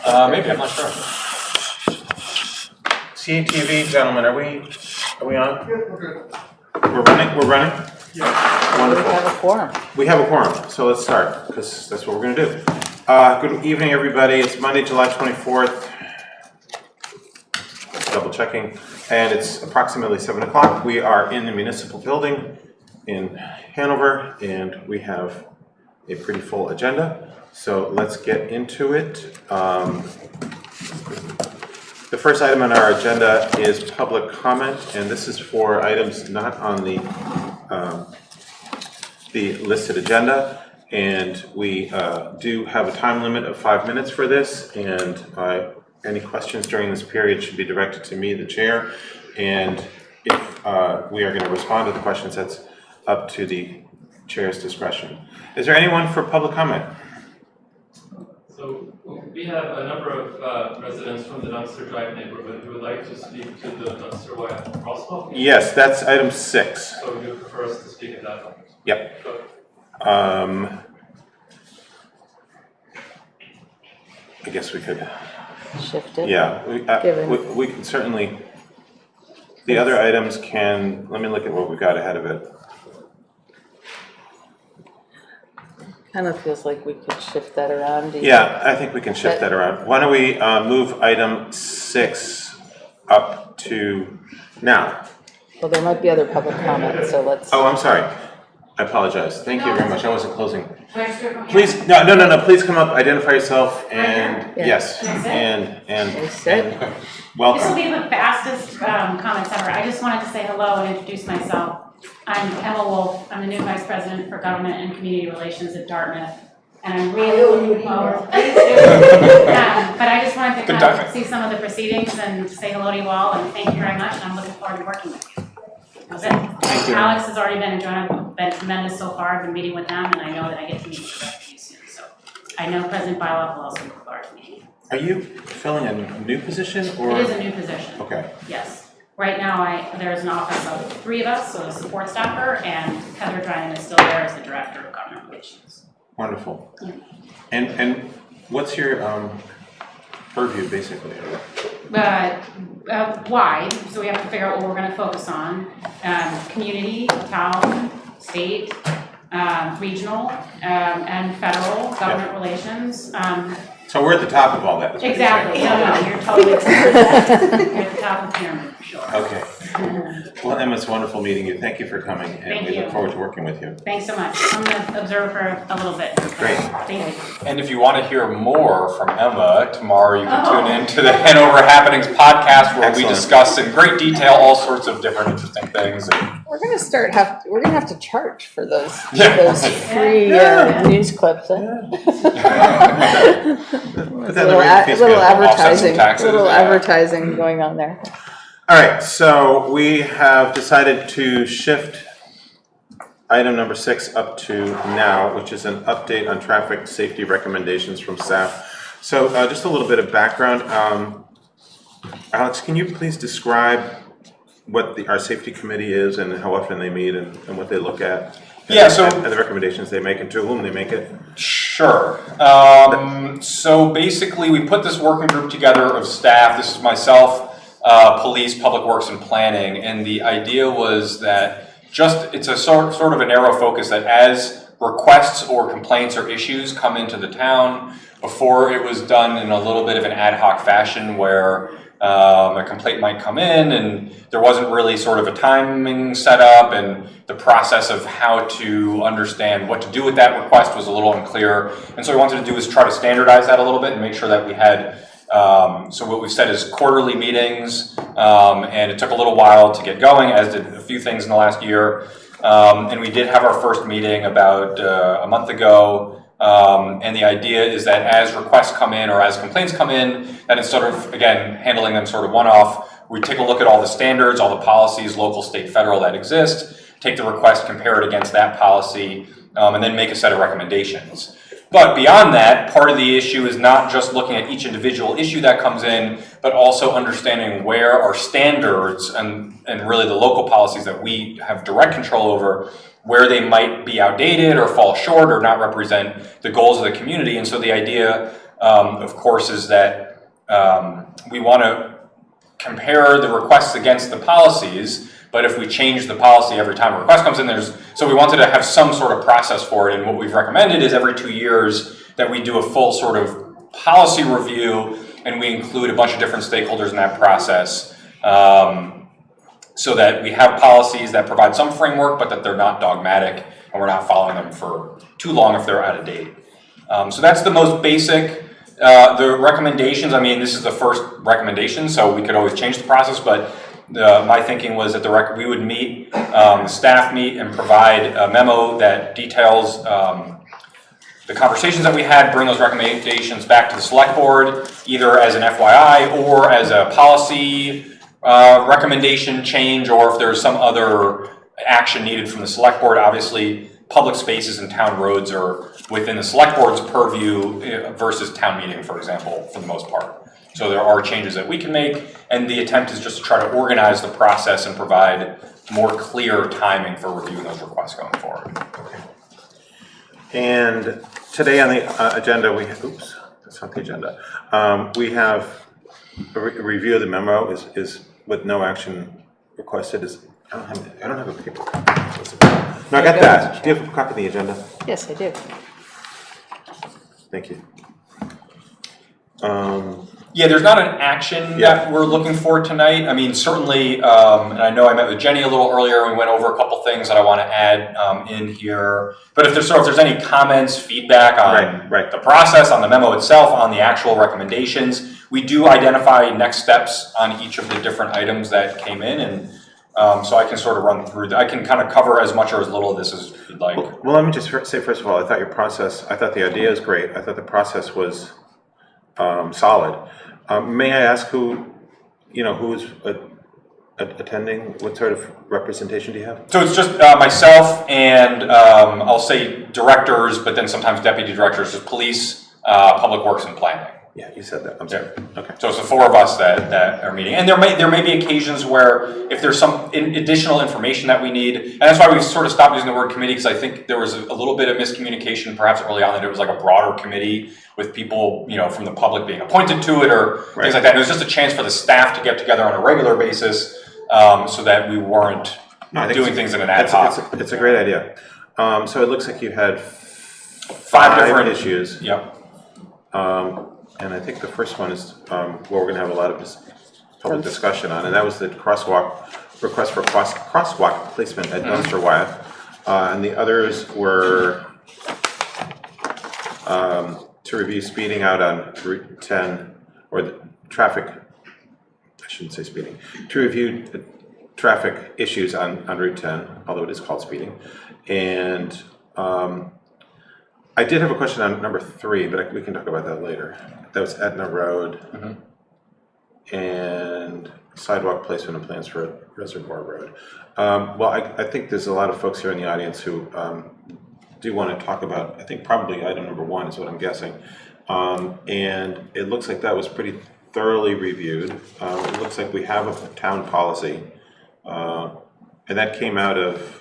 Maybe, I'm not sure. CATV, gentlemen, are we on? We're running? Yeah. Wonderful. We have a quorum. We have a quorum, so let's start, because that's what we're gonna do. Good evening, everybody. It's Monday, July 24th. Double checking, and it's approximately 7 o'clock. We are in the municipal building in Hanover, and we have a pretty full agenda. So let's get into it. The first item on our agenda is public comment, and this is for items not on the listed agenda. And we do have a time limit of 5 minutes for this, and any questions during this period should be directed to me, the chair. And if we are going to respond to the questions, that's up to the chair's discretion. Is there anyone for public comment? So we have a number of residents from the Dunster Drive neighborhood who would like to speak to the Dunster Way crosswalk. Yes, that's item 6. So you prefer us to speak at that one? Yep. Okay. I guess we could Shift it. Yeah, Given. we can certainly, the other items can, let me look at what we got ahead of it. Kind of feels like we could shift that around. Yeah, I think we can shift that around. Why don't we move item 6 up to now? Well, there might be other public comments, so let's. Oh, I'm sorry. I apologize. Thank you very much. I wasn't closing. Please, Please, no. Please come up, identify yourself, and Yeah. yes, and welcome. This will be the fastest comments ever. I just wanted to say hello and introduce myself. I'm Emma Wolf. I'm the new Vice President for Government and Community Relations at Dartmouth. And I'm really looking forward. But I just wanted to kind of see some of the proceedings and say hello to you all and thank you very much. And I'm looking forward to working with you. That's it. Thank you. Alex has already been tremendous so far. I've been meeting with them and I know that I get to meet with the rest of you soon. So I know President Bylaw will also look forward to meeting you. Are you filling a new position or? It is a new position. Okay. Yes. Right now, there's an office of 3 of us, so a support staffer, and Heather Dryan is still there as the Director of Government Relations. Wonderful. Yeah. And what's your purview, basically? Wide, so we have to figure out what we're going to focus on. Community, town, state, regional, and federal government relations. So we're at the top of all that. That's what Exactly. you're saying. No, you're totally correct. You're at the top of the pyramid, for sure. Okay. Well, Emma, it's wonderful meeting you. Thank you for coming, and Thank we you. look forward to working with you. Thanks so much. I'm going to observe for a little bit. Great. Thank you. And if you want to hear more from Emma, tomorrow you can tune in to the Hanover Happenings podcast where we discuss in great detail all sorts of different interesting things. We're gonna we're gonna have to charge for those Yeah. those free news clips. Put that in the Little, rate fee little schedule. advertising, taxes, little yeah. advertising going on there. All right, so we have decided to shift item number 6 up to now, which is an update on traffic safety recommendations from staff. So just a little bit of background. Alex, can you please describe what our safety committee is and how often they meet and what they look at? Yeah, so- and the recommendations they make and to whom they make it. Sure. So basically, we put this working group together of staff. This is myself, police, public works, and planning. And the idea was that it's a sort of a narrow focus that as requests or complaints or issues come into the town, before it was done in a little bit of an ad hoc fashion where a complaint might come in and there wasn't really sort of a timing set up, and the process of how to understand what to do with that request was a little unclear. And so what we wanted to do is try to standardize that a little bit and make sure that we had, so what we've said is quarterly meetings, and it took a little while to get going, as did a few things in the last year. And we did have our first meeting about a month ago. And the idea is that as requests come in or as complaints come in, that instead of, again, handling them sort of one-off, we take a look at all the standards, all the policies, local, state, federal, that exist, take the request, compare it against that policy, and then make a set of recommendations. But beyond that, part of the issue is not just looking at each individual issue that comes in, but also understanding where our standards and really the local policies that we have direct control over, where they might be outdated or fall short or not represent the goals of the community. And so the idea of course, is that we want to compare the requests against the policies, but if we change the policy every time a request comes in, so we wanted to have some sort of process for it, and what we've recommended is every 2 years that we do a full sort of policy review, and we include a bunch of different stakeholders in that process, so that we have policies that provide some framework, but that they're not dogmatic, and we're not following them for too long if they're out of date. So that's the most basic. The recommendations, I mean, this is the first recommendation, so we could always change the process, but my thinking was that we would meet, the staff meet and provide a memo that details the conversations that we had, bring those recommendations back to the select board, either as an FYI or as a policy recommendation change, or if there's some other action needed from the select board. Obviously, public spaces and town roads are within the select board's purview versus town meeting, for example, for the most part. So there are changes that we can make, and the attempt is just to try to organize the process and provide more clear timing for reviewing those requests going forward. Okay. And today on the agenda, oops, that's not the agenda. We have a review of the memo is with no action requested. I don't have a paper copy. No, I got that. Do you have a copy of the agenda? Yes, I do. Thank you. Yeah, there's not an action that we're looking for tonight. I mean, certainly, and I know I met with Jenny a little earlier, and we went over a couple things that I want to add in here. But if there's any comments, feedback on the process, on the memo itself, on the actual recommendations, we do identify next steps on each of the different items that came in, and so I can sort of run through. I can kind of cover as much or as little of this as you'd like. Well, let me just say, first of all, I thought the idea is great. I thought the process was solid. May I ask who's attending? What sort of representation do you have? So it's just myself and I'll say directors, but then sometimes deputy directors, just police, public works, and planning. Yeah, you said that. I'm sorry. Okay. So it's the four of us that are meeting, and there may be occasions where if there's some additional information that we need, and that's why we've sort of stopped using the word committee, because I think there was a little bit of miscommunication perhaps early on that it was like a broader committee with people, from the public being appointed to it or things like that. And it was just a chance for the staff to get together on a regular basis, so that we weren't doing things in an ad hoc. It's a great idea. So it looks like you had five different issues. Yep. And I think the first one is what we're going to have a lot of public discussion on, and that was the request for crosswalk placement at Dunster Wyeth. And the others were to review speeding out on Route 10, or the traffic, I shouldn't say speeding, to review the traffic issues on Route 10, although it is called speeding. And I did have a question on number 3, but we can talk about that later. That was Etna Road and sidewalk placement and plans for Reservoir Road. Well, I think there's a lot of folks here in the audience who do want to talk about, I think probably item number 1 is what I'm guessing. And it looks like that was pretty thoroughly reviewed. It looks like we have a town policy, and that came out of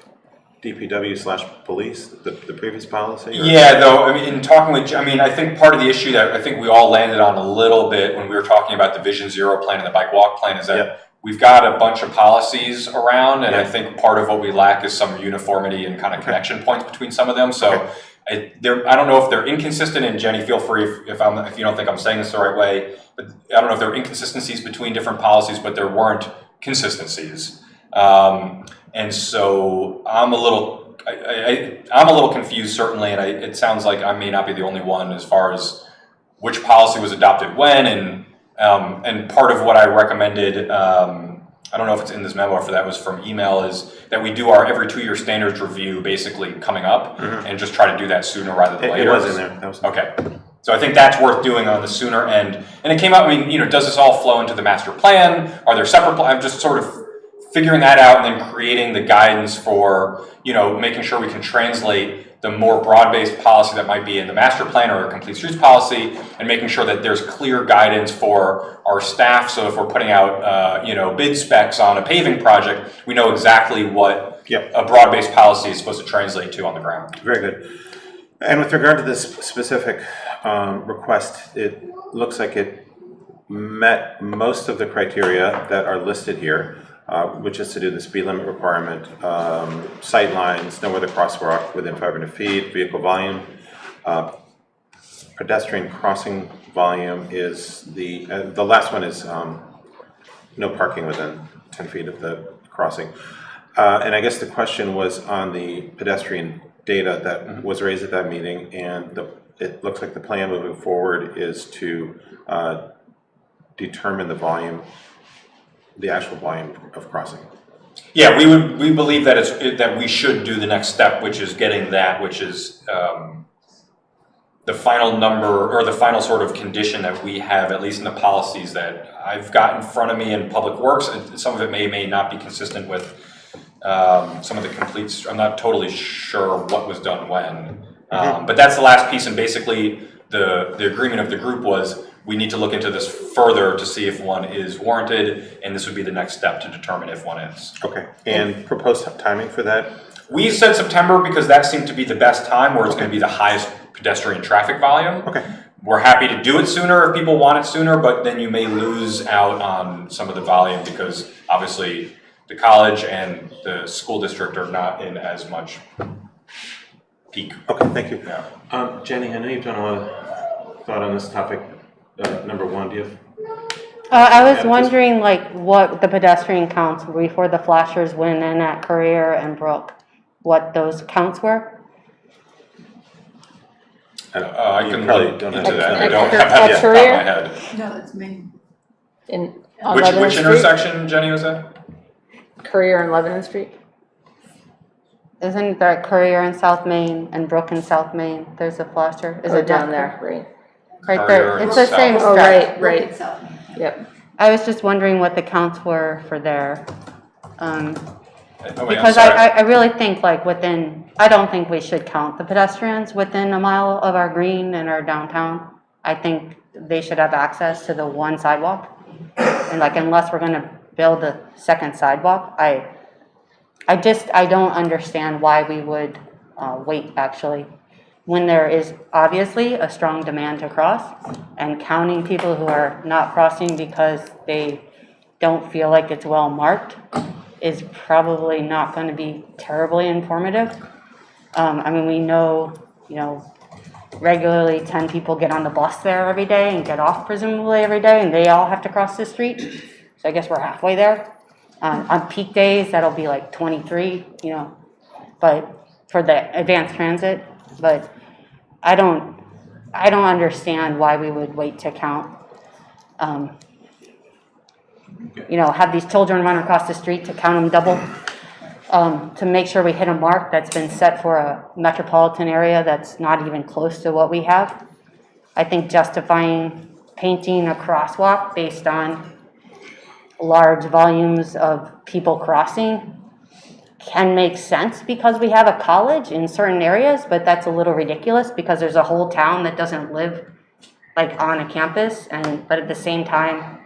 DPW/police, the previous policy? Or? Yeah, though, I mean, in talking with, I think part of the issue that I think we all landed on a little bit when we were talking about the Vision Zero plan and the bike walk plan is that we've got a bunch of policies around, and I think part of what we lack is some uniformity and kind of connection points between some of them. So I don't know if they're inconsistent, and Jenny, feel free if you don't think I'm saying this the right way, but I don't know if there are inconsistencies between different policies, but there weren't consistencies. And so I'm a little confused, certainly, and it sounds like I may not be the only one as far as which policy was adopted when, and part of what I recommended, I don't know if it's in this memo or if that was from email, is that we do our every 2-year standards review basically coming up, and just try to do that sooner rather than later. It was in there. That was okay. So I think that's worth doing on the sooner end. And it came out, does this all flow into the master plan? Are there separate plans? I'm just sort of figuring that out and then creating the guidance for, making sure we can translate the more broad-based policy that might be in the master plan or a complete streets policy, and making sure that there's clear guidance for our staff. So if we're putting out, bid specs on a paving project, we know exactly what a broad-based policy is supposed to translate to on the ground. Very good. And with regard to this specific request, it looks like it met most of the criteria that are listed here, which is to do the speed limit requirement, sight lines, no other crosswalk within 500 feet, vehicle volume, pedestrian crossing volume is the last one is no parking within 10 feet of the crossing. And I guess the question was on the pedestrian data that was raised at that meeting, and it looks like the plan moving forward is to determine the volume, the actual volume of crossing. Yeah, we believe that that we should do the next step, which is getting that, which is the final number or the final sort of condition that we have, at least in the policies that I've got in front of me in Public Works. And some of it may not be consistent with some of the complete. I'm not totally sure what was done when, but that's the last piece. And basically, the agreement of the group was we need to look into this further to see if one is warranted, and this would be the next step to determine if one is. Okay, and proposed timing for that? We said September because that seemed to be the best time where it's going to be the highest pedestrian traffic volume. Okay. We're happy to do it sooner if people want it sooner, but then you may lose out on some of the volume because obviously the college and the school district are not in as much peak. Okay, thank you. Yeah. Jenny, I know you've done a lot of thought on this topic. Number one, do you have? I was wondering like what the pedestrian counts were before the flashers went in at Courier and Brook, what those counts were? I You can probably look don't into have that. it. I don't have At that off the top of Courier? my head. No, that's me. On Which Lebanon Street? intersection, Jenny, was that? Courier and Lebanon Street? Isn't there Courier in South Main and Brook in South Main? There's a flasher. Is Oh, it down not- there, right. Right Courier there. and It's the South. same Oh, stretch. right. South. Yep. I was just wondering what the counts were for there. Oh, wait, I'm Because sorry. I really think like I don't think we should count the pedestrians within a mile of our green and our downtown. I think they should have access to the one sidewalk. And like, unless we're gonna build a second sidewalk, I don't understand why we would wait actually. When there is obviously a strong demand to cross, and counting people who are not crossing because they don't feel like it's well marked is probably not going to be terribly informative. I mean, we know, regularly 10 people get on the bus there every day and get off presumably every day, and they all have to cross the street. So I guess we're halfway there. On peak days, that'll be like 23, but for the advanced transit. But I don't understand why we would wait to count. Have these children run across the street to count them double, to make sure we hit a mark that's been set for a metropolitan area that's not even close to what we have. I think justifying painting a crosswalk based on large volumes of people crossing can make sense because we have a college in certain areas, but that's a little ridiculous because there's a whole town that doesn't live like on a campus, but at the same time,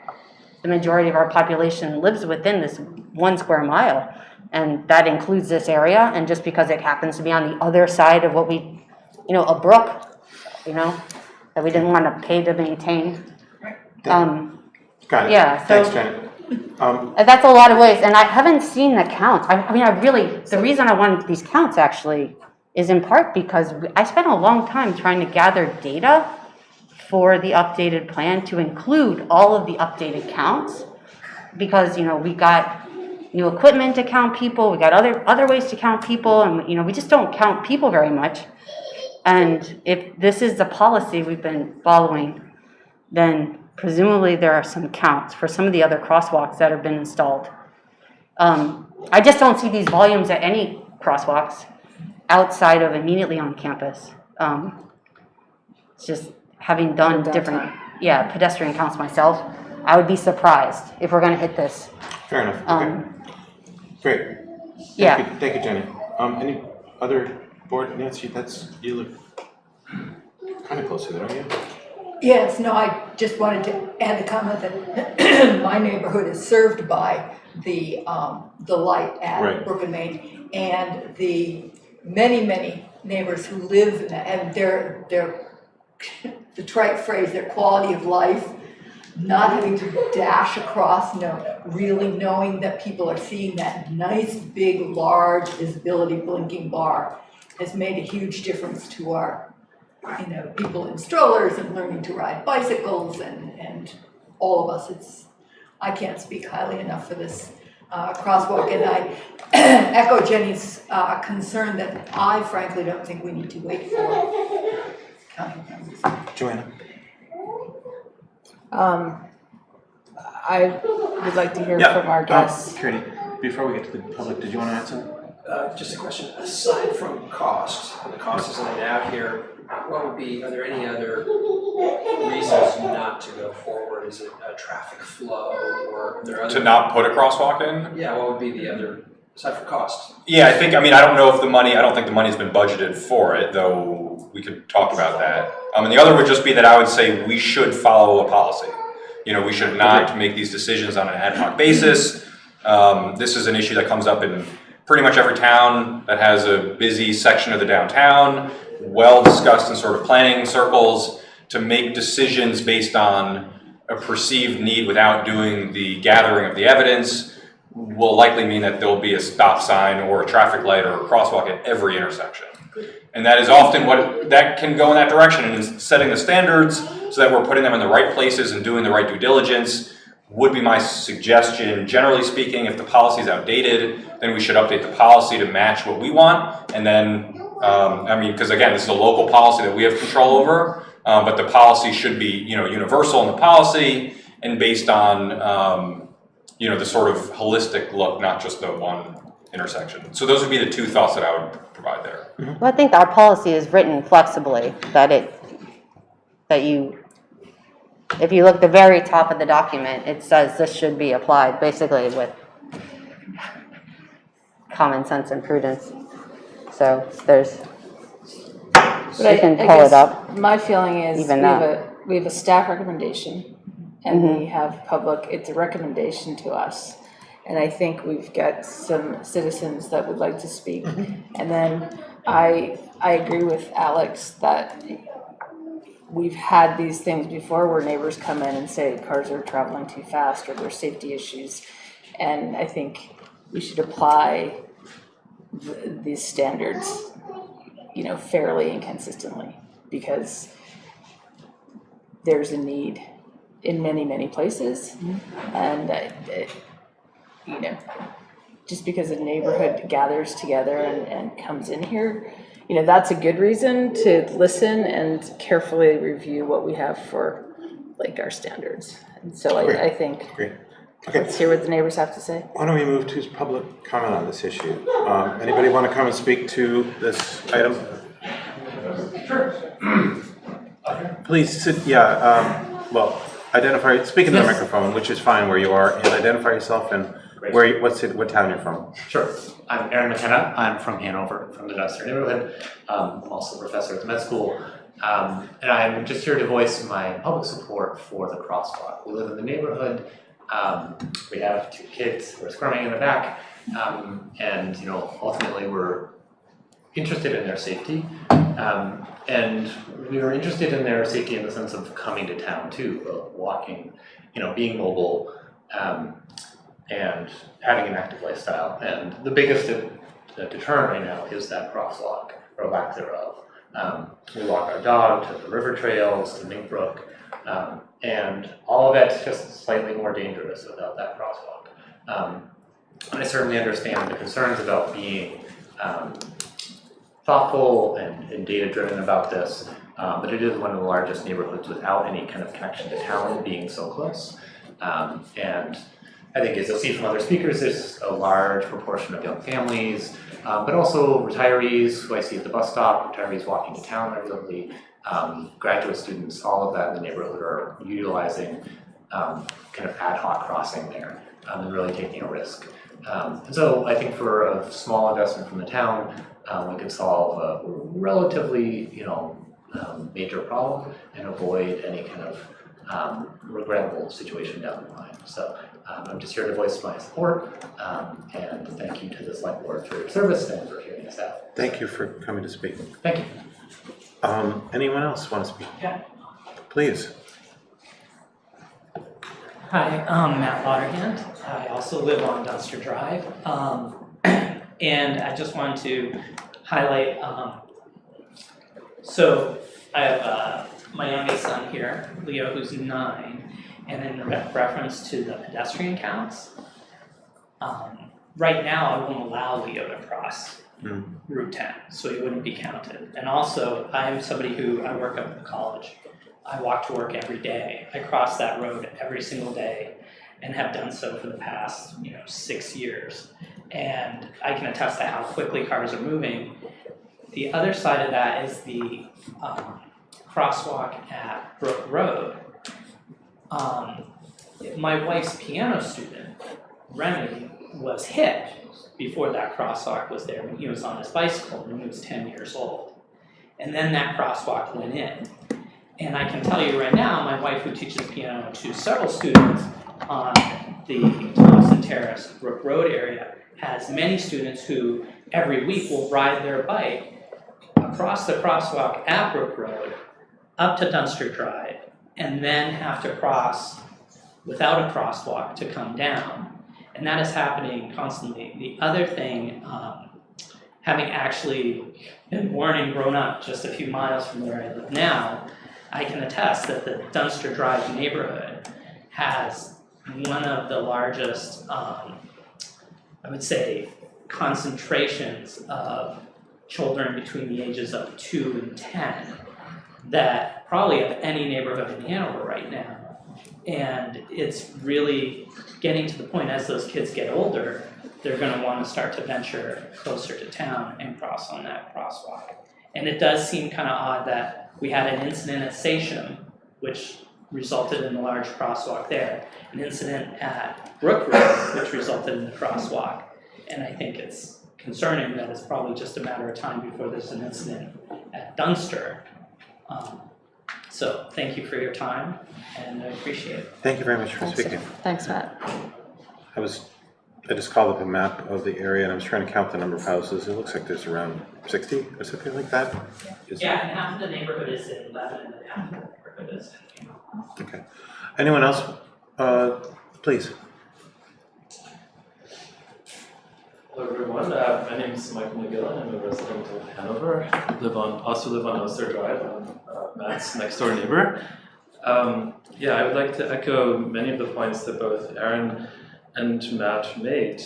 the majority of our population lives within this 1 square mile, and that includes this area. And just because it happens to be on the other side of what we, a brook, that we didn't want to pay to maintain. Got it. Yeah, so- Thanks, Janet. That's a lot of ways, and I haven't seen the counts. The reason I wanted these counts actually is in part because I spent a long time trying to gather data for the updated plan to include all of the updated counts, because, we got new equipment to count people, we got other ways to count people, and, we just don't count people very much. And if this is the policy we've been following, then presumably there are some counts for some of the other crosswalks that have been installed. I just don't see these volumes at any crosswalks outside of immediately on campus. It's just having done different, pedestrian counts myself, I would be surprised if we're gonna hit this. Fair enough. Okay. Great. Yeah. Thank you, Jenny. Any other board, Nancy? You look kind of close to it, aren't you? Yes, no, I just wanted to add the comment that my neighborhood is served by the light at Right. Brook and Main, and the many neighbors who live in that, and their the trite phrase, their quality of life, not having to dash across, really knowing that people are seeing that nice, big, large visibility blinking bar has made a huge difference to our, people in strollers and learning to ride bicycles and all of us. I can't speak highly enough for this crosswalk, and I echo Jenny's concern that I frankly don't think we need to wait for county members. Joanna? I would like to hear Yeah. from our guests. Katie, before we get to the public, did you want to add something? Just a question, aside from cost, and the cost is laid out here, are there any other reasons not to go forward? Is it a traffic flow, or are there other? To not put a crosswalk in? Yeah, what would be the other, aside from cost? Yeah, I don't think the money's been budgeted for it, though we could talk about that. And the other would just be that I would say we should follow a policy. We should not make these decisions on an ad hoc basis. This is an issue that comes up in pretty much every town that has a busy section of the downtown, well discussed in sort of planning circles. To make decisions based on a perceived need without doing the gathering of the evidence will likely mean that there'll be a stop sign or a traffic light or a crosswalk at every intersection. And that is often that can go in that direction, and setting the standards so that we're putting them in the right places and doing the right due diligence would be my suggestion. Generally speaking, if the policy is outdated, then we should update the policy to match what we want. And then, because again, this is a local policy that we have control over, but the policy should be, universal in the policy and based on, the sort of holistic look, not just the one intersection. So those would be the two thoughts that I would provide there. Well, I think our policy is written flexibly, if you look at the very top of the document, it says this should be applied basically with common sense and prudence. So you can pull it up. My feeling is Even we have a staff recommendation and we have it's a recommendation to us. And I think we've got some citizens that would like to speak. And then I agree with Alex that we've had these things before where neighbors come in and say cars are traveling too fast or there's safety issues. And I think we should apply these standards, fairly and consistently, because there's a need in many places. And just because a neighborhood gathers together and comes in here, that's a good reason to listen and carefully review what we have for our standards. And so I think Great. Okay. let's hear what the neighbors have to say. Why don't we move to public comment on this issue? Anybody want to come and speak to this item? Sure. Please sit, speak in the microphone, which is fine where you are, and identify yourself and what town you're from. Sure. I'm Aaron McKenna. I'm from Hanover, from the Dunster neighborhood. I'm also a professor at the med school. And I'm just here to voice my public support for the crosswalk. We live in the neighborhood. We have 2 kids who are squirming in the back. And ultimately we're interested in their safety. And we were interested in their safety in the sense of coming to town too, walking, being mobile, and having an active lifestyle. And the biggest deterrent right now is that crosswalk, or lack thereof. We walk our dog to the river trails, to Mink Brook, and all of that's just slightly more dangerous without that crosswalk. And I certainly understand the concerns about being thoughtful and data-driven about this, but it is one of the largest neighborhoods without any kind of connection to town, being so close. And I think, as you'll see from other speakers, there's a large proportion of young families, but also retirees who I see at the bus stop, retirees walking to town regularly, graduate students, all of that in the neighborhood are utilizing kind of ad hoc crossing there and really taking a risk. And so I think for a small investment from the town, we could solve a relatively, major problem and avoid any kind of regrettable situation down the line. So I'm just here to voice my support, and thank you to the Select Board for your service and for hearing us out. Thank you for coming to speak. Thank you. Anyone else want to speak? Yeah. Please. Hi, I'm Matt Waterhand. I also live on Dunster Drive. And I just wanted to highlight, so I have my youngest son here, Leo, who's 9, and in reference to the pedestrian counts, right now I won't allow Leo to cross Route 10, so he wouldn't be counted. And also, I'm somebody who, I work up at the college. I walk to work every day. I cross that road every single day and have done so for the past, 6 years. And I can attest to how quickly cars are moving. The other side of that is the crosswalk at Brook Road. My wife's piano student, Remy, was hit before that crosswalk was there when he was on his bicycle when he was 10 years old. And then that crosswalk went in. And I can tell you right now, my wife, who teaches piano to several students on the Thompson Terrace, Brook Road area, has many students who every week will ride their bike across the crosswalk at Brook Road, up to Dunster Drive, and then have to cross without a crosswalk to come down. And that is happening constantly. The other thing, having actually been born and grown up just a few miles from where I live now, I can attest that the Dunster Drive neighborhood has one of the largest, I would say, concentrations of children between the ages of 2 and 10 that probably of any neighborhood in Hanover right now. And it's really getting to the point as those kids get older, they're going to want to start to venture closer to town and cross on that crosswalk. And it does seem kind of odd that we had an incident at Sachem, which resulted in a large crosswalk there, an incident at Brook Road, which resulted in the crosswalk. And I think it's concerning that it's probably just a matter of time before there's an incident at Dunster. So thank you for your time, and I appreciate it. Thank you very much for speaking. Thanks, Matt. I just called up a map of the area and I was trying to count the number of houses. It looks like there's around 60 or something like that. Yeah, and half of the neighborhood is in Lebanon, and half of the neighborhood is in Okay. Anyone else? Please. Hello everyone, my name is Michael McGillen. I'm a resident of Hanover. I also live on Oster Drive. I'm Matt's next door neighbor. I would like to echo many of the points that both Aaron and Matt made.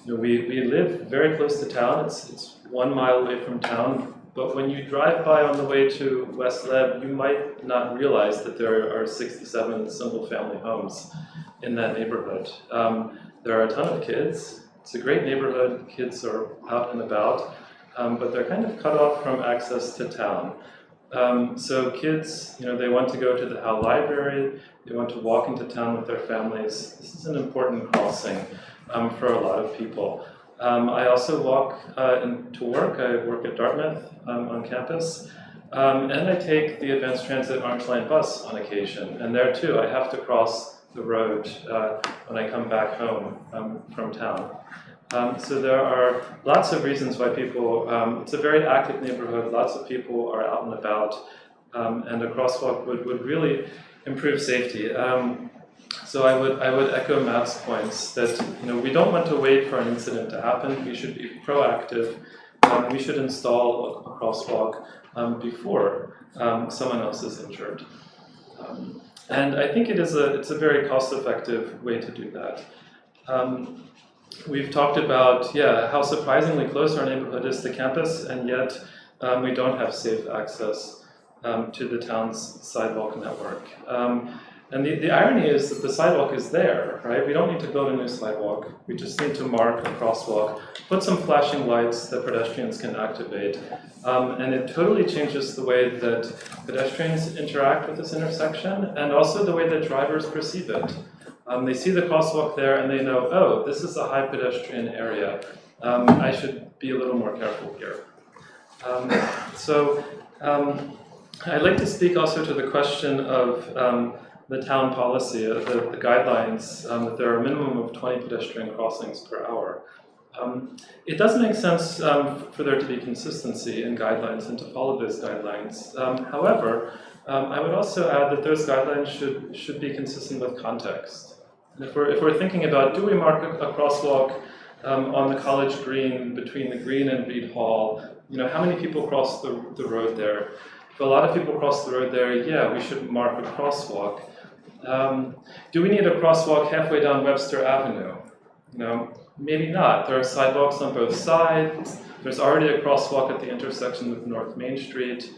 We live very close to town. It's 1 mile away from town. But when you drive by on the way to West Leb, you might not realize that there are 67 single-family homes in that neighborhood. There are a ton of kids. It's a great neighborhood. Kids are out and about, but they're kind of cut off from access to town. So kids, they want to go to the Howe Library. They want to walk into town with their families. This is an important crossing for a lot of people. I also walk to work. I work at Dartmouth on campus. And I take the Advanced Transit Orange Line bus on occasion. And there too, I have to cross the road when I come back home from town. So there are lots of reasons why people, it's a very active neighborhood, lots of people are out and about, and a crosswalk would really improve safety. So I would echo Matt's points that we don't want to wait for an incident to happen. We should be proactive. We should install a crosswalk before someone else is injured. And I think it's a very cost-effective way to do that. We've talked about how surprisingly close our neighborhood is to campus, and yet we don't have safe access to the town's sidewalk network. And the irony is that the sidewalk is there, right? We don't need to build a new sidewalk. We just need to mark a crosswalk, put some flashing lights that pedestrians can activate. And it totally changes the way that pedestrians interact with this intersection and also the way that drivers perceive it. They see the crosswalk there and they know, oh, this is a high pedestrian area. I should be a little more careful here. I'd like to speak also to the question of the town policy, the guidelines, that there are a minimum of 20 pedestrian crossings per hour. It does make sense for there to be consistency in guidelines and to follow those guidelines. However, I would also add that those guidelines should be consistent with context. And if we're thinking about, do we mark a crosswalk on the College Green between the Green and Reed Hall? You know, how many people cross the road there? If a lot of people cross the road there, yeah, we should mark a crosswalk. Do we need a crosswalk halfway down Webster Avenue? You know, maybe not. There are sidewalks on both sides. There's already a crosswalk at the intersection with North Main Street.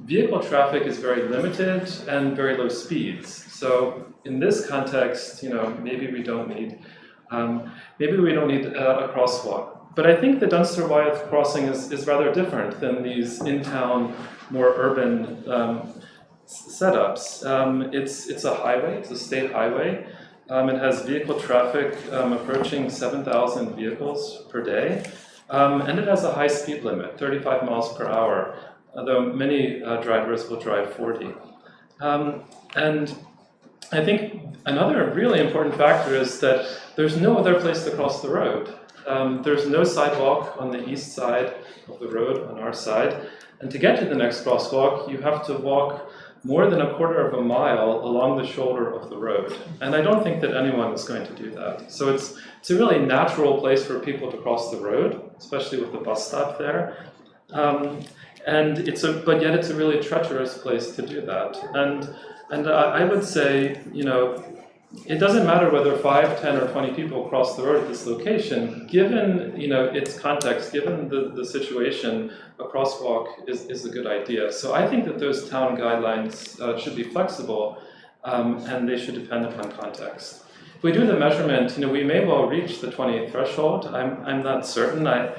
Vehicle traffic is very limited and very low speeds. So in this context, you know, maybe we don't need a crosswalk. But I think the Dunster-Wyeth crossing is rather different than these in-town, more urban setups. It's a highway, it's a state highway. It has vehicle traffic approaching 7,000 vehicles per day. And it has a high speed limit, 35 miles per hour, although many drivers will drive 40. And I think another really important factor is that there's no other place to cross the road. There's no sidewalk on the east side of the road on our side. And to get to the next crosswalk, you have to walk more than a quarter of a mile along the shoulder of the road. And I don't think that anyone is going to do that. So it's a really natural place for people to cross the road, especially with the bus stop there. But yet it's a really treacherous place to do that. And I would say, you know, it doesn't matter whether 5, 10, or 20 people cross the road at this location. Given, you know, its context, given the situation, a crosswalk is a good idea. So I think that those town guidelines should be flexible, and they should depend upon context. If we do the measurement, you know, we may well reach the 20 threshold. I'm not certain. I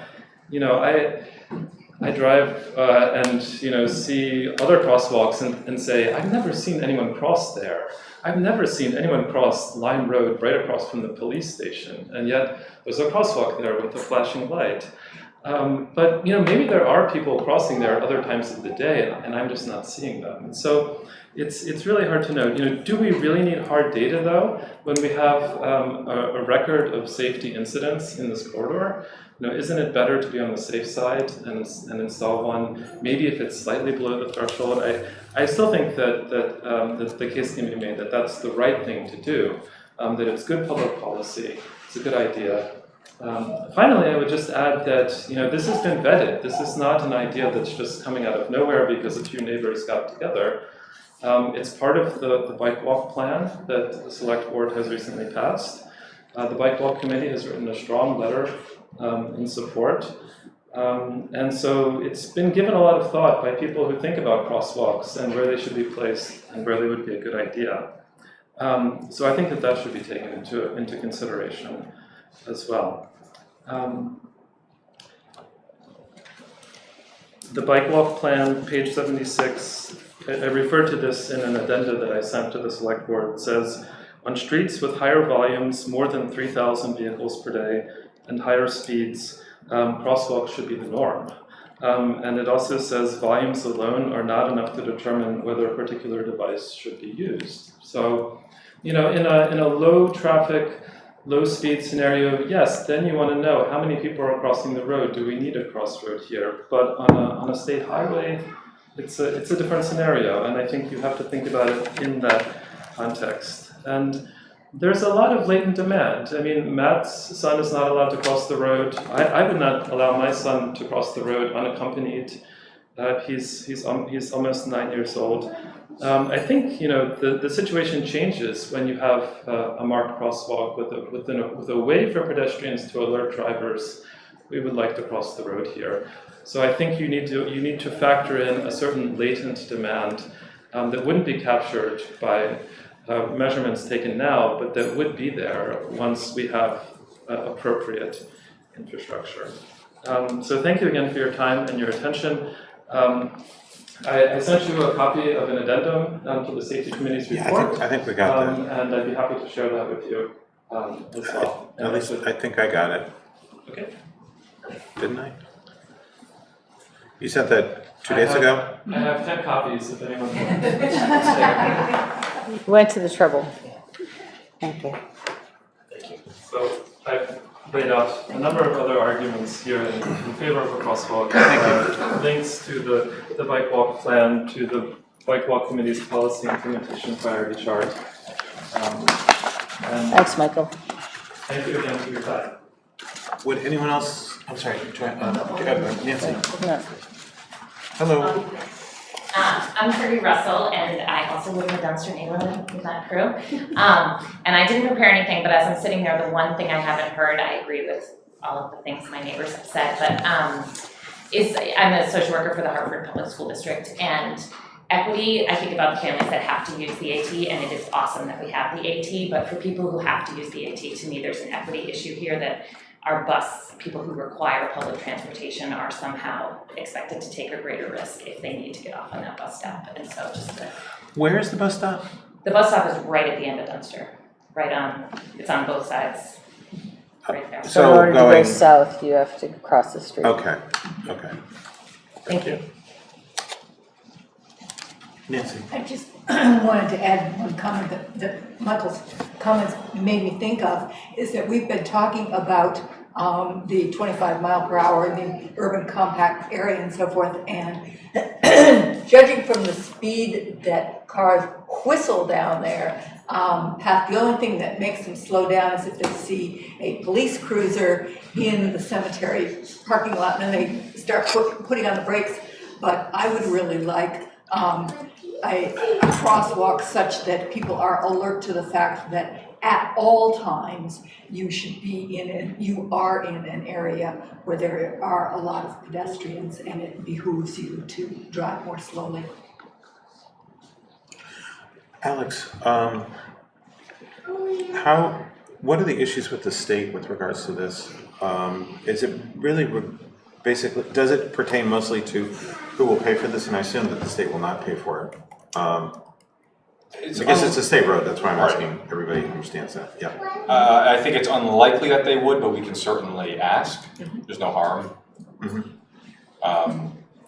drive and, you know, see other crosswalks and say, I've never seen anyone cross there. I've never seen anyone cross Lime Road right across from the police station, and yet there's a crosswalk there with a flashing light. But, you know, maybe there are people crossing there at other times of the day, and I'm just not seeing them. And so it's really hard to know. You know, do we really need hard data, though, when we have a record of safety incidents in this corridor? You know, isn't it better to be on the safe side and install one, maybe if it's slightly below the threshold? I still think that the case can be made that that's the right thing to do, that it's good public policy, it's a good idea. Finally, I would just add that, you know, this has been vetted. This is not an idea that's just coming out of nowhere because a few neighbors got together. It's part of the bike walk plan that the select board has recently passed. The bike walk committee has written a strong letter in support. And so it's been given a lot of thought by people who think about crosswalks and where they should be placed and where they would be a good idea. So I think that should be taken into consideration as well. The bike walk plan, page 76, I referred to this in an addenda that I sent to the select board. It says, on streets with higher volumes, more than 3,000 vehicles per day, and higher speeds, crosswalks should be the norm. And it also says volumes alone are not enough to determine whether a particular device should be used. So, you know, in a low traffic, low speed scenario, yes, then you want to know how many people are crossing the road. Do we need a crossroad here? But on a state highway, it's a different scenario, and I think you have to think about it in that context. And there's a lot of latent demand. I mean, Matt's son is not allowed to cross the road. I would not allow my son to cross the road unaccompanied. He's almost 9 years old. I think, you know, the situation changes when you have a marked crosswalk with a way for pedestrians to alert drivers, we would like to cross the road here. So I think you need to factor in a certain latent demand that wouldn't be captured by measurements taken now, but that would be there once we have appropriate infrastructure. So thank you again for your time and your attention. I sent you a copy of an addendum to the Safety Committee's report. I think we got that. And I'd be happy to share that with you as well. At least I think I got it. Okay. Didn't I? You sent that 2 days ago? I have 10 copies if anyone wants. Went to the trouble. Thank you. So I've laid out a number of other arguments here in favor of a crosswalk. Links to the bike walk plan, to the bike walk committee's policy implementation priority chart. And Thanks, Michael. thank you again for your time. Would anyone else, I'm sorry, Nancy. No. Hello. I'm Kirby Russell, and I also live in the Dunster neighborhood with that crew. And I didn't prepare anything, but as I'm sitting there, the one thing I haven't heard, I agree with all of the things my neighbors have said, but I'm a social worker for the Hartford Public School District, and equity, I think about the families that have to use the AT, and it is awesome that we have the AT, but for people who have to use the AT, to me, there's an equity issue here that our people who require public transportation are somehow expected to take a greater risk if they need to get off on that bus stop. And so Where is the bus stop? the bus stop is right at the end of Dunster, it's on both sides, right there. So in order to go south, you have to cross the street. Okay. Thank you. Nancy. I just wanted to add one comment that Michael's comments made me think of, is that we've been talking about the 25 mile per hour in the urban compact area and so forth, and judging from the speed that cars whistle down there, the only thing that makes them slow down is if they see a police cruiser in the cemetery parking lot, and then they start putting on the brakes. But I would really like a crosswalk such that people are alert to the fact that at all times you are in an area where there are a lot of pedestrians, and it behooves you to drive more slowly. Alex, what are the issues with the state with regards to this? Is it really basically, does it pertain mostly to who will pay for this? And I assume that the state will not pay for it. I guess it's a state road, that's why I'm asking. Everybody understands that, yeah. I think it's unlikely that they would, but we can certainly ask. There's no harm.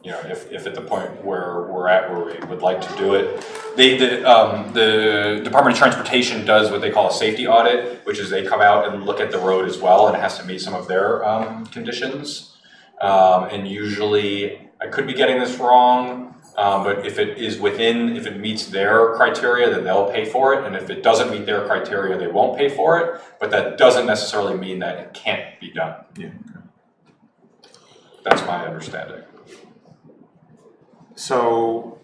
You know, if at the point where we're at, where we would like to do it, the Department of Transportation does what they call a safety audit, which is they come out and look at the road as well, and it has to meet some of their conditions. And usually, I could be getting this wrong, but if it meets their criteria, then they'll pay for it. And if it doesn't meet their criteria, they won't pay for it. But that doesn't necessarily mean that it can't be done. Yeah. That's my understanding. So,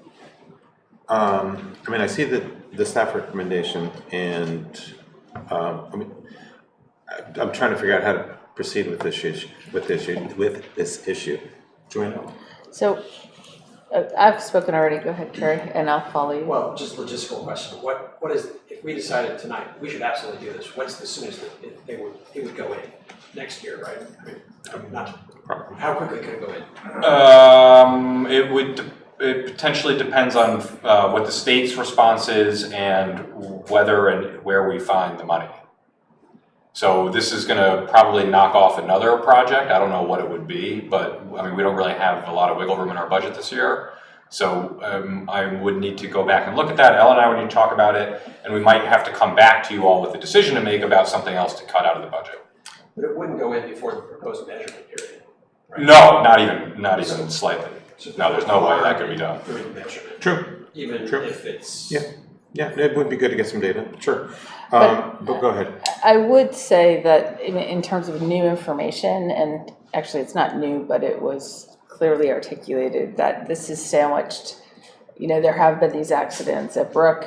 I mean, I see the staff recommendation, and I'm trying to figure out how to proceed with this issue. Joanna? So I've spoken already. Go ahead, Carrie, and I'll follow you. Well, just logistical question. What is, if we decided tonight, we should absolutely do this, what's the soonest that it would go in? Next year, right? I mean, how quickly could it go in? It potentially depends on what the state's response is and whether and where we find the money. So this is going to probably knock off another project. I don't know what it would be, but I mean, we don't really have a lot of wiggle room in our budget this year. So I would need to go back and look at that. Ellen and I would need to talk about it, and we might have to come back to you all with a decision to make about something else to cut out of the budget. But it wouldn't go in before the proposed measurement period, right? No, not even slightly. No, there's no way that could be done. True. Even if it's... Yeah, it would be good to get some data, sure. But go ahead. I would say that in terms of new information, and actually it's not new, but it was clearly articulated that this is sandwiched. You know, there have been these accidents at Brook.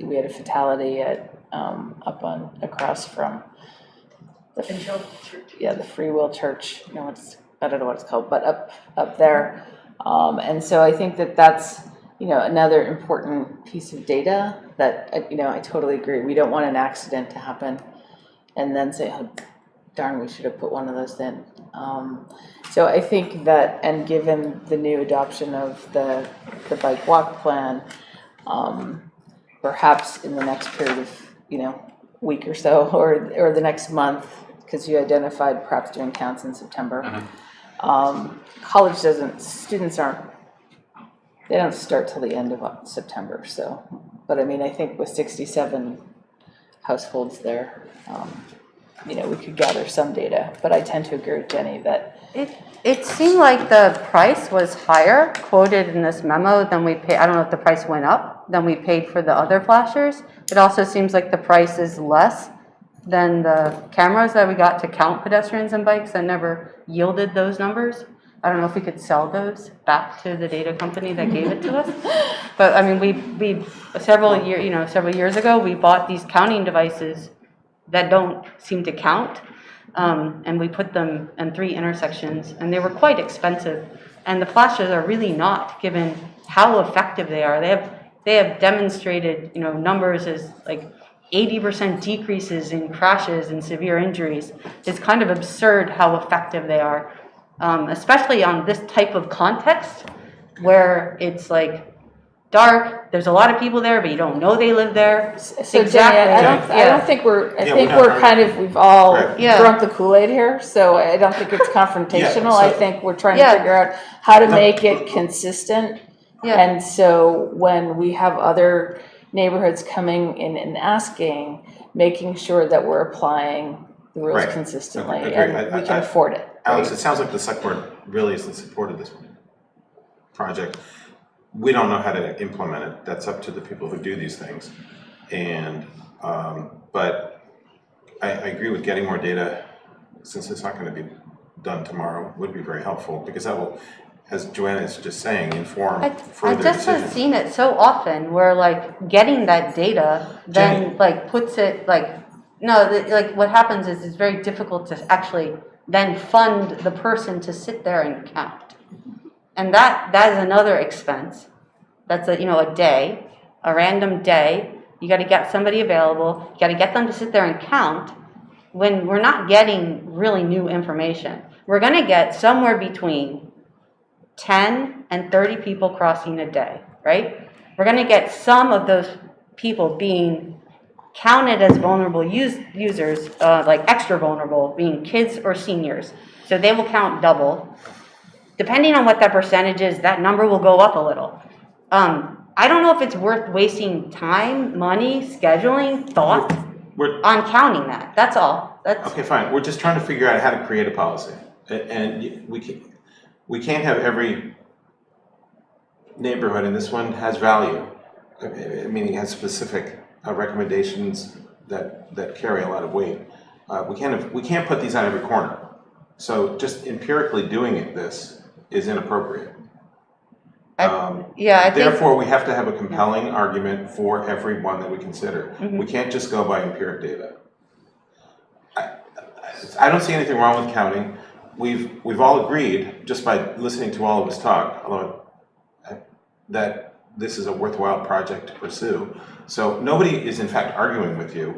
We had a fatality at across from the the Free Will Church. I don't know what it's called, but up there. And so I think that's another important piece of data that, I totally agree. We don't want an accident to happen and then say, oh, darn, we should have put one of those in. So I think that, and given the new adoption of the bike walk plan, perhaps in the next period of, week or so, or the next month, because you identified perhaps doing counts in September. College doesn't, students they don't start till the end of September, so, but I mean, I think with 67 households there, we could gather some data, but I tend to agree with Jenny that It seemed like the price was higher quoted in this memo than we paid. I don't know if the price went up than we paid for the other flashers. It also seems like the price is less than the cameras that we got to count pedestrians and bikes that never yielded those numbers. I don't know if we could sell those back to the data company that gave it to us. But I mean, we several years ago, we bought these counting devices that don't seem to count. And we put them in 3 intersections, and they were quite expensive. And the flashes are really not, given how effective they are. They have demonstrated, numbers as like 80% decreases in crashes and severe injuries. It's kind of absurd how effective they are, especially on this type of context where it's like dark, there's a lot of people there, but you don't know they live there. So Jenny, I don't think we've all drunk the Kool-Aid here, so I don't think it's confrontational. I think we're trying to figure out how to make it consistent. And so when we have other neighborhoods coming in and asking, making sure that we're applying the rules consistently and we can afford it. Alex, it sounds like the select board really is in support of this project. We don't know how to implement it. That's up to the people who do these things. And, but I agree with getting more data, since it's not going to be done tomorrow, would be very helpful, because that will, as Joanna is just saying, inform further decisions. I just have seen it so often where like getting that data then like puts it like, like what happens is it's very difficult to actually then fund the person to sit there and count. And that is another expense. That's a day, a random day. You got to get somebody available. You got to get them to sit there and count when we're not getting really new information. We're going to get somewhere between 10 and 30 people crossing a day, right? We're going to get some of those people being counted as vulnerable users, like extra vulnerable, being kids or seniors. So they will count double. Depending on what that percentage is, that number will go up a little. I don't know if it's worth wasting time, money, scheduling, thought on counting that. That's all. Okay, fine. We're just trying to figure out how to create a policy. And we can't have every neighborhood, and this one has value, meaning it has specific recommendations that carry a lot of weight. We can't put these on every corner. So just empirically doing this is inappropriate. Therefore, we have to have a compelling argument for every one that we consider. We can't just go by empiric data. I don't see anything wrong with counting. We've all agreed, just by listening to all of us talk, that this is a worthwhile project to pursue. So nobody is in fact arguing with you.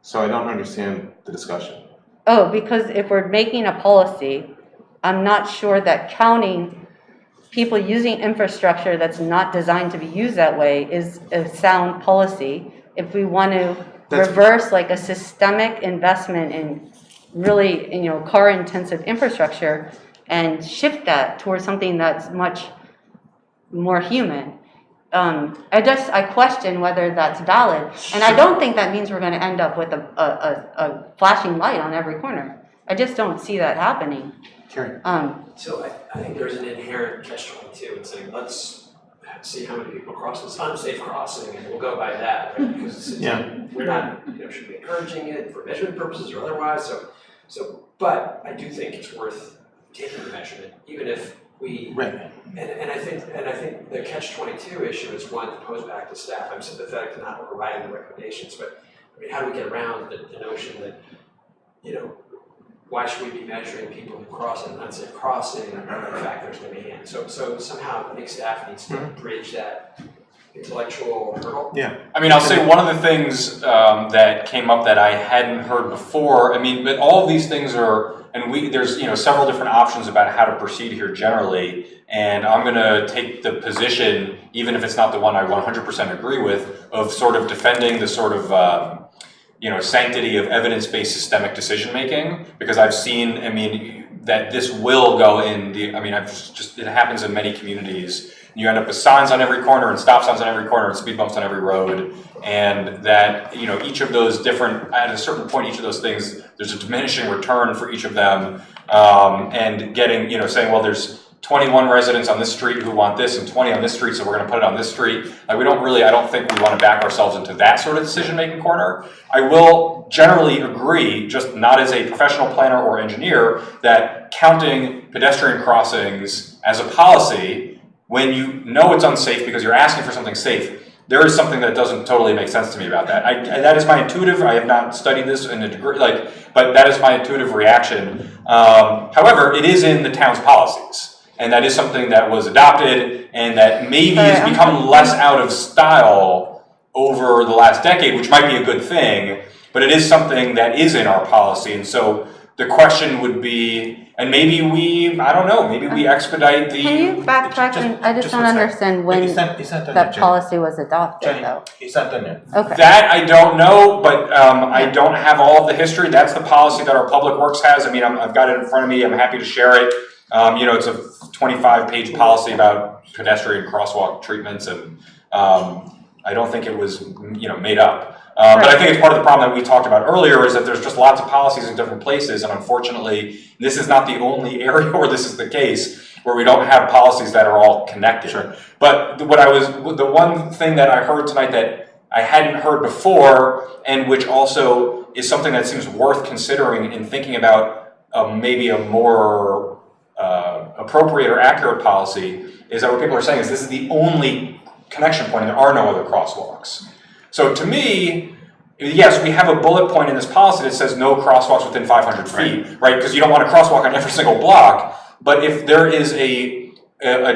So I don't understand the discussion. Oh, because if we're making a policy, I'm not sure that counting people using infrastructure that's not designed to be used that way is a sound policy. If we want to reverse like a systemic investment in really, car-intensive infrastructure and shift that towards something that's much more human. I question whether that's valid, and I don't think that means we're going to end up with a flashing light on every corner. I just don't see that happening. Sure. So I think there's an inherent catch-22 in saying, let's see how many people cross this unsafe crossing, and we'll go by that, right? Because we're not, should be encouraging it for measurement purposes or otherwise. But I do think it's worth taking the measurement, even if we. Right. And I think the catch-22 issue is one to pose back to staff. I'm sympathetic to not overriding the recommendations, but I mean, how do we get around the notion that, why should we be measuring people who cross an unsafe crossing and other factors in the hand? So somehow I think staff needs to bridge that intellectual hurdle. Yeah. I mean, I'll say one of the things that came up that I hadn't heard before. I mean, but all of these things are, and there's several different options about how to proceed here generally. And I'm going to take the position, even if it's not the one I 100% agree with, of sort of defending the sort of sanctity of evidence-based systemic decision-making, because I've seen, that this will go in the, I mean, I've just, it happens in many communities. You end up with signs on every corner and stop signs on every corner and speed bumps on every road. And that, you know, each of those different, at a certain point, each of those things, there's a diminishing return for each of them. And getting, you know, saying, well, there's 21 residents on this street who want this and 20 on this street, so we're going to put it on this street. Like, we don't really, I don't think we want to back ourselves into that sort of decision-making corner. I will generally agree, just not as a professional planner or engineer, that counting pedestrian crossings as a policy, when you know it's unsafe because you're asking for something safe, there is something that doesn't totally make sense to me about that. That is my intuitive, I have not studied this in a degree, but that is my intuitive reaction. However, it is in the town's policies. And that is something that was adopted and that maybe has become less out of style over the last decade, which might be a good thing, but it is something that is in our policy. And so the question would be, and maybe we, I don't know, maybe we expedite the... Can you backtrack? I just don't understand when that policy was adopted, though. It's not done yet. Okay. That I don't know, but I don't have all of the history. That's the policy that our Public Works has. I mean, I've got it in front of me. I'm happy to share it. You know, it's a 25-page policy about pedestrian crosswalk treatments, and I don't think it was, you know, made up. But I think it's part of the problem that we talked about earlier is that there's just lots of policies in different places, and unfortunately, this is not the only area where this is the case, where we don't have policies that are all connected. Sure. But the one thing that I heard tonight that I hadn't heard before, and which also is something that seems worth considering in thinking about maybe a more appropriate or accurate policy, is that what people are saying is this is the only connection point and there are no other crosswalks. So to me, yes, we have a bullet point in this policy that says no crosswalks within 500 feet, right? Because you don't want a crosswalk on every single block. But if there is a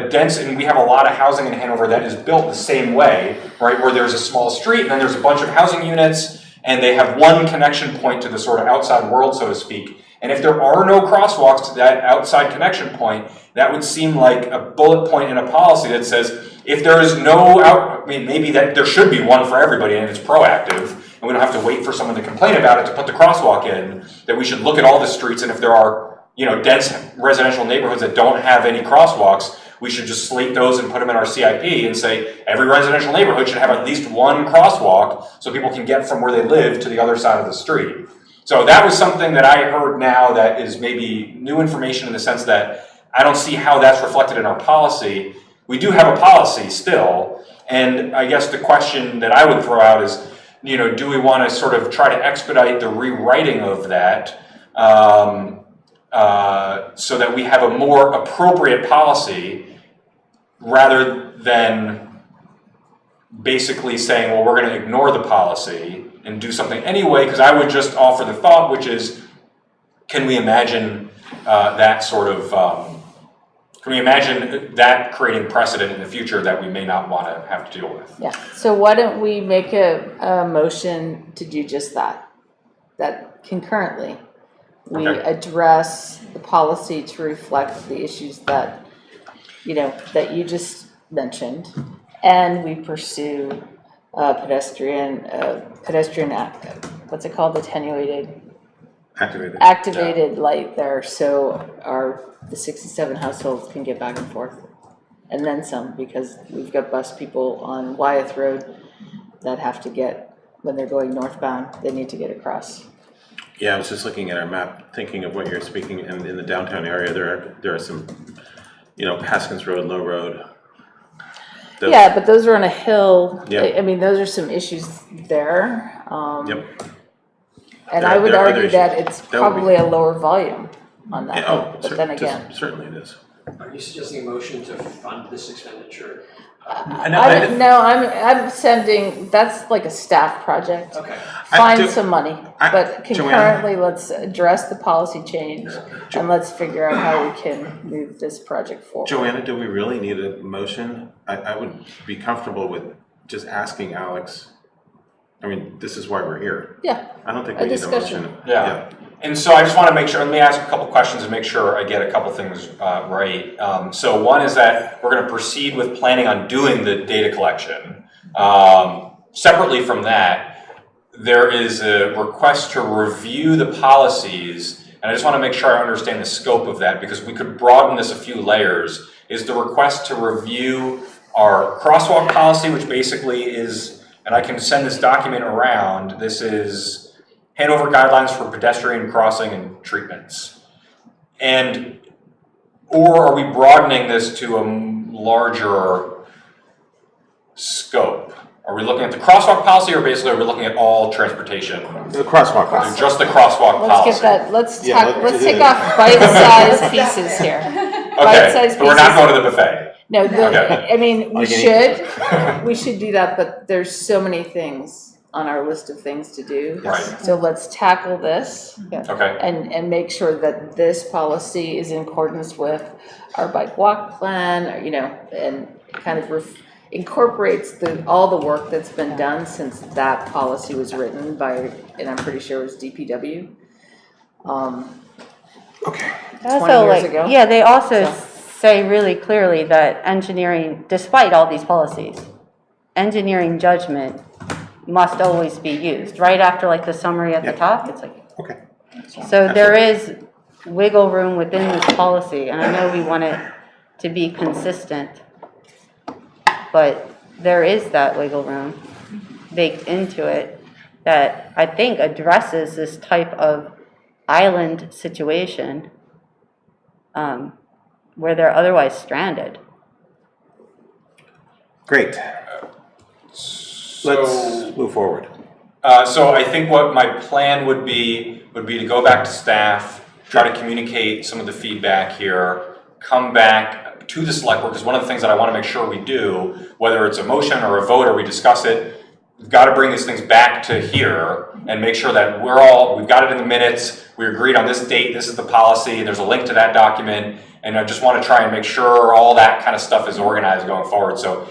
dense, and we have a lot of housing in Hanover that is built the same way, right? Where there's a small street and then there's a bunch of housing units and they have one connection point to the sort of outside world, so to speak. And if there are no crosswalks to that outside connection point, that would seem like a bullet point in a policy that says, if there is no I mean, maybe that there should be one for everybody and it's proactive, and we don't have to wait for someone to complain about it to put the crosswalk in, that we should look at all the streets, and if there are, you know, dense residential neighborhoods that don't have any crosswalks, we should just slate those and put them in our CIP and say every residential neighborhood should have at least one crosswalk so people can get from where they live to the other side of the street. So that was something that I heard now that is maybe new information in the sense that I don't see how that's reflected in our policy. We do have a policy still, and I guess the question that I would throw out is, you know, do we want to sort of try to expedite the rewriting of that so that we have a more appropriate policy rather than basically saying, well, we're going to ignore the policy and do something anyway, because I would just offer the thought, which is, can we imagine that sort of, can we imagine that creating precedent in the future that we may not want to have to deal with? Yeah, so why don't we make a motion to do just that? That concurrently, we address the policy to reflect the issues that, you know, that you just mentioned, and we pursue pedestrian, what's it called, attenuated? Activated light there, so the 67 households can get back and forth. And then some, because we've got bus people on Wyeth Road that have to get, when they're going northbound, they need to get across. Yeah, I was just looking at our map, thinking of what you're speaking, and in the downtown area, there are some, you know, Haskins Road, Low Road. Yeah, but those are on a hill. Yep. I mean, those are some issues there. Yep. And I would argue that it's probably a lower volume on that. Yeah, but then again, certainly it is. Are you suggesting a motion to fund this expenditure? I'm sending, that's like a staff project. Okay. Find some money, but concurrently, let's address the policy change and let's figure out how we can move this project forward. Joanna, do we really need a motion? I would be comfortable with just asking Alex. I mean, this is why we're here. Yeah. I don't think we need a motion. Yeah. And so I just want to make sure, let me ask a couple questions and make sure I get a couple things right. So one is that we're going to proceed with planning on doing the data collection. Separately from that, there is a request to review the policies and I just want to make sure I understand the scope of that, because we could broaden this a few layers. Is the request to review our crosswalk policy, which basically is, and I can send this document around, this is Hanover guidelines for pedestrian crossing and treatments. And, or are we broadening this to a larger scope? Are we looking at the crosswalk policy, or basically are we looking at all transportation? The crosswalk policy. Just the crosswalk policy? Let's get that, let's Yeah, talk, let's let's do take that. off bite-sized pieces here. Okay, Bite-sized but we're not pieces. going to the buffet. No, Okay. I mean, we Like should, we should do that, but there's so many things on our list of things to do. Right, So let's tackle this okay, and make sure that this policy is in accordance with our bike walk plan, or, you know, and kind of incorporates all the work that's been done since that policy was written by, and I'm pretty sure it was DPW. Okay. 20 Also, years like, ago. yeah, they also So- say really clearly that engineering, despite all these policies, engineering judgment must always be used. Right after like the summary at the Yeah. top, it's like, Okay. so there is wiggle room within this policy, and I know we want it to be consistent, but there is that wiggle room baked into it that I think addresses this type of island situation where they're otherwise stranded. Great. so. Let's move forward. So I think what my plan would be to go back to staff, try to communicate some of the feedback here, come back to the select board, because one of the things that I want to make sure we do, whether it's a motion or a vote or we discuss it, we've got to bring these things back to here and make sure that we've got it in the minutes, we agreed on this date, this is the policy, there's a link to that document, and I just want to try and make sure all that kind of stuff is organized going forward. So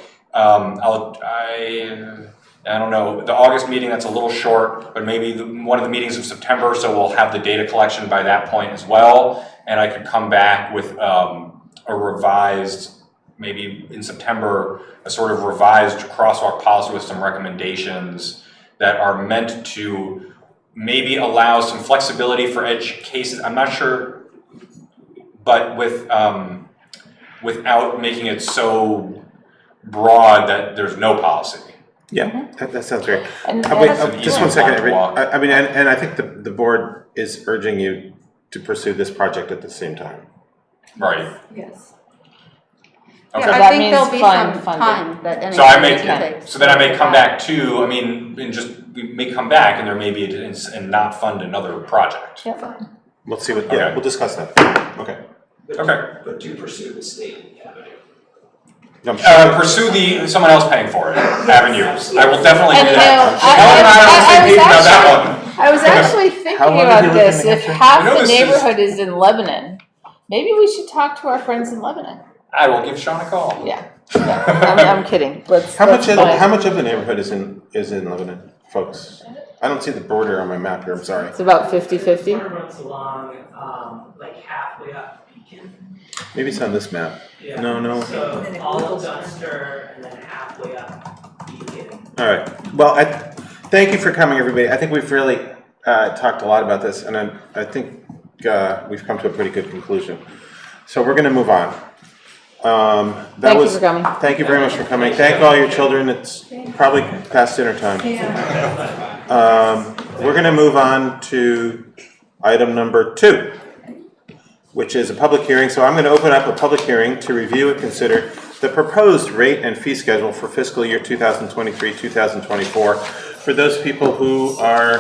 I don't know, the August meeting, that's a little short, but maybe one of the meetings of September, so we'll have the data collection by that point as well. And I could come back with a revised, maybe in September, a sort of revised crosswalk policy with some recommendations that are meant to maybe allow some flexibility for edge cases. I'm not sure, but without making it so broad that there's no policy. Yeah, that sounds great. And Wait, that's- just one second. Walk. I mean, and I think the board is urging you to pursue this project at the same time. Right. Yes. Okay. Yeah, I That think means there'll be fund some funding. time that So I NHS may, takes. so then I may come back to, I mean, and just, we may come back and there may be, and not fund another project. We'll see what, Okay. yeah, we'll discuss that. Okay. Okay. But do pursue the state avenue. I'm sure. Pursue someone else paying for it, avenues. I will definitely And do you that. know, Helen and I are on the same page about that one. I was actually thinking How long have about you lived in this, New if Hampshire? half I know the this is- neighborhood is in Lebanon, maybe we should talk to our friends in Lebanon. I will give Sean a call. Yeah, I'm kidding, let's. How much let's how much of the neighborhood is in Lebanon, folks? I don't see the border on my map here, I'm sorry. It's about 50-50. Water runs along, like halfway up Beacon. Maybe it's on this map. Yeah. No. So all of Dunster and then halfway up Beacon. All right. Well, thank you for coming, everybody. I think we've really talked a lot about this, and I think we've come to a pretty good conclusion. So we're going to move on. Thank you for coming. Thank you very much for coming. Thank all your children. It's probably past dinner time. We're going to move on to item number 2, which is a public hearing. So I'm going to open up a public hearing to review and consider the proposed rate and fee schedule for fiscal year 2023-2024. For those people who are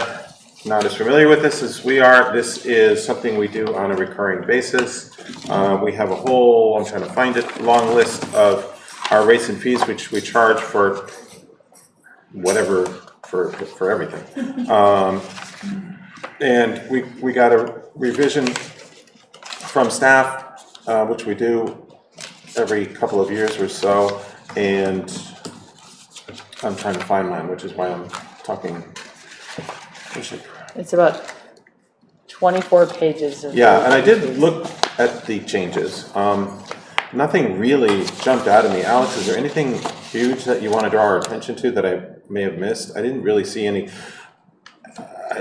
not as familiar with this as we are, this is something we do on a recurring basis. We have a whole, I'm trying to find it, long list of our rates and fees, which we charge for whatever, for everything. And we got a revision from staff, which we do every couple of years or so, and I'm trying to find mine, which is why I'm talking. It's about 24 pages of. Yeah, and I did look at the changes. Nothing really jumped out at me. Alex, is there anything huge that you want to draw our attention to that I may have missed? I didn't really see any.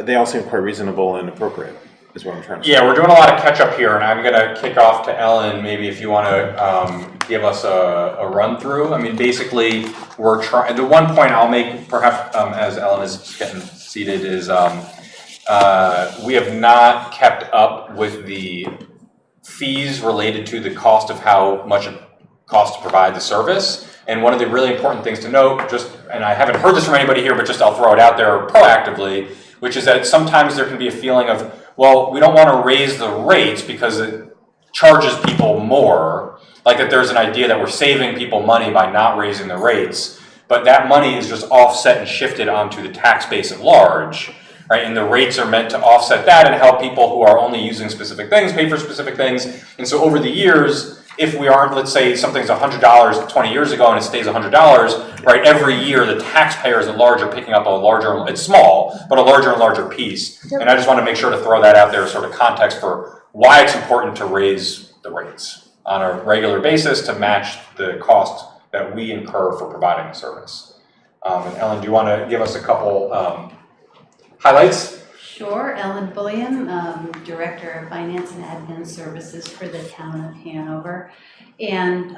They all seem quite reasonable and appropriate. is what I'm trying to say. Yeah, we're doing a lot of catch up here, and I'm gonna kick off to Ellen, maybe if you wanna give us a run through. I mean, basically, we're trying, the one point I'll make, perhaps as Ellen is getting seated, is we have not kept up with the fees related to the cost of how much it costs to provide the service. And one of the really important things to note, and I haven't heard this from anybody here, but just I'll throw it out there proactively, which is that sometimes there can be a feeling of, well, we don't want to raise the rates because it charges people more. Like that there's an idea that we're saving people money by not raising the rates, but that money is just offset and shifted onto the tax base at large, right? And the rates are meant to offset that and help people who are only using specific things pay for specific things. And so over the years, if we aren't, let's say something's $100 20 years ago and it stays $100, right? Every year the taxpayers at large are picking up a larger, it's small, but a larger and larger piece. And I just want to make sure to throw that out there as sort of context for why it's important to raise the rates on a regular basis to match the cost that we incur for providing the service. And Ellen, do you want to give us a couple highlights? Sure, Ellen Bullion, Director of Finance and Admin Services for the town of Hanover. And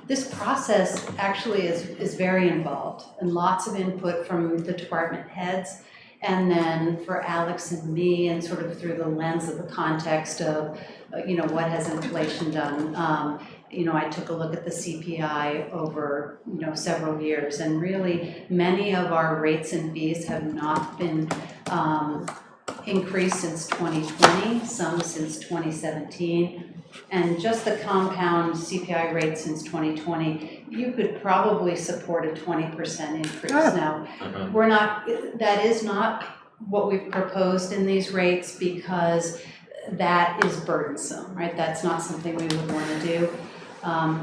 this process actually is very involved and lots of input from the department heads. And then for Alex and me, and sort of through the lens of the context of, what has inflation done? I took a look at the CPI over, several years, and really many of our rates and fees have not been increased since 2020, some since 2017, and just the compound CPI rate since 2020, you could probably support a 20% increase. Now, that is not what we've proposed in these rates because that is burdensome, right? That's not something we would want to do.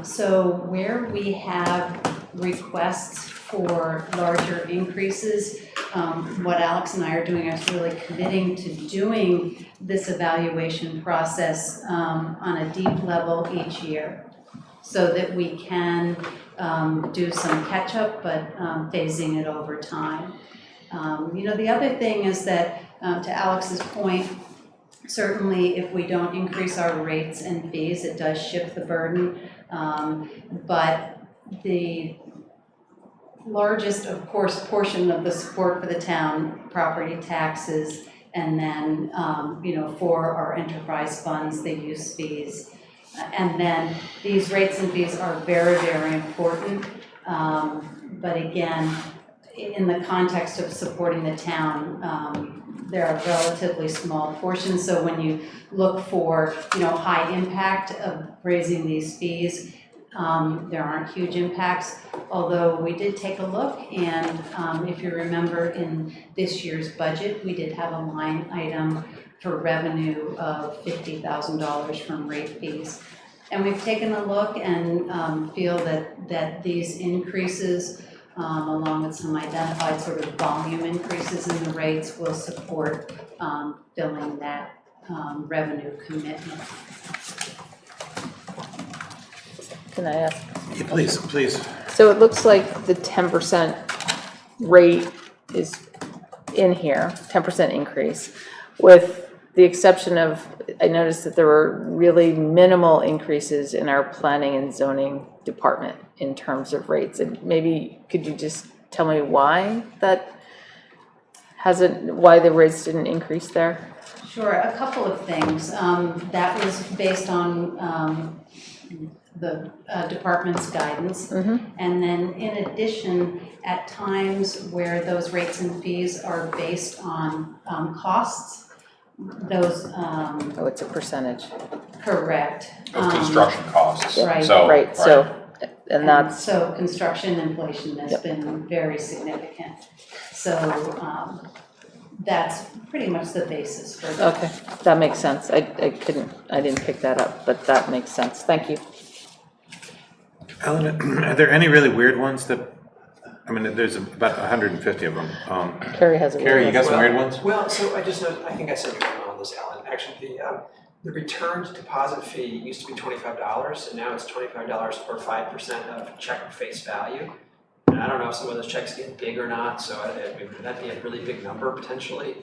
So where we have requests for larger increases, what Alex and I are doing is really committing to doing this evaluation process on a deep level each year so that we can do some catch up, but phasing it over time. The other thing is that, to Alex's point, certainly if we don't increase our rates and fees, it does shift the burden, but the largest, of course, portion of the support for the town, property taxes, and then, for our enterprise funds, the use fees. And then these rates and fees are very, very important. But again, in the context of supporting the town, there are relatively small portions. So when you look for, high impact of raising these fees, there aren't huge impacts, although we did take a look, and if you remember in this year's budget, we did have a line item for revenue of $50,000 from rate fees. And we've taken a look and feel that these increases, along with some identified sort of volume increases in the rates, will support filling that revenue commitment. Can I ask? Yeah, please. So it looks like the 10% rate is in here, 10% increase, with the exception of, I noticed that there were really minimal increases in our planning and zoning department in terms of rates. And maybe could you just tell me why why the rates didn't increase there? Sure, a couple of things. That was based on the department's guidance. And then in addition, at times where those rates and fees are based on costs, those It's a percentage. correct. Of construction costs. Right. And that's, so construction inflation has been very significant. So that's pretty much the basis for that. okay, that makes sense. I didn't pick that up, but that makes sense. Thank you. Ellen, are there any really weird ones there's about 150 of them. Carrie has a Carrie, you got some weird ones? Well, so I just know, I think I said your email on this, Alan. Actually, the returned deposit fee used to be $25, and now it's $25 or 5% of check face value. And I don't know if some of those checks get big or not, so that'd be a really big number potentially.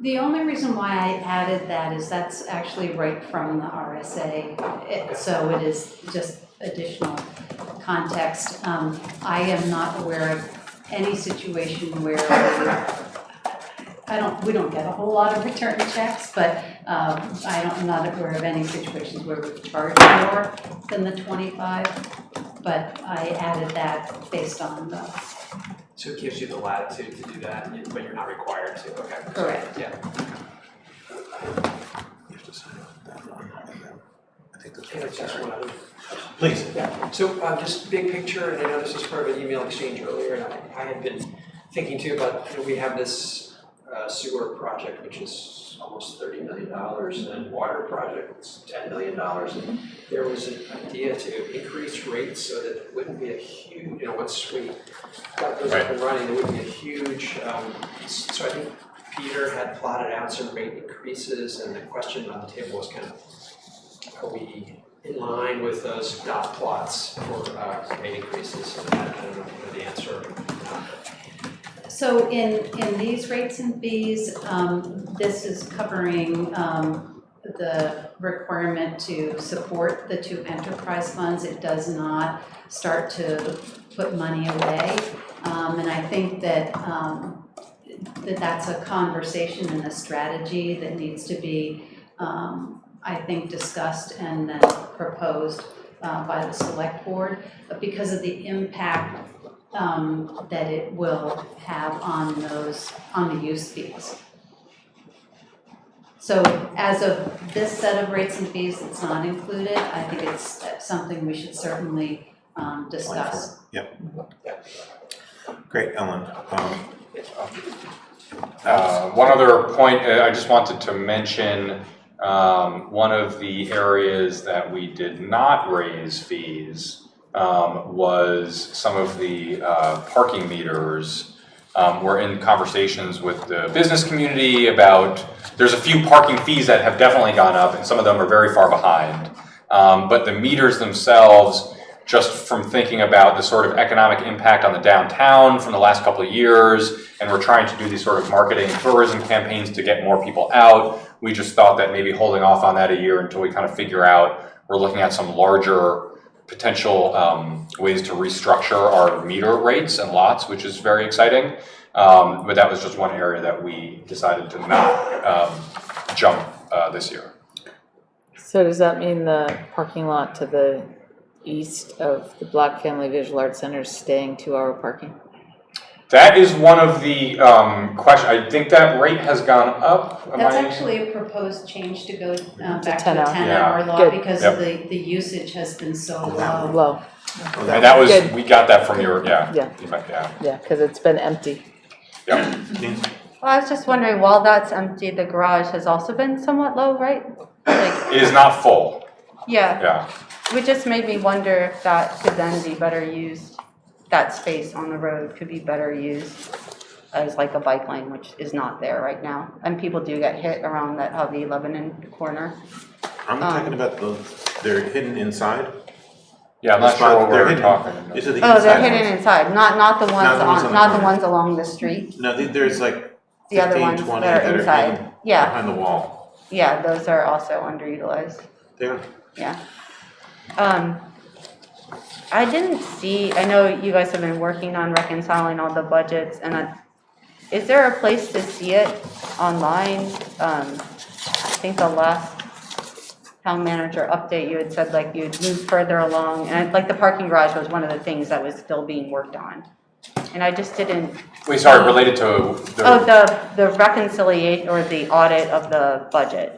The only reason why I added that is that's actually right from the RSA. So it is just additional context. I am not aware of any situation where we don't get a whole lot of return checks, but I'm not aware of any situations where we've charged more than the 25. But I added that based on the. So it gives you the latitude to do that, but you're not required to, okay. Correct. Yeah. You have to sign that one, and then I think that's Can I just one other? Please. Yeah, so just big picture, and I know this was part of an email exchange earlier, and I had been thinking too about, we have this sewer project, which is almost $30 million, and water project that's $10 million. And there was an idea to increase rates so that it wouldn't be a huge, once we got those up and running, there wouldn't be a huge, so I think Peter had plotted out some rate increases, and the question on the table was kind of, are we in line with those dot plots for rate increases? And I don't know if the answer. So in these rates and fees, this is covering the requirement to support the 2 enterprise funds. It does not start to put money away. And I think that that's a conversation and a strategy that needs to be, I think, discussed and then proposed by the select board, because of the impact that it will have on the use fees. So as of this set of rates and fees, it's not included. I think it's something we should certainly discuss. Yep. Great, Ellen. One other point, I just wanted to mention, one of the areas that we did not raise fees was some of the parking meters. We're in conversations with the business community about, there's a few parking fees that have definitely gone up, and some of them are very far behind. But the meters themselves, just from thinking about the sort of economic impact on the downtown from the last couple of years, and we're trying to do these sort of marketing tourism campaigns to get more people out, we just thought that maybe holding off on that a year until we kind of figure out, we're looking at some larger potential ways to restructure our meter rates and lots, which is very exciting. But that was just one area that we decided to not jump this year. So does that mean the parking lot to the east of the Black Family Visual Arts Center is staying 2-hour parking? That is one of the questions. I think that rate has gone up. That's actually a proposed change to go back to a 10 hour. 10-hour law Good. because of the usage has been so low. Low. And that was, Good. we got that from your, Yeah. Yeah, because it's been empty. Yep. Well, I was just wondering, while that's empty, the garage has also been somewhat low, right? Like, It is not full. yeah, which just made me wonder if that could then be better used, that space on the road could be better used as like a bike lane, which is not there right now. And people do get hit around that Hubby Lebanon corner. I'm talking about they're hidden inside. Yeah, I'm not sure what we're talking about. These are the Oh, they're inside hidden ones. inside, not the ones Not the ones on the not the corner. ones along the street. No, there's like The other 15, ones 20 that are inside. hidden Yeah, behind the wall. yeah, those are also underutilized. There. Yeah. I didn't see, I know you guys have been working on reconciling all the budgets, and is there a place to see it online? I think the last town manager update, you had said like you'd move further along, and like the parking garage was one of the things that was still being worked on. And I just didn't. Wait, sorry, related to the. Oh, the reconciliation or the audit of the budget.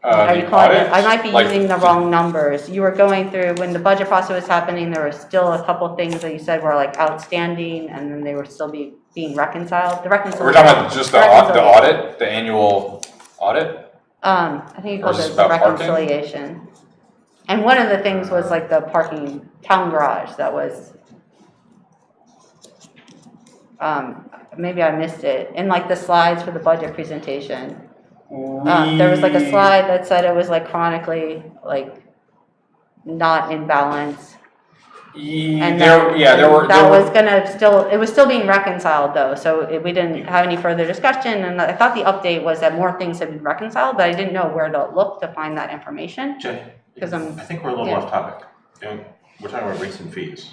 Are you calling it? I might be using the wrong numbers. You were going through, when the budget process was happening, there were still a couple things that you said were like outstanding, and then they were still being reconciled. The reconciliation. We're talking about just the audit, the annual audit? I think you called it the reconciliation. And one of the things was like the parking town garage that was, maybe I missed it, in like the slides for the budget presentation. There was like a slide that said it was like chronically like not in balance. And There that were. was it was still being reconciled though, so we didn't have any further discussion, and I thought the update was that more things had been reconciled, but I didn't know where to look to find that information. Jay, 'Cause I think we're a little yeah. off topic. And we're talking about rates and fees.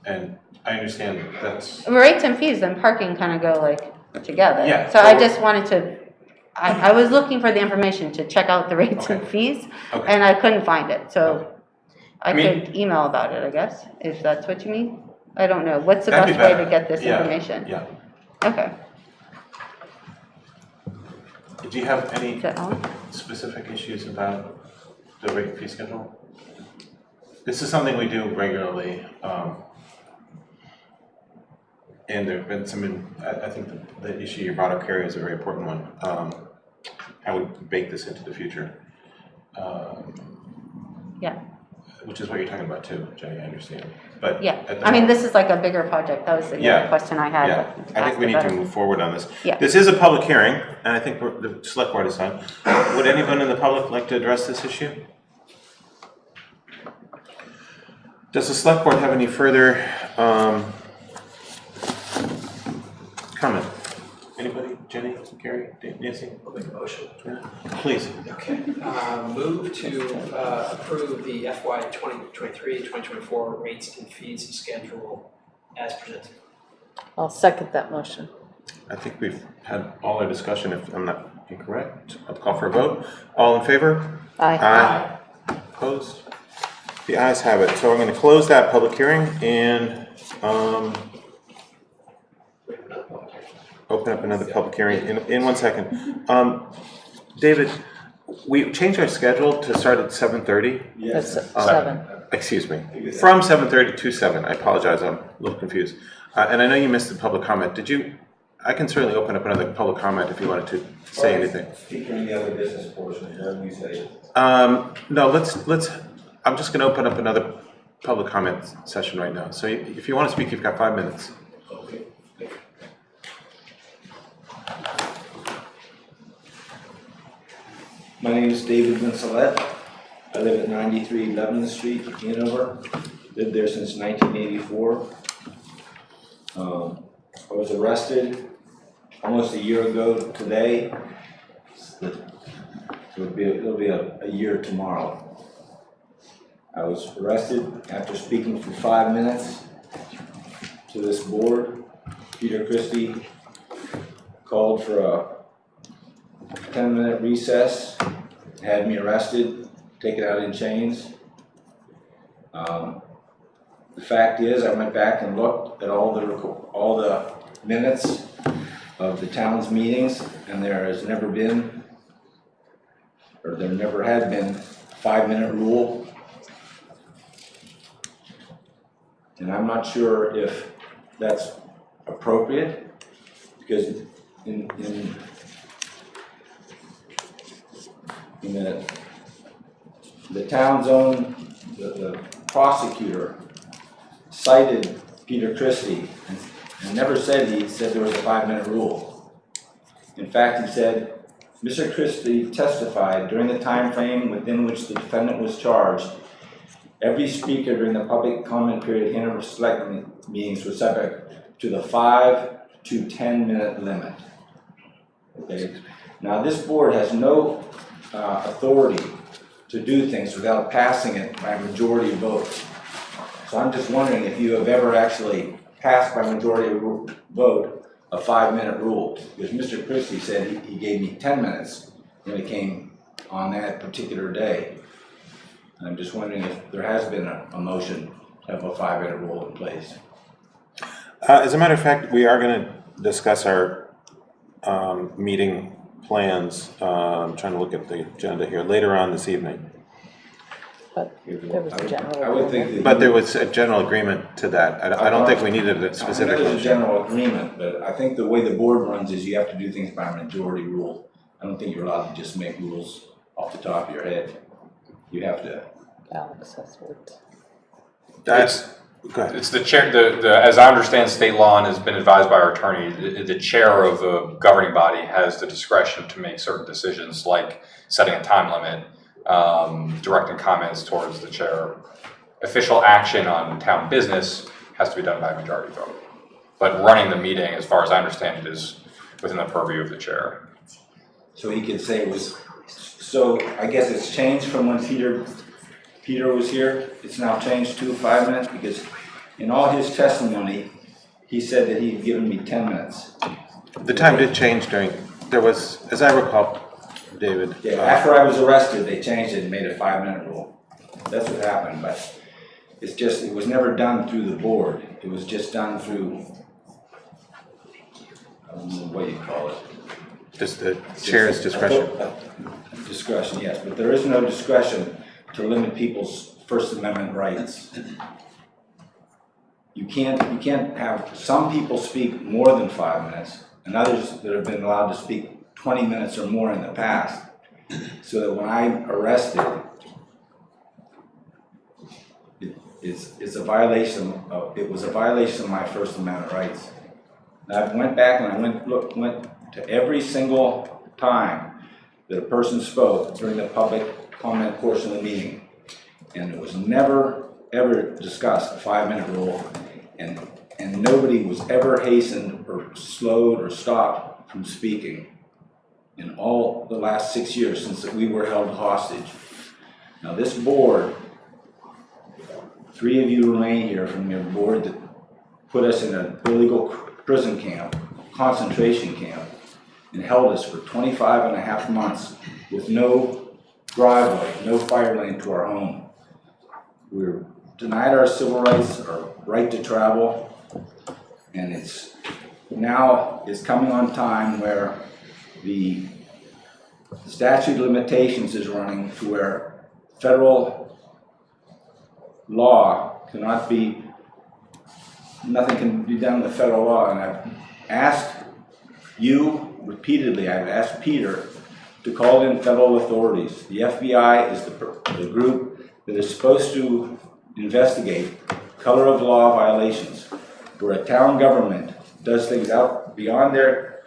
And I understand that's, Rates and fees and parking kind of go like together. Yeah, So I so- just wanted to, I was looking for the information to check out the rates and fees, okay. and I couldn't find it, so I I mean- could email about it, I guess, if that's what you mean. I don't know, what's the That'd best be way better. to get this Yeah, information? Yeah. Okay, Do you have any is that all? specific issues about the rate and fee schedule? This is something we do regularly. And there have been I think the issue you brought up, Carrie, is a very important one. How we bake this into the future. Yeah. Which is what you're talking about too, Jay, I understand. But Yeah, at the I mean, moment- this is like a bigger project, that was the Yeah, other question I had. Yeah, I think we need to move forward on this. Yeah. This is a public hearing, and I think the select board is on. Would anyone in the public like to address this issue? Does the select board have any further comment? Anybody? Jenny, Gary, Nancy? I'll make a motion. Please. Okay. Move to approve the FY 2023-2024 rates and fees schedule as presented. I'll second that motion. I think we've had all our discussion, if I'm not incorrect. I'll call for a vote. All in favor? Aye. Opposed? The ayes have it. So I'm going to close that public hearing and open up another public hearing in 1 second. David, we changed our schedule to start at 7:30. That's 7. Excuse me, from 7:30 to 7. I apologize, I'm a little confused. And I know you missed the public comment. I can certainly open up another public comment if you wanted to say anything. Speak on the other business portion, whatever you say. No, let's, I'm just gonna open up another public comment session right now. So if you want to speak, you've got 5 minutes. Okay. My name is David Vincelette. I live at 93 Lebanon Street, Hanover. Lived there since 1984. I was arrested almost a year ago today. It'll be a year tomorrow. I was arrested after speaking for 5 minutes to this board. Peter Christie called for a 10-minute recess, had me arrested, taken out in chains. The fact is, I went back and looked at all the minutes of the town's meetings, and there has never been, or there never had been, a 5-minute rule. And I'm not sure if that's appropriate, because in the town's own, the prosecutor cited Peter Christie and never said there was a 5-minute rule. In fact, he said, Mr. Christie testified during the time frame within which the defendant was charged. Every speaker during the public comment period Hanover Select meetings was subject to the 5 to 10 minute limit. Okay. Now this board has no authority to do things without passing it by a majority vote. So I'm just wondering if you have ever actually passed by majority vote a 5-minute rule, because Mr. Christie said he gave me 10 minutes when it came on that particular day. And I'm just wondering if there has been a motion to have a 5-minute rule in place. As a matter of fact, we are going to discuss our meeting plans. I'm trying to look at the agenda here later on this evening. But there was a general. I would think that. But there was a general agreement to that. I don't think we needed a specific I know there's a motion. general agreement, but I think the way the board runs is you have to do things by a majority rule. I don't think you're allowed to just make rules off the top of your head. You have to. Alex, that's what. Go ahead. It's the chair, as I understand state law and has been advised by our attorney, the chair of the governing body has the discretion to make certain decisions like setting a time limit, directing comments towards the chair, official action on town business has to be done by a majority vote. But running the meeting, as far as I understand it, is within the purview of the chair. So he could say it was, so I guess it's changed from when Peter was here. It's now changed to 5 minutes, because in all his testimony, he said that he had given me 10 minutes. The time did change there was, as I recall, David. Yeah, after I was arrested, they changed it and made a 5-minute rule. That's what happened, but it's just, it was never done through the board. It was just done through, I don't know what you call it. Just the chair's discretion. Discretion, yes, but there is no discretion to limit people's First Amendment rights. You can't have some people speak more than 5 minutes, and others that have been allowed to speak 20 minutes or more in the past, so that when I'm arrested, it's a violation of, it was a violation of my First Amendment rights. And I went back and I went to every single time that a person spoke during the public comment portion of the meeting, and it was never ever discussed, the 5-minute rule, and nobody was ever hastened or slowed or stopped from speaking in all the last 6 years since we were held hostage. Now this board, 3 of you remain here from your board that put us in an illegal prison camp, concentration camp, and held us for 25.5 months with no driveway, no fire lane to our home. We were denied our civil rights, our right to travel, and it's coming on time where the statute of limitations is running to where federal law cannot be, nothing can be done with federal law. And I've asked you repeatedly, I've asked Peter to call in federal authorities. The FBI is the group that is supposed to investigate color of law violations, where a town government does things out beyond their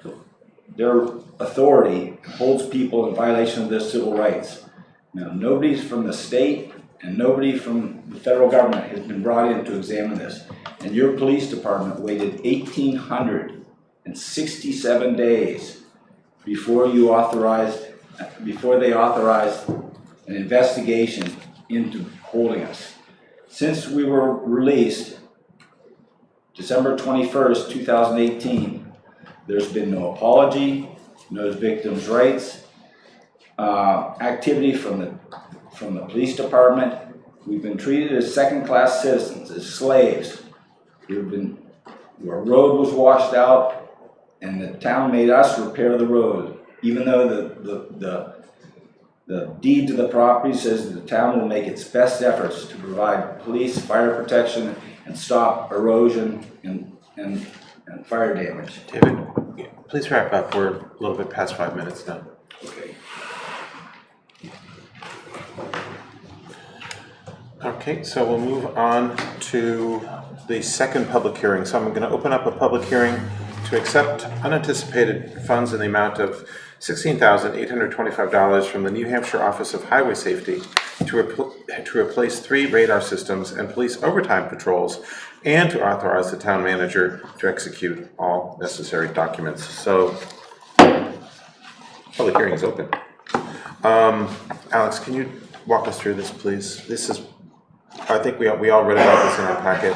authority, holds people in violation of their civil rights. Now, nobody from the state and nobody from the federal government has been brought in to examine this. And your police department waited 1,867 days before they authorized an investigation into holding us. Since we were released, December 21st, 2018, there's been no apology, no victims' rights, activity from the police department. We've been treated as second-class citizens, as slaves. Our road was washed out, and the town made us repair the road, even though the deed to the property says that the town will make its best efforts to provide police, fire protection, and stop erosion and fire damage. David, please wrap up. We're a little bit past 5 minutes now. Okay. Okay, so we'll move on to the second public hearing. So I'm going to open up a public hearing to accept unanticipated funds in the amount of $16,825 from the New Hampshire Office of Highway Safety to replace 3 radar systems and police overtime patrols, and to authorize the town manager to execute all necessary documents. So, public hearing is open. Alex, can you walk us through this, please? This is, I think we all read about this in our packet.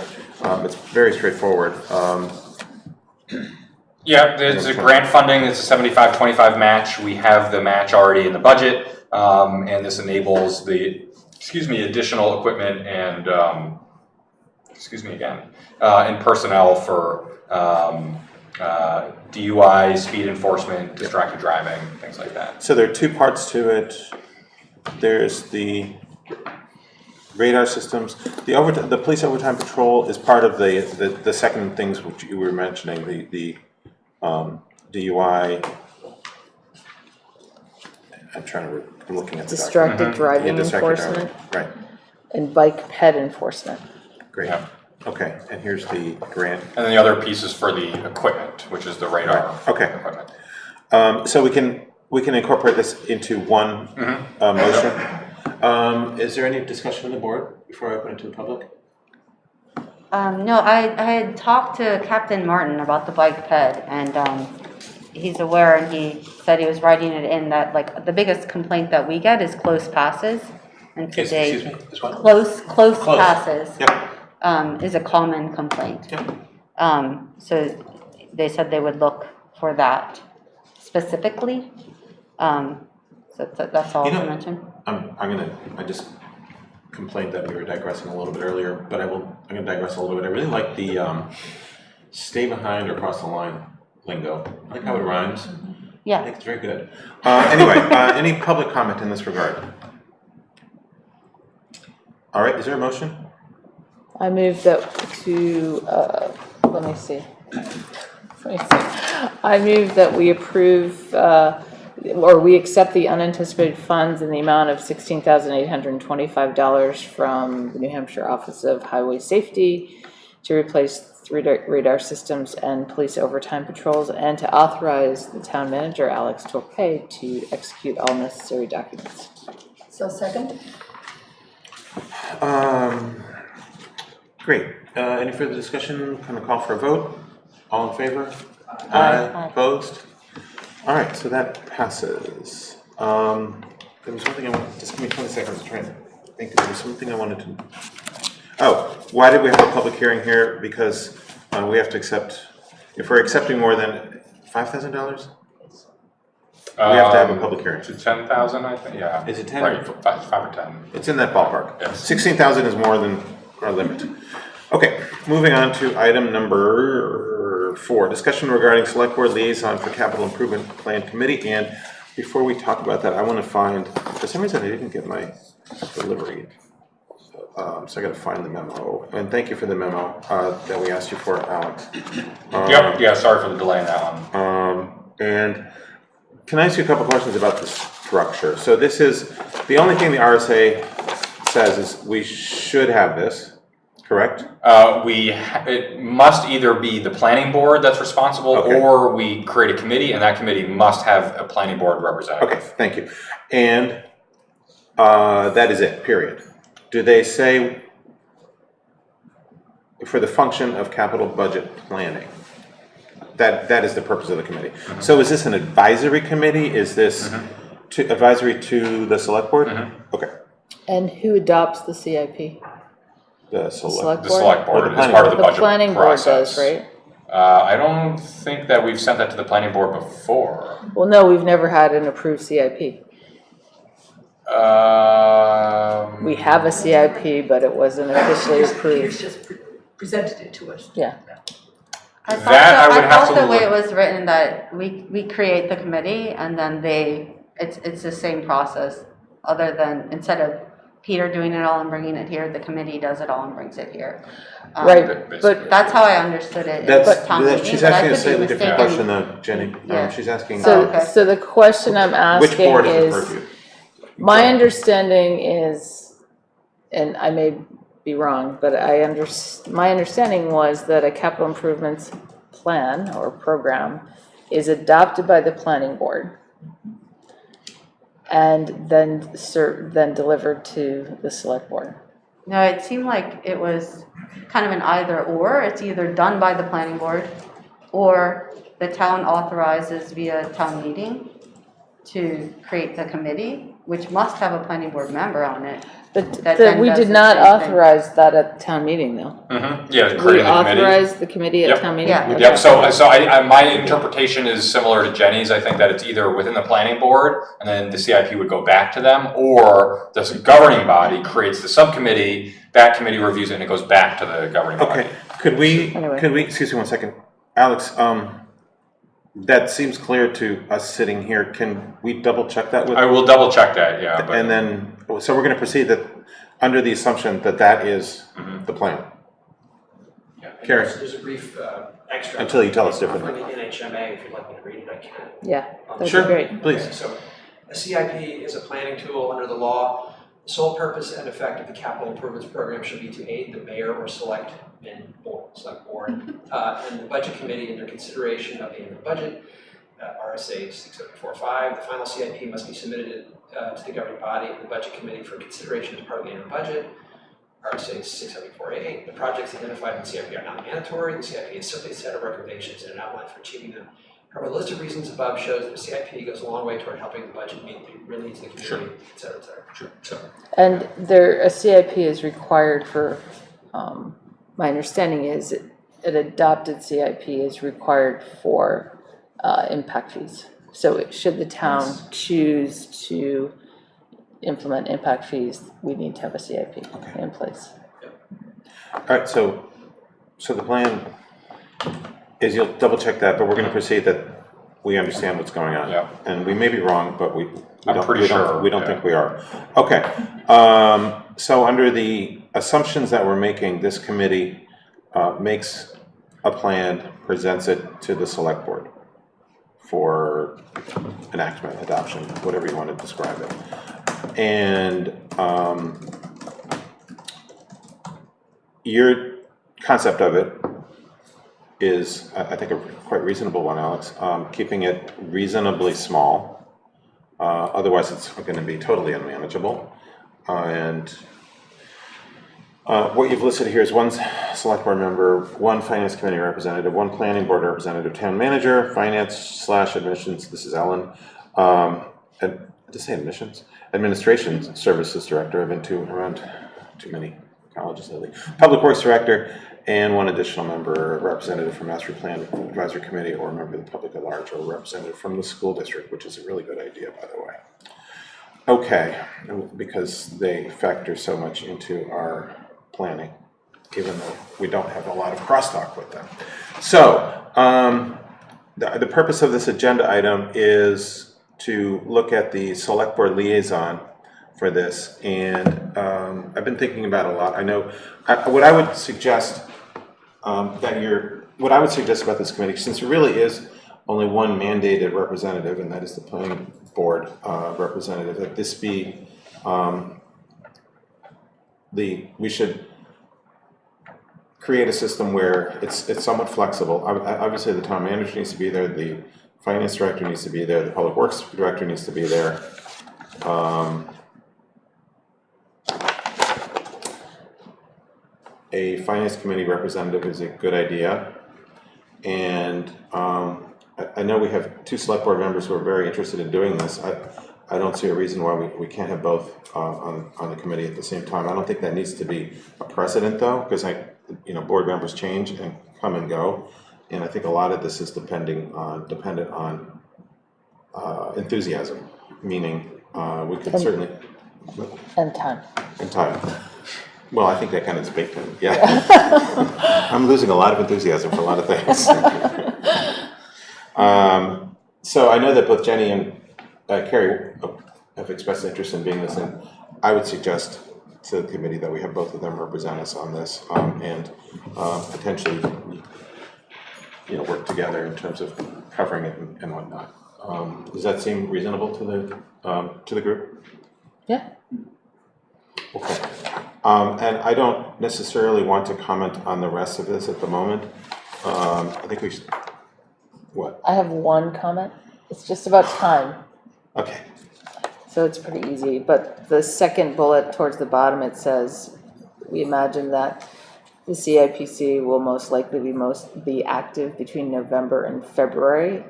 It's very straightforward. Yeah, there's a grant funding. It's a 75-25 match. We have the match already in the budget, and this enables the, additional equipment and, and personnel for DUI, speed enforcement, distracted driving, things like that. So there are 2 parts to it. There's the radar systems. The police overtime patrol is part of the second things which you were mentioning, the DUI. I'm looking at the Distracted driving enforcement. Right. And bike ped enforcement. Great. Yeah. Okay, and here's the grant. And then the other piece is for the equipment, which is the radar Okay. equipment. So we can incorporate this into one motion. Is there any discussion on the board before I open it to the public? No, I had talked to Captain Martin about the bike ped, and he's aware, and he said he was writing it in that, like, the biggest complaint that we get is close passes. And today, Excuse me, this one? close passes Yep. is a common complaint. Yep. So they said they would look for that specifically. So that's all You know, to mention. I just complained that we were digressing a little bit earlier, but I'm gonna digress a little bit. I really like the stay behind or cross the line lingo. I like how it rhymes. Yeah. I think it's very good. Anyway, any public comment in this regard? All right, is there a motion? I move that let me see. I move that we approve, or we accept the unanticipated funds in the amount of $16,825 from the New Hampshire Office of Highway Safety to replace radar systems and police overtime patrols, and to authorize the town manager, Alex Torpey, to execute all necessary documents. So second? Great. Any further discussion? Can I call for a vote? All in favor? Aye. Opposed? All right, so that passes. There was one thing I wanted, just give me 20 seconds to try and think. There was something I wanted to. Oh, why did we have a public hearing here? Because we have to accept, if we're accepting more than $5,000, we have to have a public hearing. To 10,000, I think, yeah. Is it 10? Right, 5 or 10. It's in that ballpark. Yes. 16,000 is more than our limit. Okay, moving on to item number 4, discussion regarding select board liaison for capital improvement plan committee. And before we talk about that, I want to find, for some reason I didn't get my delivery. So I got to find the memo. And thank you for the memo that we asked you for, Alex. Yep, yeah, sorry for the delay in that one. And can I ask you a couple questions about the structure? So this is, the only thing the RSA says is we should have this, correct? It must either be the planning board that's responsible, Okay. or we create a committee, and that committee must have a planning board representative. Okay, thank you. And that is it, period. Do they say for the function of capital budget planning? That is the purpose of the committee. Mm-hmm. So is this an advisory committee? Is this advisory to the select board? Mm-hmm. Okay. And who adopts the CIP? The select The select Or board the is planning part of the The budget planning board process. does, right? I don't think that we've sent that to the planning board before. Well, no, we've never had an approved CIP. We have a CIP, but it wasn't officially Peter's approved. just presented it to us. Yeah. I thought That I would have to the way it look. was written that we create the committee and then it's the same process, other than instead of Peter doing it all and bringing it here, the committee does it all and brings it here. Right, but That's how I understood it. She's asking a slightly different question though, Jenny. Yeah. She's asking so the question I'm which asking board is is, the purview? my understanding is, and I may be wrong, but my understanding was that a capital improvements plan or program is adopted by the planning board and then delivered to the select board. No, it seemed like it was kind of an either or. It's either done by the planning board or the town authorizes via town meeting to create the committee, which must have a planning board member on it. But That then we does did the not same thing. authorize that at town meeting, though. Yeah, We creating the committee. authorized the committee at Yep. town meeting? Yeah. Okay. Yep, so my interpretation is similar to Jenny's. I think that it's either within the planning board, and then the CIP would go back to them, or the governing body creates the subcommittee, that committee reviews it, and it goes back to the governing body. Okay, could we, excuse me one second. Alex, that seems clear to us sitting here. Can we double check that with? I will double check that, yeah. But And then, so we're gonna proceed that, under the assumption that that is the plan. Yeah. Carrie. There's a brief extract. Until you tell us differently. From the NHMA, if you'd like me to read it, I can. Yeah, that'd Sure. be great. Please. Okay, so a CIP is a planning tool under the law. The sole purpose and effect of the capital improvements program should be to aid the mayor or select board, and the budget committee in their consideration of the annual budget. RSA 6745. The final CIP must be submitted to the governing body and the budget committee for consideration as part of the annual budget. RSA 6748. The projects identified in the CIP are not mandatory. The CIP is simply a set of recommendations and an outline for achieving them. However, a list of reasons above shows that the CIP goes a long way toward helping the budget meet the real needs of the community, et cetera, et cetera. Sure. So, And a CIP is required for, my understanding is an adopted CIP is required for impact fees. So should the town choose to implement impact fees, we need to have a CIP in place. All right, so the plan is you'll double check that, but we're gonna proceed that we understand what's going on. Yeah. And we may be wrong, but we I'm don't, pretty we don't, sure, we don't yeah. think we are. Okay, so under the assumptions that we're making, this committee makes a plan, presents it to the select board for enactment, adoption, whatever you want to describe it. And your concept of it is, I think, a quite reasonable one, Alex, keeping it reasonably small. Otherwise, it's going to be totally unmanageable. What you've listed here is one select board member, one finance committee representative, one planning board representative, town manager, finance/admissions, this is Ellen, to say admissions, administration services director, I've been to around too many colleges lately, public works director, and one additional member, representative from Master Plan Advisory Committee, or a member of the public at large, or a representative from the school district, which is a really good idea, by the way. Okay, because they factor so much into our planning, even though we don't have a lot of crosstalk with them. So, the purpose of this agenda item is to look at the select board liaison for this, and I've been thinking about it a lot. I know what I would suggest about this committee, since there really is only one mandated representative, and that is the planning board representative, that this be we should create a system where it's somewhat flexible. Obviously, the town manager needs to be there, the finance director needs to be there, the public works director needs to be there. A finance committee representative is a good idea, and I know we have two select board members who are very interested in doing this. I don't see a reason why we can't have both on the committee at the same time. I don't think that needs to be a precedent, though, because board members change and come and go, and I think a lot of this is dependent on enthusiasm, meaning we could certainly And time. and time. Well, I think that kind of is baked in. Yeah, I'm losing a lot of enthusiasm for a lot of things. So I know that both Jenny and Carrie have expressed interest in being this, and I would suggest to the committee that we have both of them represent us on this, and potentially, work together in terms of covering it and whatnot. Does that seem reasonable to the group? Yeah. Okay. And I don't necessarily want to comment on the rest of this at the moment. I think we should. What? I have one comment. It's just about time. Okay. So it's pretty easy, but the second bullet towards the bottom, it says, we imagine that the CIPC will most likely be active between November and February,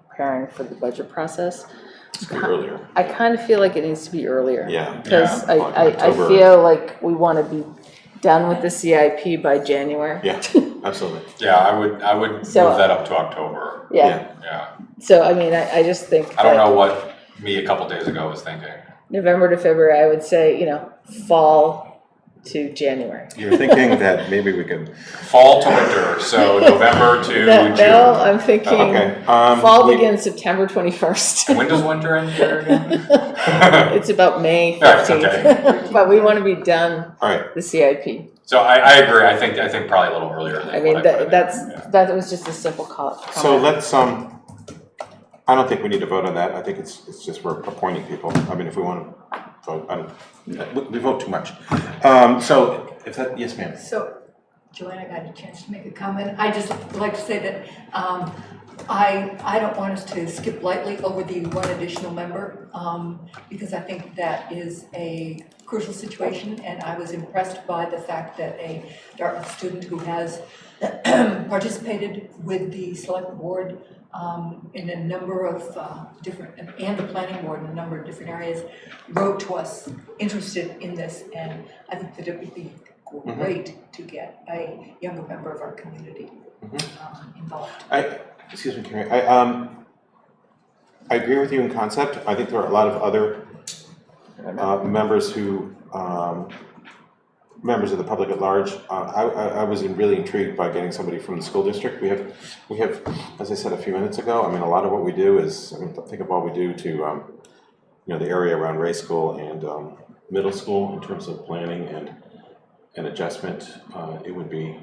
preparing for the budget process. It's earlier. I kind of feel like it needs to be earlier. Yeah. Because I October. feel like we want to be done with the CIP by January. Yeah, absolutely. Yeah, I would move So- that up to October. Yeah. Yeah. So, I mean, I just think I don't that know what me a couple days ago was thinking. November to February, I would say, fall to January. You're thinking that maybe we could. Fall to winter, so November to June. No, I'm thinking Okay. fall begins September 21st. When does winter end here again? It's about May Right, 15th. okay. But we want to be done All right. the CIP. So I agree. I think probably a little earlier than I mean, what I put in there. Yeah. that was just a simple comment. So let's I don't think we need to vote on that. I think it's just we're appointing people. I mean, if we want to vote, we vote too much. So if that, yes, ma'am. So Joanna got a chance to make a comment. I just like to say that I don't want us to skip lightly over the one additional member because I think that is a crucial situation, and I was impressed by the fact that a Dartmouth student who has participated with the select board in a number of different, and the planning board in a number of different areas, wrote to us interested in this, and I think that it would be great to get a younger member of our community involved. Excuse me, Carrie. I agree with you in concept. I think there are a lot of other members who, members of the public at large. I was really intrigued by getting somebody from the school district. We have, as I said a few minutes ago, I mean, a lot of what we do is, I mean, think of what we do to, you know, the area around Ray School and middle school in terms of planning and adjustment. It would be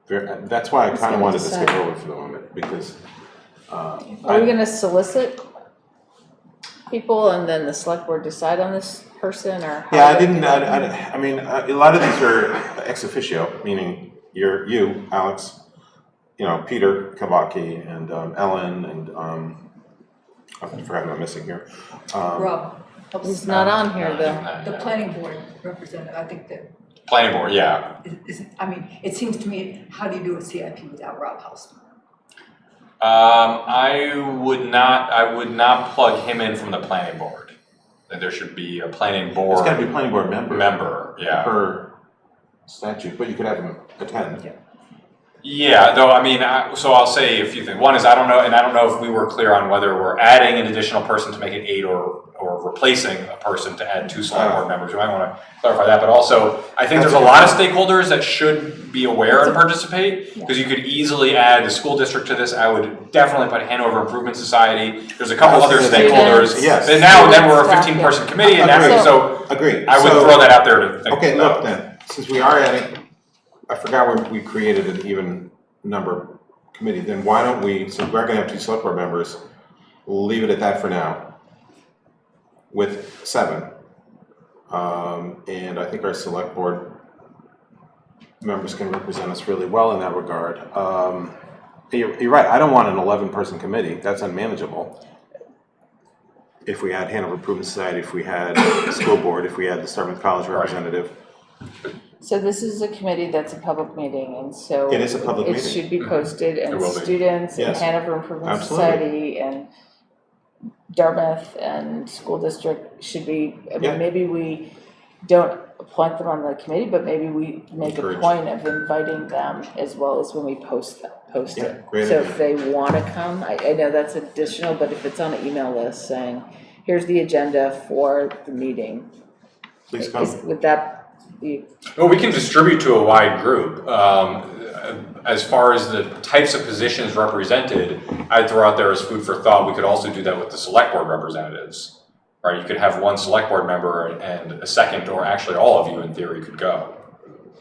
very, that's why I kind of wanted to skip over for the moment, because Are we gonna solicit people and then the select board decide on this person, or? yeah, I mean, a lot of these are ex officio, meaning you, Alex, you know, Peter Kabaki, and Ellen, and I forgot who I'm missing here. Rob, He's not on here though. the planning board representative, I think that Planning board, yeah. I mean, it seems to me, how do you do a CIP without Rob House? I would not plug him in from the planning board. That there should be a planning board. It's got to be a planning board member. Yeah. Per statute, but you could have him attend. Yeah, though, I mean, so I'll say a few things. One is I don't know if we were clear on whether we're adding an additional person to make it 8 or replacing a person to add 2 select board members. We might want to clarify that, but also I think there's a lot of stakeholders that should be aware and participate, because you could easily add the school district to this. I would definitely put Hanover Improvement Society. There's a couple other stakeholders. Yes. And then we're a 15-person committee, and so Agreed. I would throw that out there to think Okay, about. look then, since we are adding, I forgot when we created an even number committee, then why don't we, since we're gonna have 2 select board members, we'll leave it at that for now, with 7. And I think our select board members can represent us really well in that regard. You're right, I don't want an 11-person committee, that's unmanageable. If we had Hanover Improvement Society, if we had the school board, if we had the Dartmouth College representative. So this is a committee that's a public meeting, and so. It is a public meeting. It should be posted, It and will be. students and Yes. Hanover Improvement Absolutely. Society and Dartmouth and school district should be, I Yeah. mean, maybe we don't appoint them on the committee, but maybe we make a Encourage. point of inviting them as well as when we post Yeah, it. great So idea. if they wanna come, I know that's additional, but if it's on an email list saying, here's the agenda for the meeting. Please come. Would that be? Well, we can distribute to a wide group. As far as the types of positions represented, I'd throw out there as food for thought. We could also do that with the select board representatives, right? You could have 1 select board member and a second, or actually all of you in theory could go,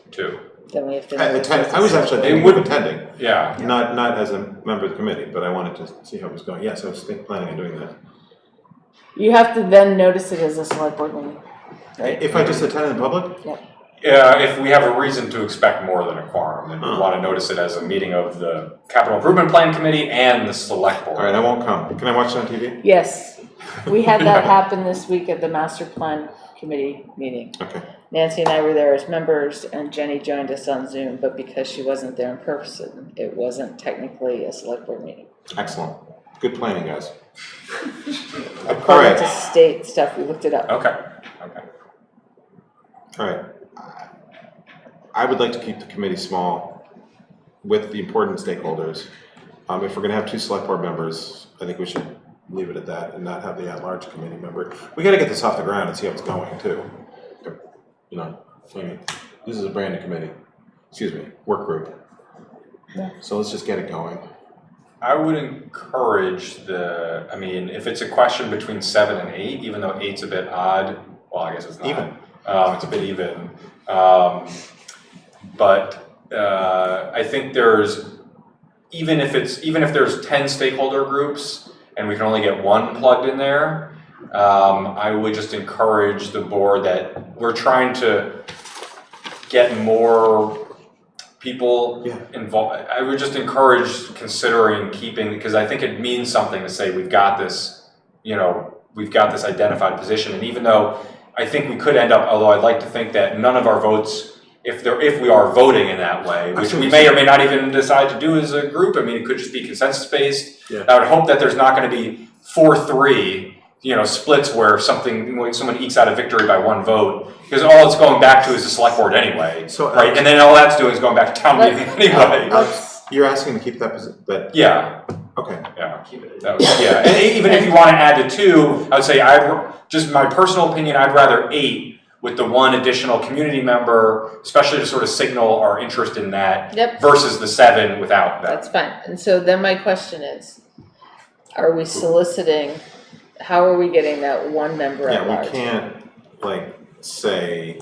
too. Then we have to. I was actually thinking of attending, Yeah. not as a member of the committee, but I wanted to see how it was going. Yes, I was planning on doing that. You have to then notice it as a select board meeting, right? If I just attend in public? Yeah, if we have a reason to expect more than a quorum, then we want to notice it as a meeting of the Capital Improvement Plan Committee and the select board. All right, I won't come. Can I watch it on TV? Yes, we had that happen this week at the master plan committee meeting. Okay. Nancy and I were there as members, and Jenny joined us on Zoom, but because she wasn't there in person, it wasn't technically a select board meeting. Excellent. Good planning, guys. All According to right. state stuff, we looked it up. Okay. All right. I would like to keep the committee small with the important stakeholders. If we're gonna have 2 select board members, I think we should leave it at that and not have the at-large committee member. We gotta get this off the ground and see how it's going too. You know, I mean, this is a brand new committee, work group. Yeah. So let's just get it going. I would encourage I mean, if it's a question between 7 and 8, even though 8's a bit odd, well, I guess it's not. Even. It's a bit even. But I think even if there's 10 stakeholder groups and we can only get 1 plugged in there, I would just encourage the board that we're trying to get more people Yeah. involved. I would just encourage considering keeping, because I think it means something to say we've got this, we've got this identified position. And even though I think we could end up, although I'd like to think that none of our votes, if we are voting in that way, which we may or may not even decide to do as a group, I mean, it could just be consensus based. Yeah. I would hope that there's not going to be 4-3, splits where someone ekes out a victory by one vote, because all it's going back to is the select board anyway, So, right? And then all that's doing is going back to town meeting anyway. You're asking to keep that position, but, Yeah, okay. yeah, yeah. And even if you want to add the 2, I would say just my personal opinion, I'd rather 8 with the 1 additional community member, especially to sort of signal our interest in that, Yep. versus the 7 without that. That's fine. And so then my question is, are we soliciting, how are we getting that 1 member at Yeah, large? we can't, say,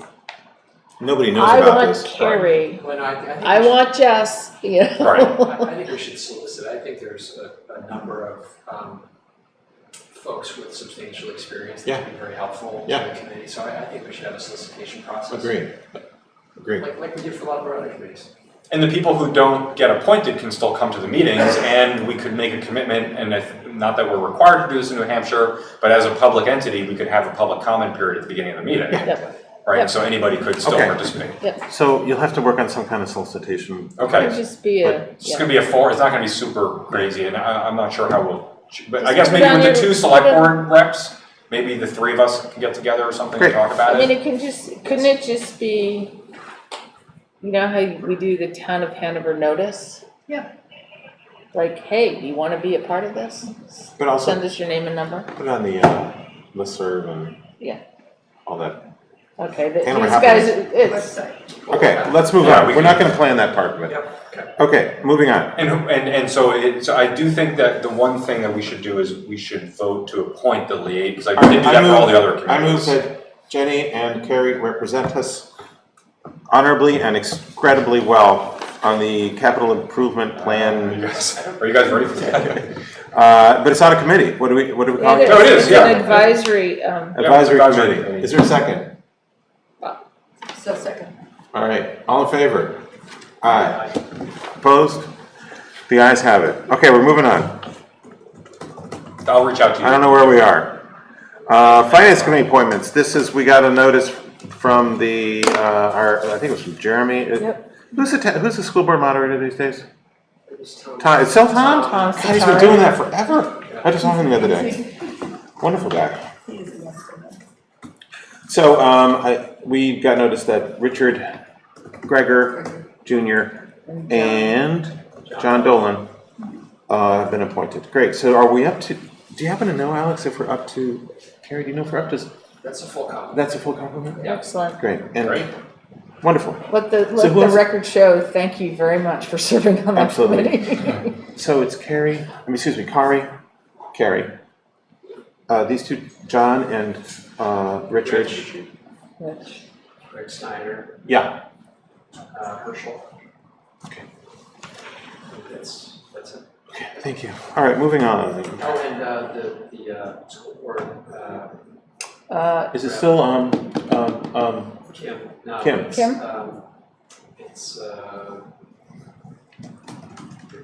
nobody knows about this. I want Carrie, Well, no, I think I we should- want Jess, Right. I think we should solicit. I think there's a number of folks with substantial experience that would be very helpful Yeah. to the committee. So I think we should have a solicitation process. Agreed. Like we do for a lot of our other committees. And the people who don't get appointed can still come to the meetings, and we could make a commitment, and not that we're required to do this in New Hampshire, but as a public entity, we could have a public comment period at the beginning of the meeting. Yep. Right, Yep. so anybody could still Okay. participate. So you'll have to work on some kind of solicitation. Okay. It'd just be a, It's gonna be it's not gonna be super crazy, and I'm not sure how but I Just guess put maybe on with the your- 2 select board reps, maybe the 3 of us can get together or something Great. and talk about I mean, it. couldn't it just be, how we do the town of Hanover notice? Yeah. Like, hey, you wanna be a part of this? But also Send us your name and number. put it on the listserv and Yeah. all that. Okay, these Hanover guys, happens. it's, Website. Okay, let's move Yeah, on. we We're can- not gonna plan that part of it. Yep, okay. Okay, moving on. And so I do think that the one thing that we should do is we should vote to appoint the liaison, because I did do that for all the other I move committees. that Jenny and Carrie represent us honorably and incredibly well on the capital improvement plan. Are you guys ready for that? But it's not a committee. What do we call it? No, it is, it's yeah. an advisory, Advisory advisory committee. committee. Is there a second? So second. All right, all in favor? Aye. Opposed? The ayes have it. Okay, we're moving on. I'll reach out to you. I don't know where we are. Finance committee appointments. We got a notice from I think it was from Jeremy. Yep. Who's the school board moderator these days? It was Tom. Tom, it's still Tom? Tom God, he's been Satara. doing that forever. I just saw him the other day. Wonderful guy. He is a wonderful man. So, we got notice that Richard Greger Jr. and John Dolan have been appointed. Great, so are we up to, do you happen to know, Alex, if we're up to, Carrie, do you know if we're up to, That's a full compliment. that's a full complement? excellent. Great, and, Great. wonderful. Let the who else- record show, thank you very much for serving on that Absolutely. committee. So it's Carrie, Carrie. These two, John and Richard. Which- Greg Snyder, Yeah. Herschel. Okay. That's it. Okay, thank you. All right, moving on. Oh, and the school board, Is it still, Kim. No, Kim. it's, Kim? It's,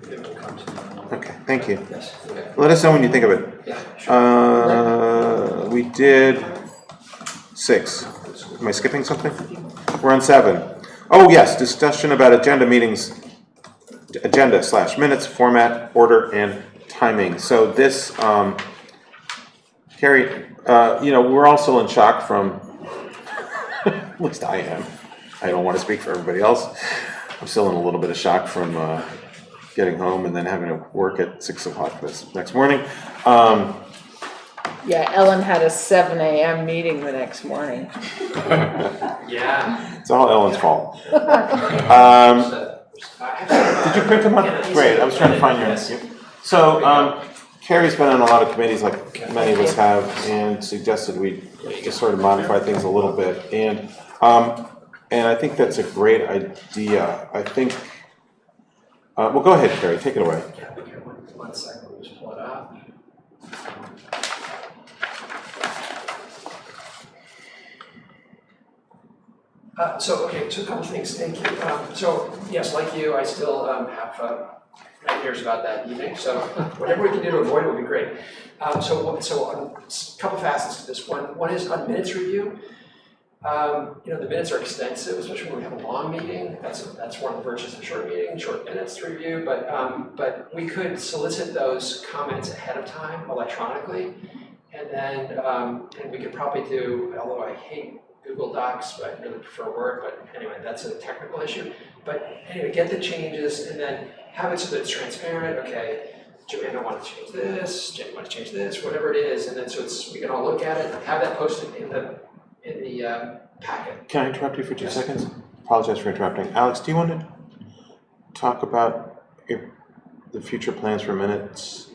it will come to me. okay, thank you. Yes, okay. Let us know when you think of it. Yeah, sure. We did 6. Am I skipping something? We're on 7. Oh, yes, discussion about agenda / minutes, format, order, and timing. So this, Carrie, we're all still in shock from, at least I am. I don't want to speak for everybody else. I'm still in a little bit of shock from getting home and then having to work at 6 o'clock this next morning. Yeah, Ellen had a 7 a.m. meeting the next morning. Yeah. It's all Ellen's fault. Did you print them up? Great, I was trying to find yours. So, Carrie's been on a lot of committees like many of us have and suggested we just sort of modify things a little bit. And I think that's a great idea. I think, well, go ahead, Carrie, take it away. One second, let me just pull it up. So a couple things, thank you. So, yes, like you, I still have nightmares about that evening, so whatever we can do to avoid it would be great. So a couple facets to this. One is on minutes review. The minutes are extensive, especially when we have a long meeting. That's one of the virtues of a short meeting, short minutes to review. But we could solicit those comments ahead of time electronically, and then and we could probably do. Although I hate Google Docs, but I really prefer Word. But anyway, that's a technical issue. But anyway, get the changes and then have it so that it's transparent. Okay, Joanna wanted to change this. Jenny wanted to change this. Whatever it is, and then so we can all look at it. Have that posted in the packet. Can I interrupt you for 2 seconds? Apologize for interrupting. Alex, do you want to talk about the future plans for minutes?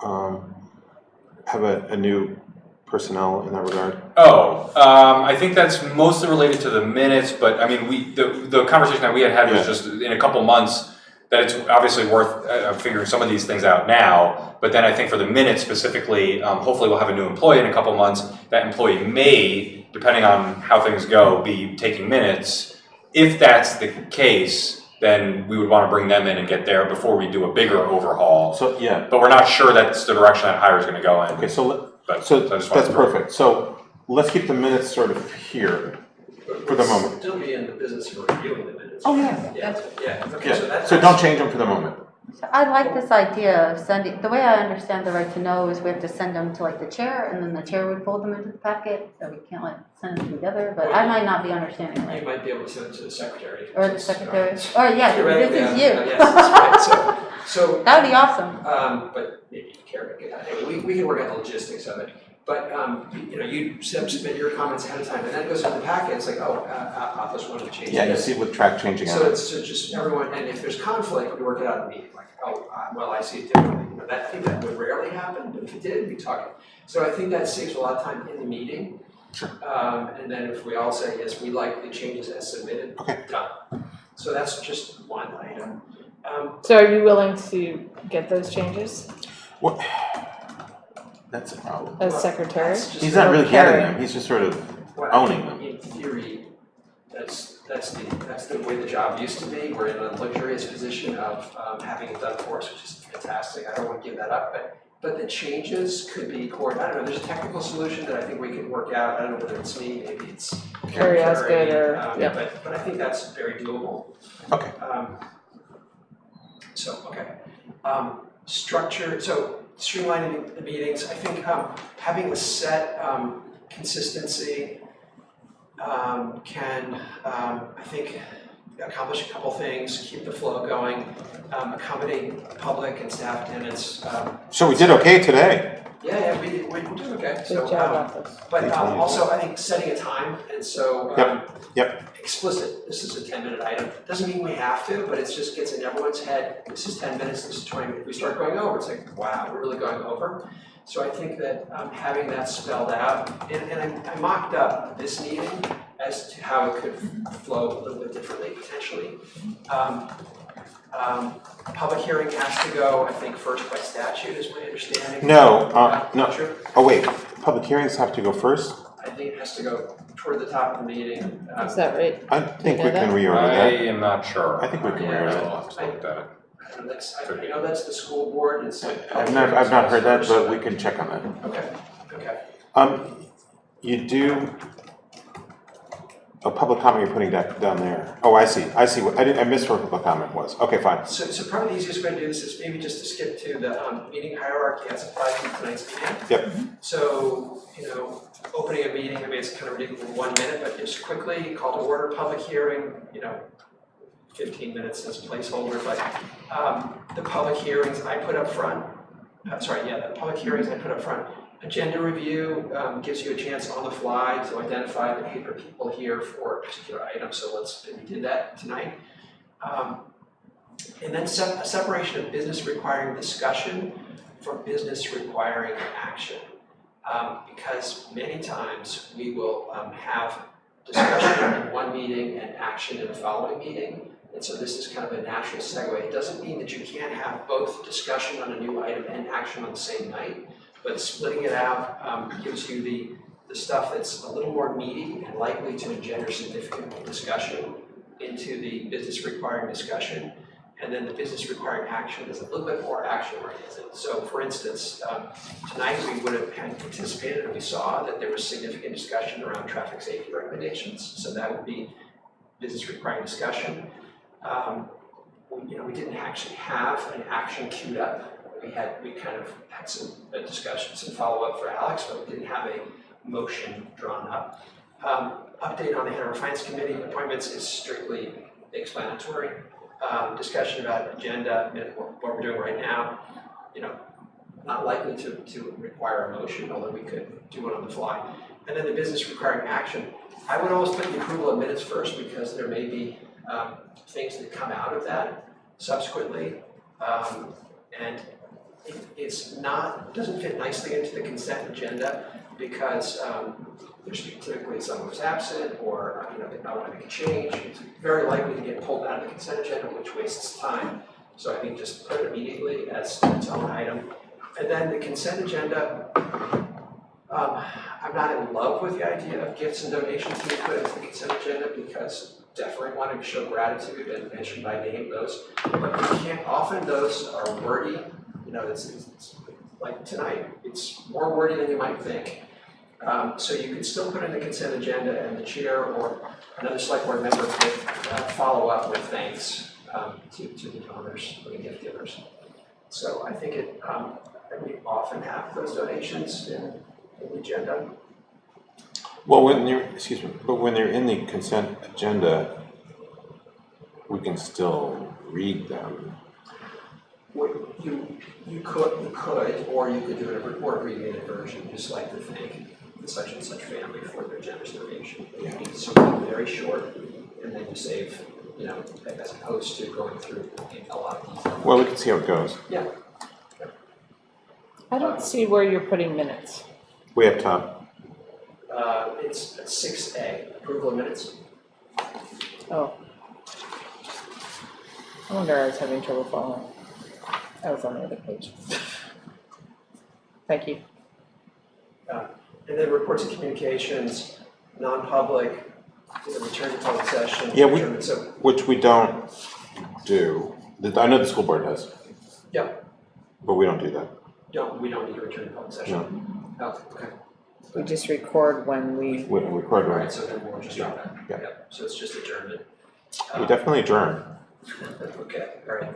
Have a new personnel in that regard? I think that's mostly related to the minutes, but I mean, the conversation that we had was just in a couple months that it's obviously worth figuring some of these things out now. But then I think for the minutes specifically, hopefully we'll have a new employee in a couple months. That employee may, depending on how things go, be taking minutes. If that's the case, then we would want to bring them in and get there before we do a bigger overhaul. So, yeah. But we're not sure that's the direction that hire is going to go in. Okay, so But that's perfect. So let's keep the minutes sort of here for the moment. Still be in the business of reviewing the minutes. Oh, yeah. Yeah. Okay. Yeah. So don't change them for the moment. So I like this idea of sending, the way I understand the right to know is we have to send them to like the chair, and then the chair would fold them into the packet, so we can't like send them together, but I might not be understanding You right. might be able to send it to the secretary. Or the secretary, or yeah, Theoretically, this is yeah, you. yes, that's right. So That would be awesome. but maybe you care. Anyway, we can work out the logistics of it. But you submit your comments ahead of time, and then it goes in the packet. It's like, I'll just want to change. Yeah, you this. see with track changing So out. it's just everyone, and if there's conflict, we work it out in the meeting. Like, well, I see it differently. I think that would rarely happen, but if it did, we talk it. So I think that saves a lot of time in the meeting. Sure. And then if we all say yes, we like the changes as submitted. Okay. Done. So that's just one item. So are you willing to get those changes What? That's a problem. as secretary? That's just- He's not really getting Carry. them. He's just sort of Well, owning them. in theory, that's the way the job used to be. We're in a luxurious position of having it done for us, which is fantastic. I don't want to give that up, but the changes could be I don't know. There's a technical solution that I think we can work out. I don't know whether it's me, maybe it's Carrie Osgood or yeah. But I think that's very doable. Okay. Structure. So streamlining the meetings. I think having a set consistency can, I think, accomplish a couple things, keep the flow going, accommodate public and staff attendance. So we did okay today. Yeah, we did okay. Good So, job, office. but also, I think setting a time, and so Yep. explicit. This is a 10-minute item. Doesn't mean we have to, but it just gets in everyone's head. This is 10 minutes. This is 20 minutes. If we start going over, it's like, wow, we're really going over. So I think that having that spelled out, and I mocked up this meeting as to how it could flow a little bit differently potentially. Public hearing has to go, I think, first by statute is my understanding. No, no. Sure. Oh, wait. Public hearings have to go first? I think it has to go toward the top of the meeting. Is that right? I think we know can that? reorder I that. am not sure. I think we can Yeah. reorder I'll have to look at that. And that's the school board. It's like I've not heard that, but we can check on that. Okay. You do a public comment you're putting down there. Oh, I see. I missed where public comment was. Okay, fine. So probably the easiest way to do this is maybe just to skip to the meeting hierarchy as applied to tonight's meeting. Yep. So, opening a meeting, I mean, it's kind of ridiculous in 1 minute, but just quickly, call to order, public hearing, 15 minutes as placeholder, but the public hearings I put up front, the public hearings I put up front. Agenda review gives you a chance on the fly to identify the paper people here for a particular item, so we did that tonight. And then a separation of business requiring discussion from business requiring action. Because many times we will have discussion in one meeting and action in the following meeting. And so this is kind of a natural segue. It doesn't mean that you can't have both discussion on a new item and action on the same night, but splitting it out gives you the the stuff that's a little more meaty and likely to engender significant discussion into the business requiring discussion. And then the business requiring action is a little bit more action oriented. So for instance, tonight we would have anticipated and we saw that there was significant discussion around traffic safety recommendations. So that would be business requiring discussion. We didn't actually have an action queued up. We kind of had some discussions and follow up for Alex, but we didn't have a motion drawn up. Update on the Hanover Finance Committee appointments is strictly explanatory. Discussion about agenda, what we're doing right now, not likely to require a motion, although we could do it on the fly. And then the business requiring action. I would always put the approval of minutes first because there may be things that come out of that subsequently. And doesn't fit nicely into the consent agenda because there's typically someone who's absent or they might want to make a change. It's very likely to get pulled out of the consent agenda, which wastes time. So I think just put it immediately as its own item. And then the consent agenda, I'm not in love with the idea of gifts and donations being put into the consent agenda because definitely wanting to show gratitude and mention by name those. But you can't, often those are wordy. It's like tonight, it's more wordy than you might think. So you could still put in the consent agenda and the chair or another select board member could follow up with thanks to the donors or the gift givers. So I think we often have those donations in the agenda. Well, when they're in the consent agenda, we can still read them. You could, or you could do a more abbreviated version, just like to thank the such and such family for their generous donation. It can be something very short, and then you save, as opposed to going through a lot of detail. Well, we can see how it goes. Yeah. I don't see where you're putting minutes. Way up top. It's 6A, approval of minutes. Oh. I wonder I was having trouble following. I was on the other page. Thank you. And then reports and communications, non-public, return to public session. Yeah, so, which we don't do. I know the school board does. Yeah. But we don't do that. We don't need to return to public session. No. Oh, okay. We just record when we. We record. All right, so then we'll just drop that. Yeah. So it's just adjournment. We definitely adjourn. Okay, all right.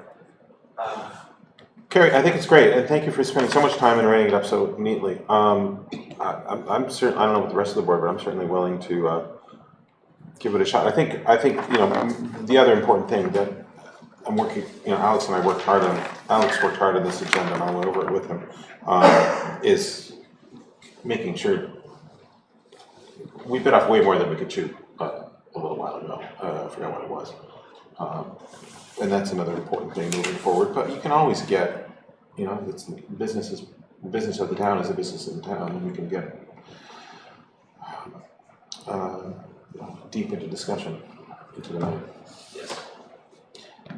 Carrie, I think it's great, and thank you for spending so much time and writing it up so neatly. I'm certain, I don't know with the rest of the board, but I'm certainly willing to give it a shot. I think the other important thing that I'm working, Alex and I worked hard on. Alex worked hard on this agenda, and I went over it with him. Is making sure we bit off way more than we could chew a little while ago. I forgot what it was. And that's another important thing moving forward. But you can always get, it's business of the town is the business of the town, and we can get deep into discussion into the night. Yes.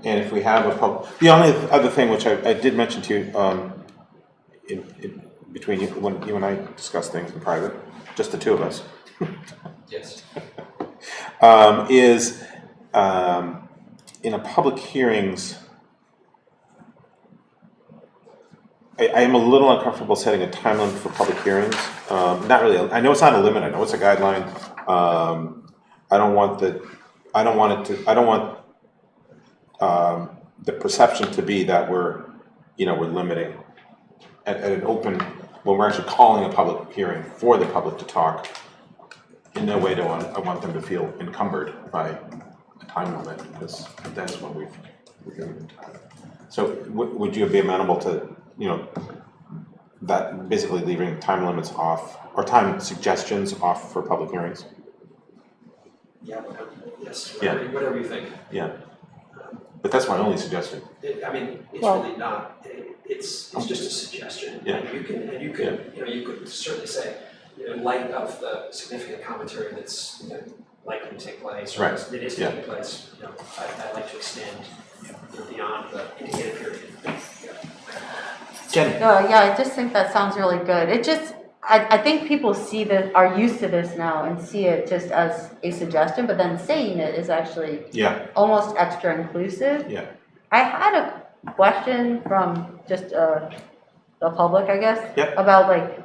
And if we have the only other thing which I did mention to you in between you when you and I discuss things in private, just the two of us. Yes. Is in a public hearings, I am a little uncomfortable setting a time limit for public hearings. Not really. I know it's not a limit. I know it's a guideline. I don't want the perception to be that we're limiting at an open when we're actually calling a public hearing for the public to talk. In no way do I want them to feel encumbered by a time limit, because that is when we've given time. So would you be amenable to that basically leaving time limits off or time suggestions off for public hearings? Yeah. Yes. Yeah. Whatever you think. Yeah. But that's my only suggestion. It's really not. It's just a suggestion. Yeah. And you could certainly say, in light of the significant commentary that's likely to take place, or Right. that is taking place, I'd like to extend beyond the indicated period. Jenny. Yeah, I just think that sounds really good. I think people see that, are used to this now and see it just as a suggestion, but then saying it is actually Yeah, almost extra inclusive. yeah. I had a question from just the public, I guess. Yep. About like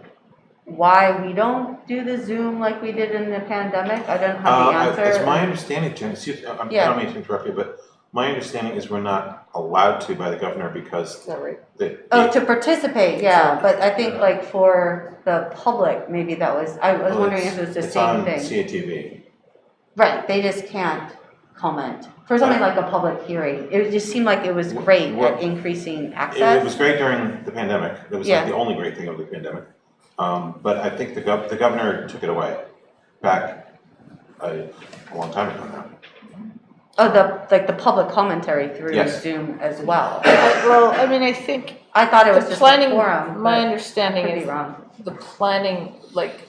why we don't do the Zoom like we did in the pandemic. I don't have the answer. It's my understanding, Jen, excuse me, I Yeah. don't mean to interrupt you, but my understanding is we're not allowed to by the governor because Is that right? Oh, to participate, yeah, but I think like for the public, maybe that was, I was wondering if it was the same thing. It's on CATV. Right, they just can't comment. For something like a public hearing, it just seemed like it was great at increasing It access. was great during the pandemic. It was like the only great thing of the pandemic. But I think the governor took it away back a long time ago now. Oh, the public commentary through Yes. Zoom as well. Well, I mean, I think I thought it was the just a planning, forum, my but understanding could be is wrong. the planning, like,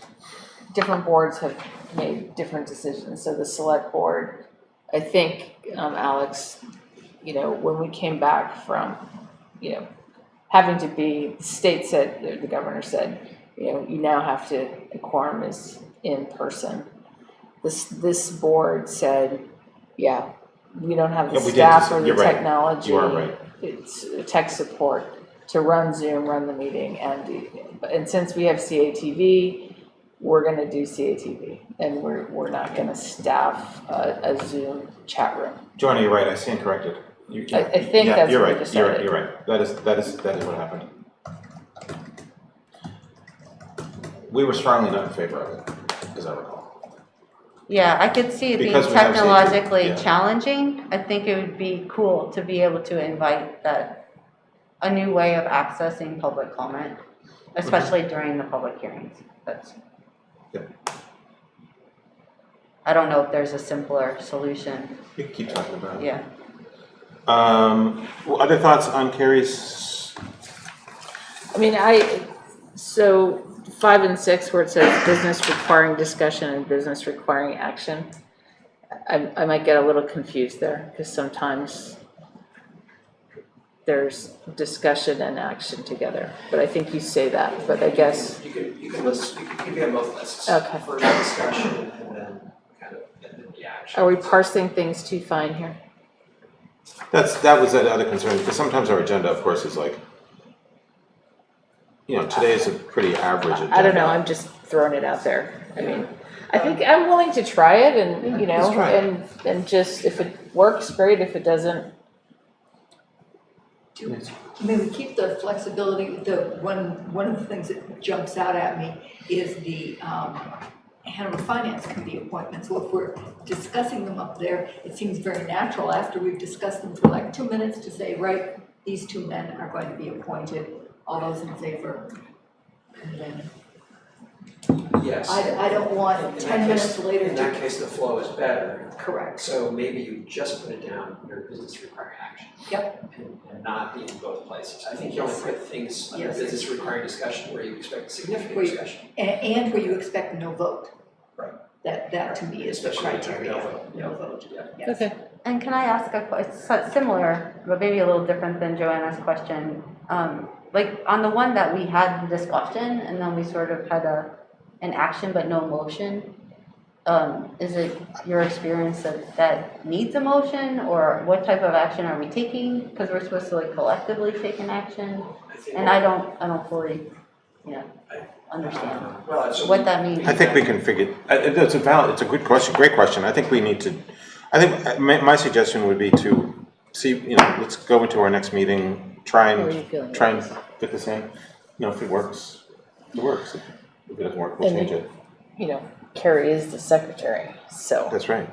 different boards have made different decisions. So the select board, I think, Alex, you know, when we came back from, you know, having to be, the state said, the governor said, you know, you now have to, a quorum is in person. This board said, yeah, we don't have the Yeah, we did staff just- or the you're right. technology. You are right. It's tech support to run Zoom, run the meeting, and since we have CATV, we're gonna do CATV, and we're not gonna staff a Zoom chat room. Joanna, you're right, I stand corrected. I think that's you're what we right. decided. You're right. That is what happened. We were strongly not in favor of it, as I recall. Yeah, I could see it being Because we have safety, technologically yeah. challenging. I think it would be cool to be able to invite a new way of accessing public comment, especially during the public hearings. That's. Yeah. I don't know if there's a simpler solution. We can keep talking about it. Yeah. Well, other thoughts on Carrie's? I mean, so 5 and 6 where it says business requiring discussion and business requiring action, I might get a little confused there, because sometimes there's discussion and action together, but I think you say that, but I guess. You can list, you can have both lists. Okay. First discussion and then kind of, and then the action. Are we parsing things too fine here? That was that other concern, because sometimes our agenda, of course, is like, you know, today is a pretty average agenda. I don't know, I'm just throwing it out there. I mean, I think I'm willing to try it and, you know, let's try it. and just, if it works, great, if it doesn't. I mean, we keep the flexibility, one of the things that jumps out at me is the Hanover Finance Committee appointments. So if we're discussing them up there, it seems very natural after we've discussed them for like 2 minutes to say, right, these 2 men are going to be appointed, all those in favor. And then Yes. I don't want In that 10 case- minutes later In that to, case, the flow is better. correct. So maybe you just put it down under business requiring action. Yep. And not in both places. I think you only put things under Yes. business requiring discussion where you expect significant Where you- discussion. And where you expect no vote. Right. That to me is the Especially if you have criteria. no vote. No vote, Yeah. yes. And can I ask it's similar, but maybe a little different than Joanna's question? Like on the one that we had the discussion and then we sort of had an action but no motion. Is it your experience that needs a motion, or what type of action are we taking? Because we're supposed to like collectively take an action, and I don't fully, understand Well, so what that means. I think we can figure, it's a good question, great question. I think we need to, my suggestion would be to see, let's go into our next meeting, try How are you feeling and about this? fit this in. If it works, it works. If it doesn't work, we'll And change then- it. Carrie is the secretary, so That's right.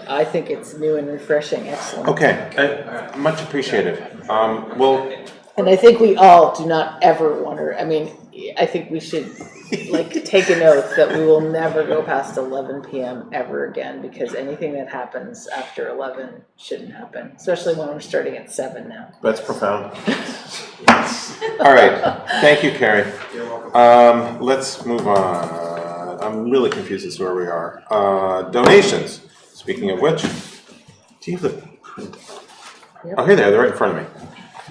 I think it's new and refreshing, excellent. Okay, much appreciated. Well, And I think we all do not ever wonder, I think we should take an oath that we will never go past 11 PM ever again, because anything that happens after 11 shouldn't happen, especially when we're starting at 7 now. that's profound. All right, thank you, Carrie. You're welcome. Let's move on. I'm really confused as to where we are. Donations, speaking of which, do you have the print? Yep. Oh, here they are, they're right in front of me.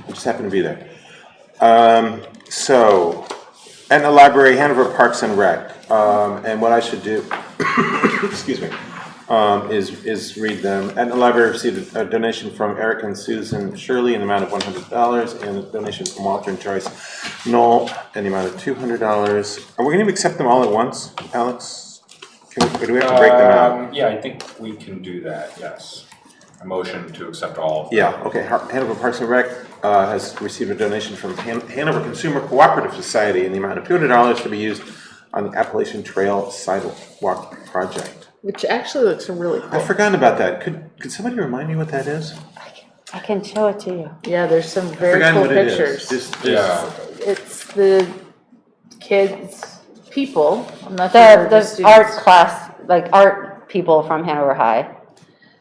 I just happen to be there. So, Etna Library, Hanover Parks and Rec. And what I should do, excuse me, is read them. Etna Library received a donation from Eric and Susan Shirley in the amount of $100, and a donation from Walter and Joyce Knoll in the amount of $200. Are we going to accept them all at once, Alex? Or do we have to break them out? Yeah, I think we can do that, yes. A motion to accept all of them. Yeah, okay. Hanover Parks and Rec has received a donation from Hanover Consumer Cooperative Society in the amount of $200 to be used on the Appalachian Trail Sidewalk Project. Which actually looks really cool. I've forgotten about that. Could somebody remind me what that is? I can show it to you. Yeah, there's some I've very forgotten cool what it pictures. is. Yeah. It's the kids, people, I'm not sure they're The students. art class, like art people from Hanover High,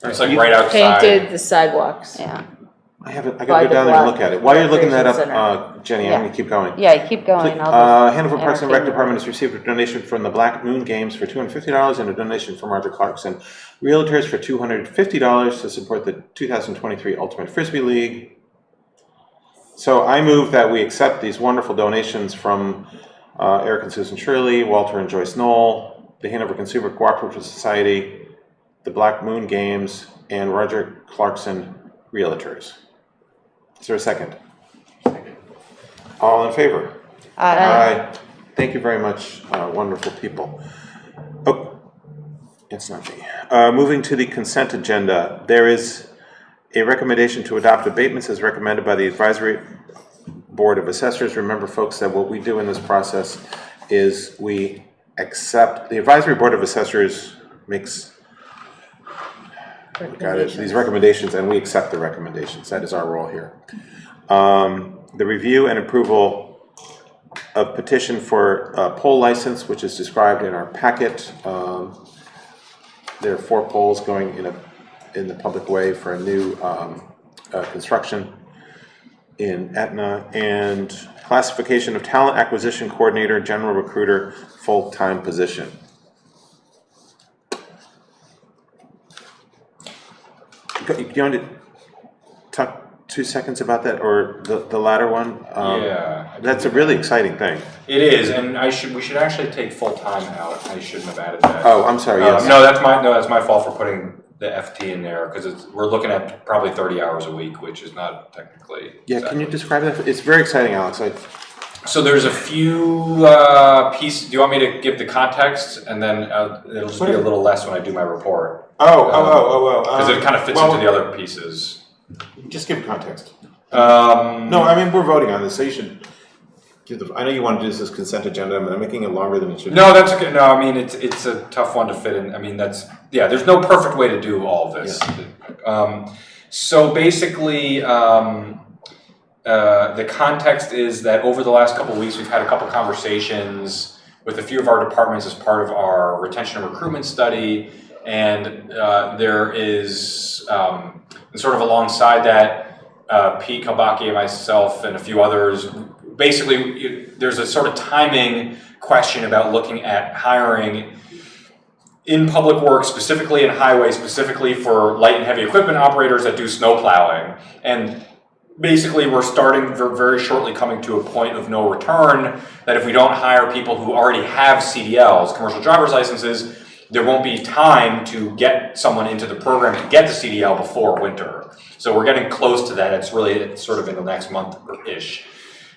It's like right outside. Painted the sidewalks. yeah. I By gotta the go down there and Black look at it. While you're looking that Recreation up, Jenny, I'm gonna keep going. Yeah, keep going, I'll just. Hanover Parks and Rec entertain you. Department has received a donation from the Black Moon Games for $250 and a donation from Roger Clarkson Realtors for $250 to support the 2023 Ultimate Frisbee League. So I move that we accept these wonderful donations from Eric and Susan Shirley, Walter and Joyce Knoll, the Hanover Consumer Cooperative Society, the Black Moon Games, and Roger Clarkson Realtors. Is there a second? All in favor? Aye. Thank you very much, wonderful people. Oh, it's not me. Moving to the consent agenda, there is a recommendation to adopt abatements as recommended by the Advisory Board of Assessors. Remember, folks, that what we do in this process is we accept, the Advisory Board of Assessors makes these recommendations, and we accept the recommendations. That is our role here. The review and approval of petition for a pole license, which is described in our packet. There are 4 poles going in the public way for a new construction in Etna, and classification of talent acquisition coordinator, general recruiter, full-time position. You want to talk 2 seconds about that, or the latter one? Yeah. That's a really exciting thing. It is, and we should actually take full time out. I shouldn't have added that. Oh, I'm sorry, yes. No, that's my fault for putting the FT in there, because we're looking at probably 30 hours a week, which is not technically. Yeah, can you describe that? It's very exciting, Alex. So there's a few pieces. Do you want me to give the context, and then it'll just be a little less when I do my report? Because it kind of fits into the other pieces. Just give context. No, I mean, we're voting on this, so you should give the, I know you want to do this as consent agenda, but I'm making it longer than it should be. No, that's okay. No, I mean, it's a tough one to fit in. I mean, there's no perfect way to do all of this. Yeah. So basically, the context is that over the last couple of weeks, we've had a couple conversations with a few of our departments as part of our retention and recruitment study. And there is, sort of alongside that, Pete Kalbaki and myself and a few others, basically there's a sort of timing question about looking at hiring in public works, specifically in highway, specifically for light and heavy equipment operators that do snow plowing. And basically we're starting very shortly coming to a point of no return, that if we don't hire people who already have CDLs, commercial driver's licenses, there won't be time to get someone into the program to get the CDL before winter. So we're getting close to that. It's sort of in the next month-ish.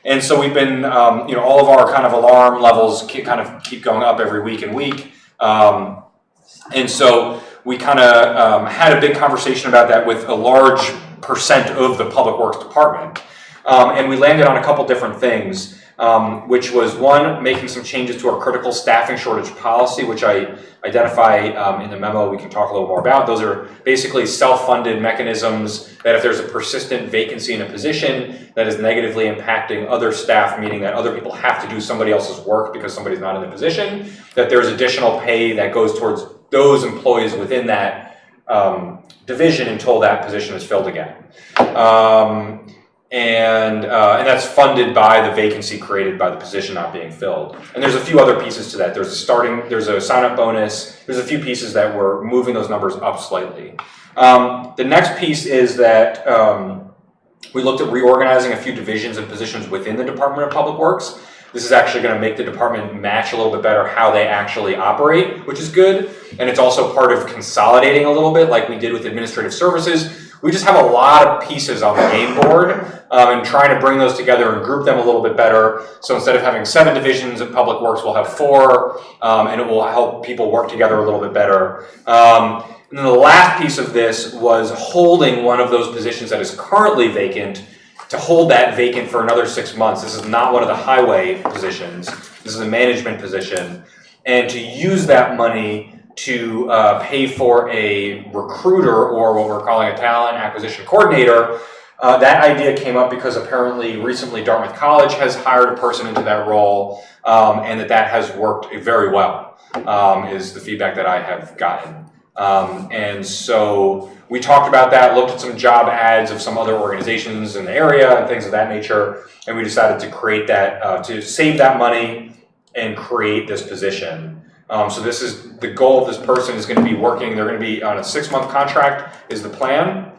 And so we've been, all of our kind of alarm levels keep going up every week and week. And so we kind of had a big conversation about that with a large percent of the Public Works Department. And we landed on a couple different things, which was one, making some changes to our critical staffing shortage policy, which I identify in the memo we can talk a little more about. Those are basically self-funded mechanisms that if there's a persistent vacancy in a position that is negatively impacting other staff, meaning that other people have to do somebody else's work because somebody's not in the position, that there's additional pay that goes towards those employees within that division until that position is filled again. And that's funded by the vacancy created by the position not being filled. And there's a few other pieces to that. There's a sign-up bonus. There's a few pieces that we're moving those numbers up slightly. The next piece is that we looked at reorganizing a few divisions and positions within the Department of Public Works. This is actually going to make the department match a little bit better how they actually operate, which is good. And it's also part of consolidating a little bit like we did with administrative services. We just have a lot of pieces on the game board and trying to bring those together and group them a little bit better. So instead of having 7 divisions of Public Works, we'll have 4, and it will help people work together a little bit better. And then the last piece of this was holding one of those positions that is currently vacant, to hold that vacant for another 6 months. This is not one of the highway positions. This is a management position. And to use that money to pay for a recruiter, or what we're calling a talent acquisition coordinator. That idea came up because apparently recently Dartmouth College has hired a person into that role, and that has worked very well, is the feedback that I have gotten. And so we talked about that, looked at some job ads of some other organizations in the area and things of that nature, and we decided to create that, to save that money and create this position. So this is the goal of this person is going to be working. They're going to be on a 6-month contract is the plan,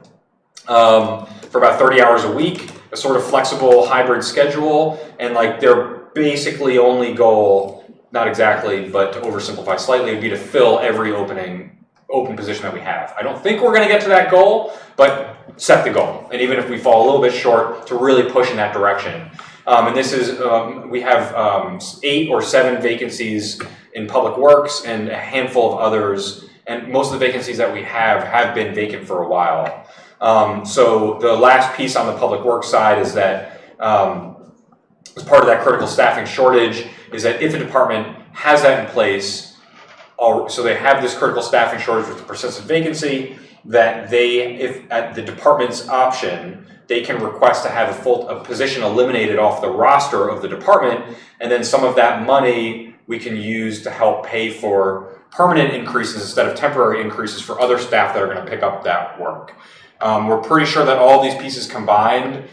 for about 30 hours a week, a sort of flexible hybrid schedule, and like their basically only goal, not exactly, but to oversimplify slightly, would be to fill every open position that we have. I don't think we're going to get to that goal, but set the goal. And even if we fall a little bit short, to really push in that direction. And this is, we have 8 or 7 vacancies in Public Works and a handful of others, and most of the vacancies that we have been vacant for a while. So the last piece on the Public Works side is that as part of that critical staffing shortage is that if a department has that in place, so they have this critical staffing shortage with the persistent vacancy, that they, if at the department's option, they can request to have a position eliminated off the roster of the department, and then some of that money we can use to help pay for permanent increases instead of temporary increases for other staff that are going to pick up that work. We're pretty sure that all these pieces combined,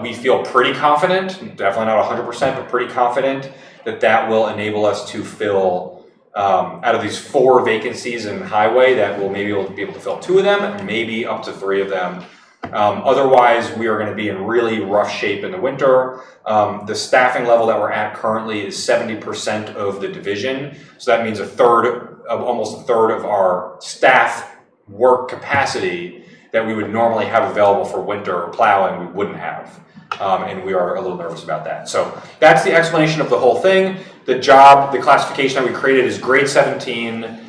we feel pretty confident, definitely not 100%, but pretty confident that that will enable us to fill, out of these 4 vacancies in highway, that we'll maybe be able to fill 2 of them, and maybe up to 3 of them. Otherwise, we are going to be in really rough shape in the winter. The staffing level that we're at currently is 70% of the division. So that means almost a third of our staff work capacity that we would normally have available for winter plowing, we wouldn't have. And we are a little nervous about that. So that's the explanation of the whole thing. The classification that we created is grade 17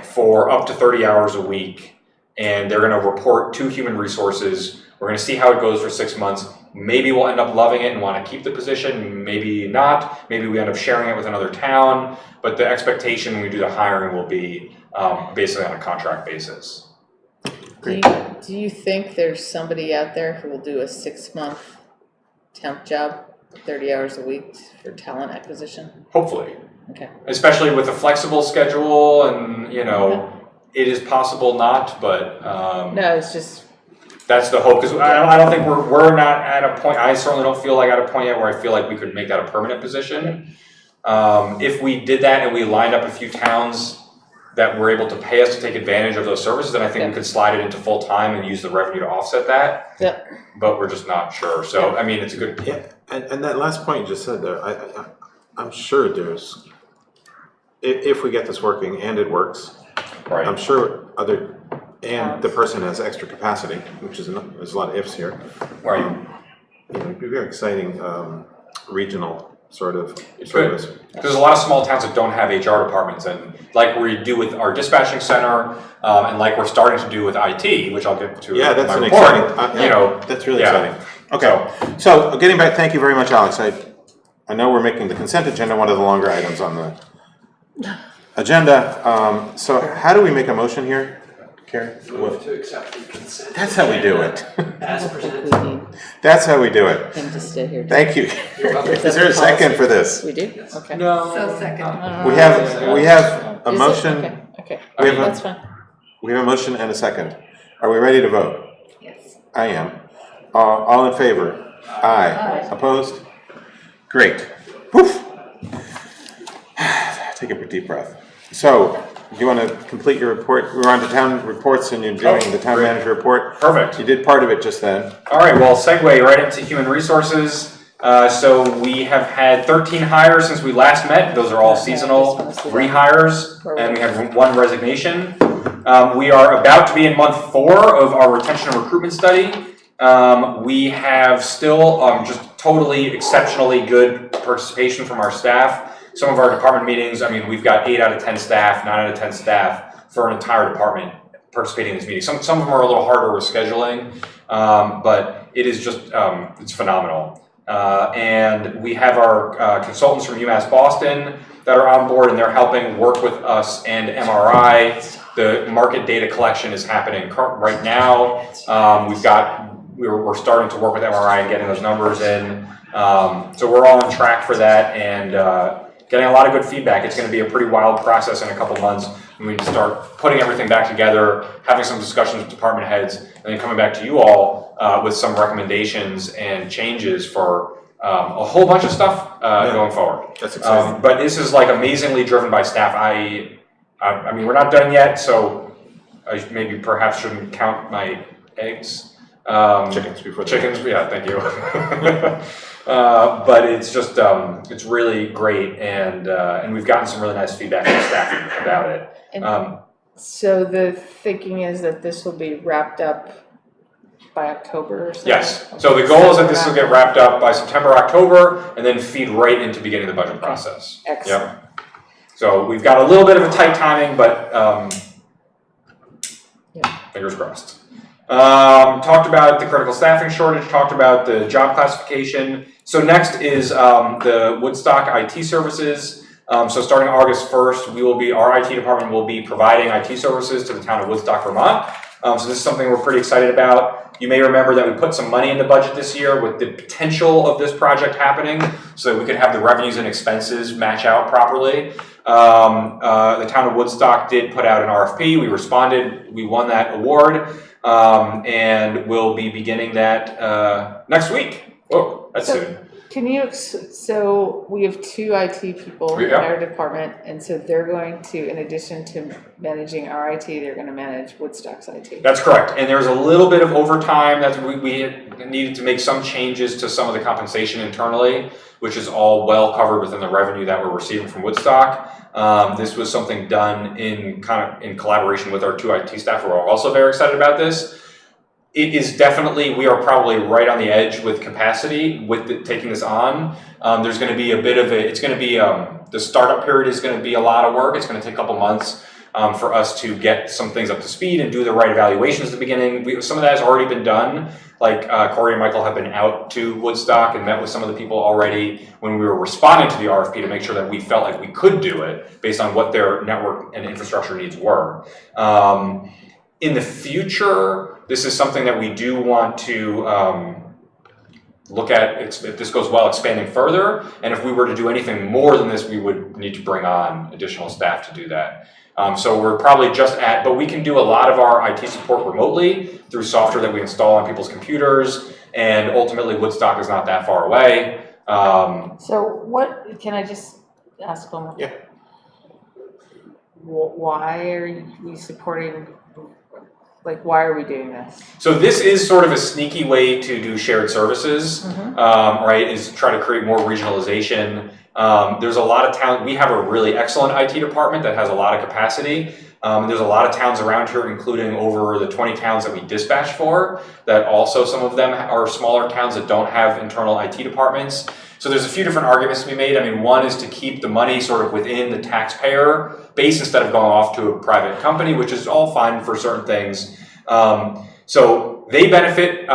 for up to 30 hours a week. And they're going to report to Human Resources. We're going to see how it goes for 6 months. Maybe we'll end up loving it and want to keep the position, maybe not. Maybe we end up sharing it with another town. But the expectation when we do the hiring will be basically on a contract basis. Do you think there's somebody out there who will do a 6-month temp job, 30 hours a week for talent acquisition? Hopefully. Okay. Especially with a flexible schedule and, it is possible not, but No, it's just, that's the hope, because I don't think we're not at a point, I certainly don't feel like at a point yet where I feel like we could make that a permanent position. If we did that and we lined up a few towns that were able to pay us to take advantage of those services, then I think we could slide it into full-time and use the revenue to offset that. Yep. But we're just not sure. So, I mean, it's a good... Yeah, and that last point you just said there, I'm sure there's, if we get this working and it works, Right. I'm sure the person has extra capacity, which is, there's a lot of ifs here. Right. It'd be very exciting regional sort of Good. service. There's a lot of small towns that don't have HR departments, and like we do with our dispatching center, and like we're starting to do with IT, which I'll get to. Yeah, that's in my an report, exciting. That's really exciting. Okay, so getting back, thank you very much, Alex. I know we're making the consent agenda one of the longer items on the agenda. So how do we make a motion here, Carrie? Move to accept the consent. That's how we do it. As presented. That's how we do it. him to stay here. Thank you. Is there a second for this? We do? Okay. No. So second. We have a Is it? motion. Okay, We have that's fine. We have a motion and a second. Are we ready to vote? Yes. I am. All in favor? Aye. Opposed? Great. Woof. Take a deep breath. So, do you want to complete your report? We're on to town reports and you're doing the town manager report. Perfect. You did part of it just then. All right, well, segue right into human resources. So we have had 13 hires since we last met. Those are all seasonal rehires, and we had 1 resignation. We are about to be in month 4 of our retention and recruitment study. We have still just totally exceptionally good participation from our staff. Some of our department meetings, I mean, we've got 8 out of 10 staff, 9 out of 10 staff for an entire department participating in these meetings. Some of them are a little harder with scheduling, but it is just, it's phenomenal. And we have our consultants from UMass Boston that are on board, and they're helping work with us and MRI. The market data collection is happening right now. We're starting to work with MRI and getting those numbers in. So we're all on track for that, and getting a lot of good feedback. It's going to be a pretty wild process in a couple months. We need to start putting everything back together, having some discussions with department heads, and then coming back to you all with some recommendations and changes for a whole bunch of stuff going forward. That's exciting. But this is like amazingly driven by staff. I mean, we're not done yet, so I maybe perhaps shouldn't count my eggs. Chickens before the chickens. Yeah, thank you. But it's just it's really great, and we've gotten some really nice feedback from staff about it. So the thinking is that this will be wrapped up by October or something? Yes. So the goal is that this will get wrapped up by September, October, and then feed right into beginning the budget process. Excellent. Yep. So we've got a little bit of a tight timing, but fingers crossed. Talked about the critical staffing shortage, talked about the job classification. So next is the Woodstock IT services. So starting August 1st, our IT department will be providing IT services to the town of Woodstock, Vermont. So this is something we're pretty excited about. You may remember that we put some money in the budget this year with the potential of this project happening so that we could have the revenues and expenses match out properly. The town of Woodstock did put out an RFP. We responded. We won that award. And we'll be beginning that next week. Oh, that's soon. Can you, so we have 2 IT people in our department, and so they're going to, in addition to managing our IT, they're going to manage Woodstock's IT. That's correct. And there's a little bit of overtime that we needed to make some changes to some of the compensation internally, which is all well covered within the revenue that we're receiving from Woodstock. This was something done in collaboration with our 2 IT staff who are also very excited about this. It is definitely, we are probably right on the edge with capacity with taking this on. There's going to be a bit of it's going to be, the startup period is going to be a lot of work. It's going to take a couple months for us to get some things up to speed and do the right evaluations at the beginning. Some of that has already been done. Like Corey and Michael have been out to Woodstock and met with some of the people already when we were responding to the RFP to make sure that we felt like we could do it based on what their network and infrastructure needs were. In the future, this is something that we do want to look at, if this goes well, expanding further. And if we were to do anything more than this, we would need to bring on additional staff to do that. So we're probably just but we can do a lot of our IT support remotely through software that we install on people's computers. And ultimately, Woodstock is not that far away. So can I just ask one more? Yeah. Why are we supporting, why are we doing this? So this is sort of a sneaky way to do shared services, right? Is try to create more regionalization. There's a lot of towns. We have a really excellent IT department that has a lot of capacity. There's a lot of towns around here, including over the 20 towns that we dispatch for, that also some of them are smaller towns that don't have internal IT departments. So there's a few different arguments to be made. I mean, one is to keep the money sort of within the taxpayer base instead of going off to a private company, which is all fine for certain things. So they benefit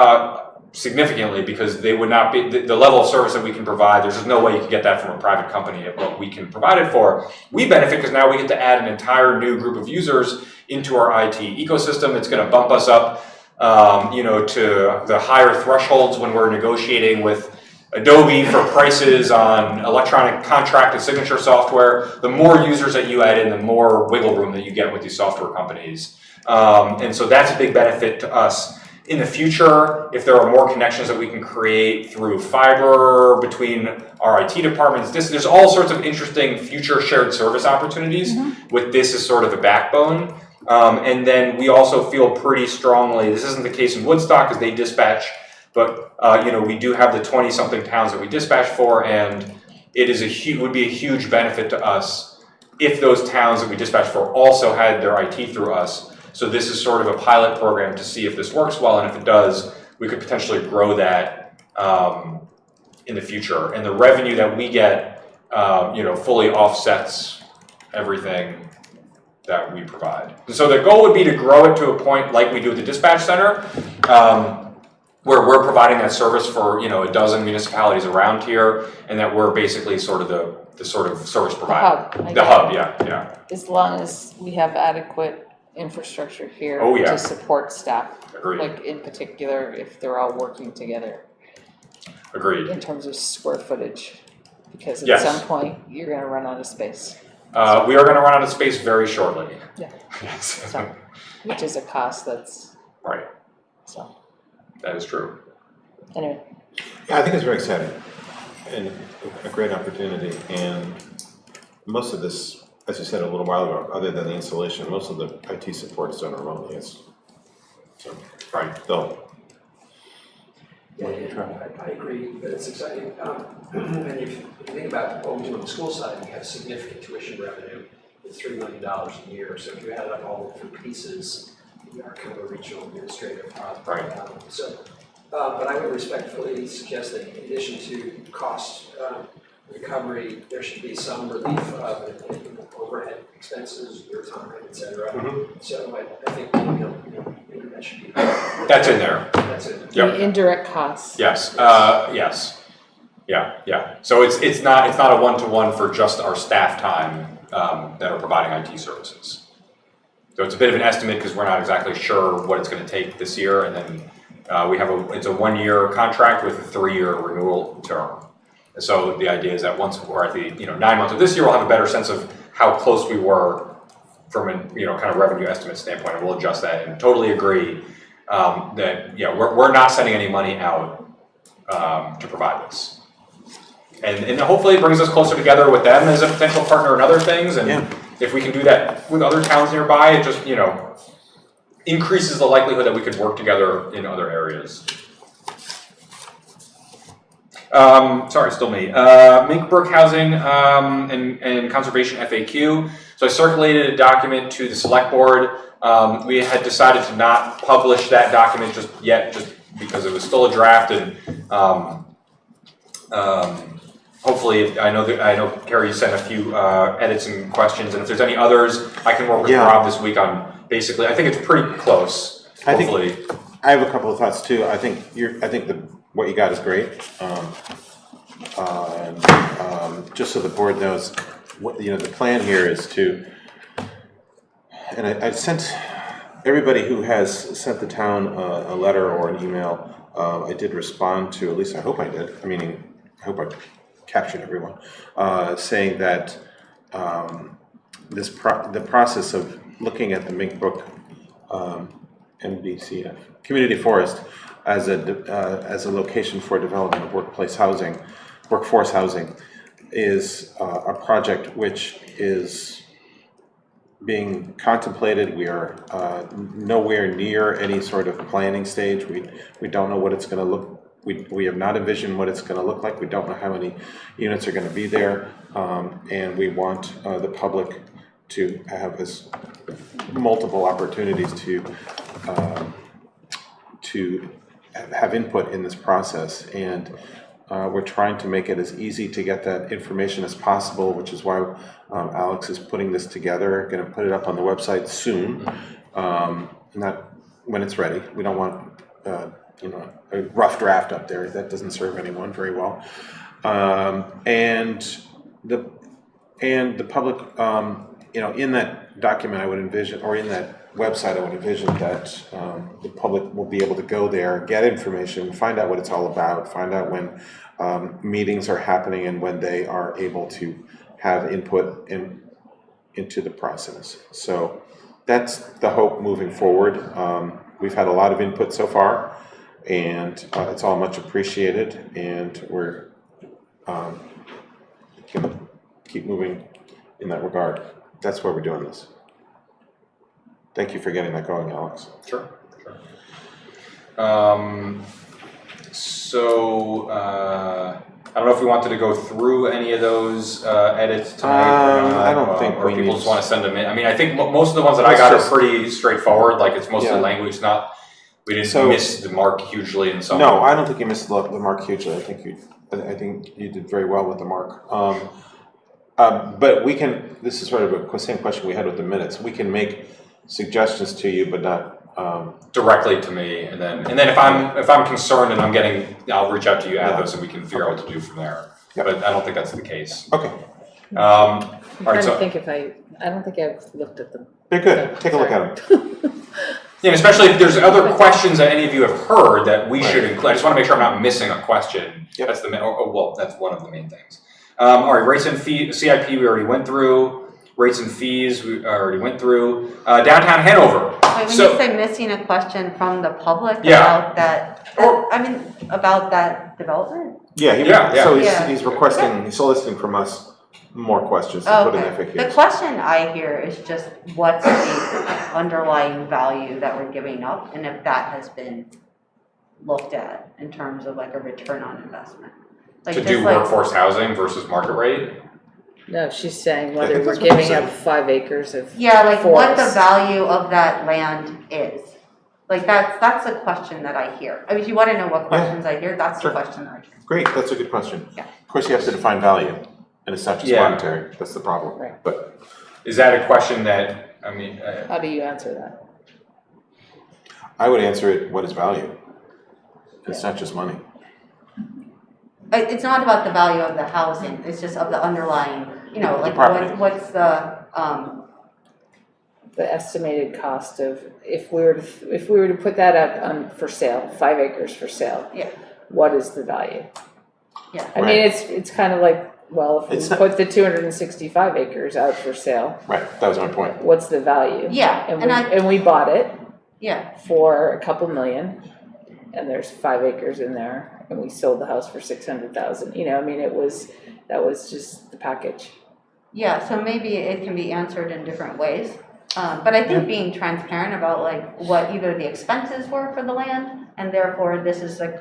significantly because they would not be, the level of service that we can provide, there's just no way you can get that from a private company at what we can provide it for. We benefit because now we get to add an entire new group of users into our IT ecosystem. It's going to bump us up, to the higher thresholds when we're negotiating with Adobe for prices on electronic contract and signature software. The more users that you add in, the more wiggle room that you get with these software companies. And so that's a big benefit to us. In the future, if there are more connections that we can create through fiber between our IT departments, there's all sorts of interesting future shared service opportunities with this as sort of a backbone. And then we also feel pretty strongly, this isn't the case in Woodstock because they dispatch but, we do have the 20-something towns that we dispatch for, and it is would be a huge benefit to us if those towns that we dispatch for also had their IT through us. So this is sort of a pilot program to see if this works well, and if it does, we could potentially grow that in the future. And the revenue that we get, fully offsets everything that we provide. And so the goal would be to grow it to a point like we do at the dispatch center, where we're providing that service for, a dozen municipalities around here, and that we're basically sort of the sort of service provider. The hub, yeah. As long as we have adequate infrastructure here Oh, yeah. to support staff. Agreed. Like in particular, if they're all working together Agreed. in terms of square footage. Because at Yes. some point, you're gonna run out of space. We are gonna run out of space very shortly. Yeah. Yes. So, which is a cost that's, Right, so, that is true. anyway. Yeah, I think it's very exciting and a great opportunity. And most of this, as you said a little while ago, other than the installation, most of the IT support is done remotely. So, Right. they'll Yeah, I agree that it's exciting. And if you think about what we do on the school side, we have significant tuition revenue. It's $3 million a year. So if you add up all the different pieces, we are kind of a regional administrative. Right. But I would respectfully suggest that in addition to cost recovery, there should be some relief of overhead expenses, your time, et cetera. So I think maybe that should be. That's in there. That's it. Yep. The indirect costs. Yes, yes. Yeah. So it's not a one-to-one for just our staff time that are providing IT services. So it's a bit of an estimate because we're not exactly sure what it's going to take this year, and then it's a 1-year contract with a 3-year renewal term. And so the idea is that once we're at the 9 months of this year, we'll have a better sense of how close we were from a kind of revenue estimate standpoint, and we'll adjust that. And totally agree that we're not sending any money out to provide this. And hopefully it brings us closer together with them as a potential partner in other things. And if we can do that with other towns nearby, it just, increases the likelihood that we could work together in other areas. Sorry, still me. Mink Brook Housing and Conservation FAQ. So I circulated a document to the select board. We had decided to not publish that document just because it was still a draft, and hopefully, I know Carrie sent a few edits and questions, and if there's any others, I can work with Rob this week on. Basically, I think it's pretty close. Hopefully, I have a couple of thoughts too. I think what you got is great. Just so the board knows, the plan here is to, and I sent everybody who has sent the town a letter or an email. I did respond to, at least I hope I did. I hope I captured everyone, saying that the process of looking at the Mink Brook MBCF community forest as a location for development of workforce housing is a project which is being contemplated. We are nowhere near any sort of planning stage. We don't know what it's going to look. We have not envisioned what it's going to look like. We don't know how many units are going to be there, and we want the public to have multiple opportunities to have input in this process. And we're trying to make it as easy to get that information as possible, which is why Alex is putting this together. Going to put it up on the website soon, not when it's ready. We don't want a rough draft up there. That doesn't serve anyone very well. And the public, in that document, I would envision, or in that website, I would envision that the public will be able to go there, get information, find out what it's all about, find out when meetings are happening and when they are able to have input into the process. So that's the hope moving forward. We've had a lot of input so far, and it's all much appreciated, and we're going to keep moving in that regard. That's why we're doing this. Thank you for getting that going, Alex. Sure. So, I don't know if we wanted to go through any of those edits tonight or not. I don't think or we if people need just want to send them in. I mean, I think most of the ones that I Let's got just- are pretty straightforward. Like it's mostly Yeah. language, not we didn't So- miss the mark hugely in some. No, I don't think you missed the mark hugely. I think you did very well with the mark. But we can, this is sort of a same question we had with the minutes. We can make suggestions to you, but not, directly to me, and then if I'm concerned and I'll reach out to you, Athos, and we can figure out what to do from there. Yeah. But I don't think that's the case. okay, All I'm right, trying to so think I don't think I've looked at them. they're good. Take a look at them. yeah, especially if there's other questions that any of you have heard that we should include. I just want to make sure I'm not missing a question. Yep. That's well, that's one of the main things. All right, rates and fee, CIP we already went through. Rates and fees we already went through. Downtown Hanover. Wait, when So- you say missing a question from the public Yeah. about that, about that development? Yeah, so Yeah. he's requesting, he's soliciting from us more questions to put in Okay. The FAQs. question I hear is just what's the underlying value that we're giving up, and if that has been looked at in terms of like a return on investment. Like To just do like- workforce housing versus market rate. No, she's saying I whether think we're that's what giving she up said. 5 acres of Yeah, like what the forest. value of that land is. Like that's the question that I hear. I mean, if you wanna know what questions I hear, that's the Sure. question that I hear. Great, that's a good question. Yeah. Of course, you have to define value, and it's not just Yeah. monetary, that's the problem. Right. But Is that a question that I mean? How do you answer that? I would answer it, what is value? It's not just money. It's not about the value of the housing, it's just of the underlying, you know, The like property. what's the, The estimated cost of, if we were to put that up on, for sale, 5 acres for sale. Yeah. What is the value? Yeah. I mean, it's kind of like, well, if It's we not- put the 265 acres out for sale, Right, that was my point. what's the value? Yeah, And we bought it yeah, for a couple million, and there's 5 acres in there, and we sold the house for 600,000, you know, I mean, that was just the package. yeah, so maybe it can be answered in different ways. But I think being transparent about like what either the expenses were for the land, and therefore this is like,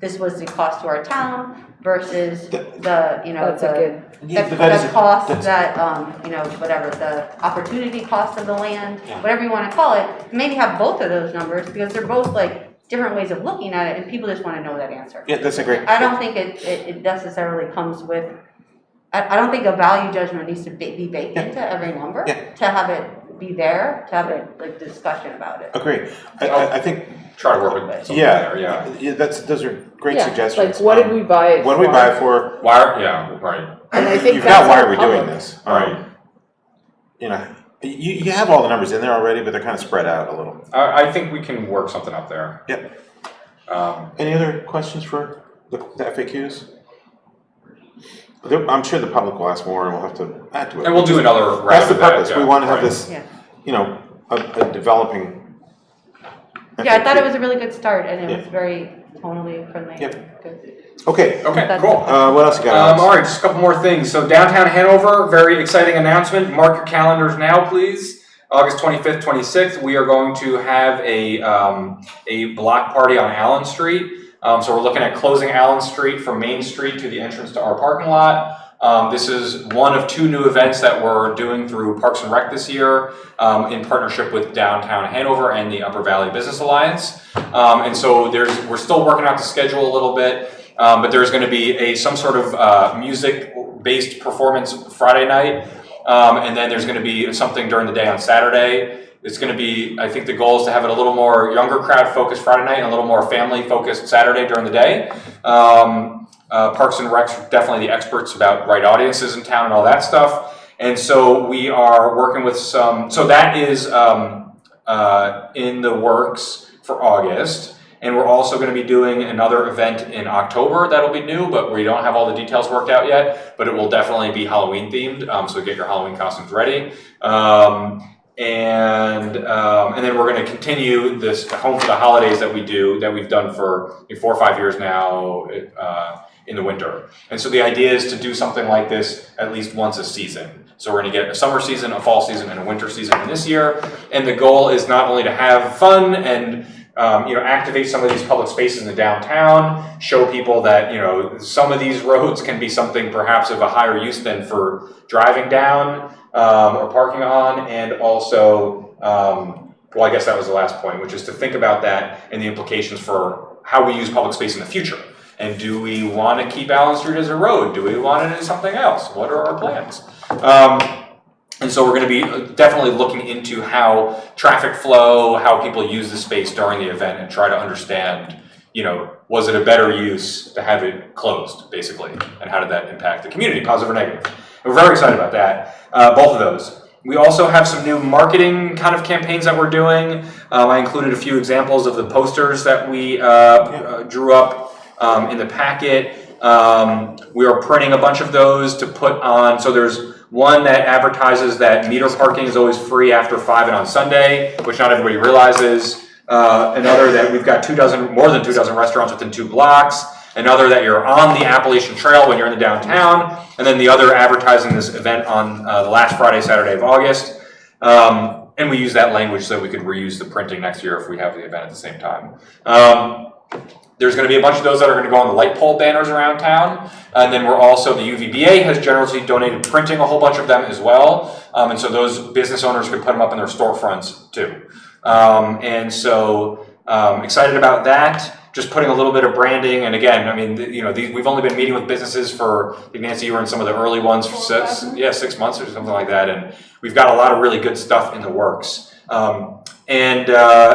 this was the cost to our town versus the, you know, That's a good, the cost that, you know, whatever, the opportunity cost of the land, Yeah. whatever you wanna call it, maybe have both of those numbers, because they're both like different ways of looking at it, and people just wanna know that answer. Yeah, that's a great. I don't think it necessarily comes with, I don't think a value judgment needs to be baked Yeah. into every number, Yeah. to have it be there, to have a like discussion about it. Agree. I think, Try to work with something yeah, there, yeah. yeah, those are great yeah, suggestions. like what did we buy it for? What did we buy it for? Why? Yeah, right. And I think You've that's got why our are we doing public. this? Right. You know, you have all the numbers in there already, but they're kind of spread out a little. I think we can work something up there. Yep. Um, Any other questions for the FAQs? I'm sure the public will ask more, and we'll have to add to it. and we'll do another round That's the of that, purpose. We yeah, want to have right. this, Yeah. you know, a developing. Yeah, I thought FAQ. it was a really good start, and it Yeah. was very tonally friendly. Yep. Good. Okay, Okay, That's cool. what else you got, Alex? All right, just a couple more things. So downtown Hanover, very exciting announcement. Mark your calendars now, please. August 25th, 26th, we are going to have a block party on Allen Street. So we're looking at closing Allen Street from Main Street to the entrance to our parking lot. This is one of 2 new events that we're doing through Parks and Rec this year in partnership with Downtown Hanover and the Upper Valley Business Alliance. And so we're still working out the schedule a little bit, but there's going to be some sort of music-based performance Friday night, and then there's going to be something during the day on Saturday. It's going to be, I think the goal is to have it a little more younger crowd focused Friday night and a little more family focused Saturday during the day. Parks and Rec's definitely the experts about right audiences in town and all that stuff. And so we are working with so that is in the works for August. And we're also going to be doing another event in October that'll be new, but we don't have all the details worked out yet, but it will definitely be Halloween themed. So get your Halloween costumes ready. And then we're going to continue this Home for the Holidays that we've done for 4 or 5 years now in the winter. And so the idea is to do something like this at least once a season. So we're going to get a summer season, a fall season, and a winter season in this year. And the goal is not only to have fun and activate some of these public spaces in the downtown, show people that, some of these roads can be something perhaps of a higher use than for driving down or parking on, and also, well, I guess that was the last point, which is to think about that and the implications for how we use public space in the future. And do we want to keep Allen Street as a road? Do we want it as something else? What are our plans? And so we're going to be definitely looking into how traffic flow, how people use the space during the event, and try to understand, was it a better use to have it closed, basically, and how did that impact the community, positive or negative? And we're very excited about that, both of those. We also have some new marketing kind of campaigns that we're doing. I included a few examples of the posters that we drew up in the packet. We are printing a bunch of those to put on, so there's one that advertises that meter parking is always free after 5 and on Sunday, which not everybody realizes. Another that we've got more than 2 dozen restaurants within 2 blocks. Another that you're on the Appalachian Trail when you're in the downtown. And then the other advertising this event on the last Friday, Saturday of August. And we use that language so that we could reuse the printing next year if we have the event at the same time. There's going to be a bunch of those that are going to go on the light pole banners around town. And then we're also, the UVBA has generously donated printing a whole bunch of them as well. And so those business owners could put them up in their storefronts too. And so excited about that. Just putting a little bit of branding. And again, I mean, we've only been meeting with businesses for, I think Nancy, you were in some of the early ones for 6 months or something like that. And we've got a lot of really good stuff in the works. And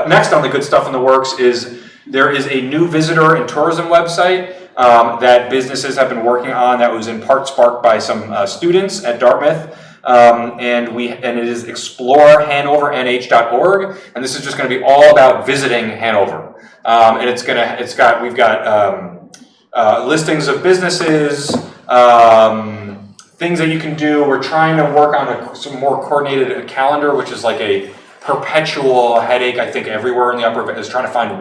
next on the good stuff in the works is, there is a new visitor and tourism website that businesses have been working on that was in part sparked by some students at Dartmouth. And it is explorehanovernh.org, and this is just going to be all about visiting Hanover. And we've got listings of businesses, things that you can do. We're trying to work on some more coordinated calendar, which is like a perpetual headache, I think, everywhere in the upper is trying to find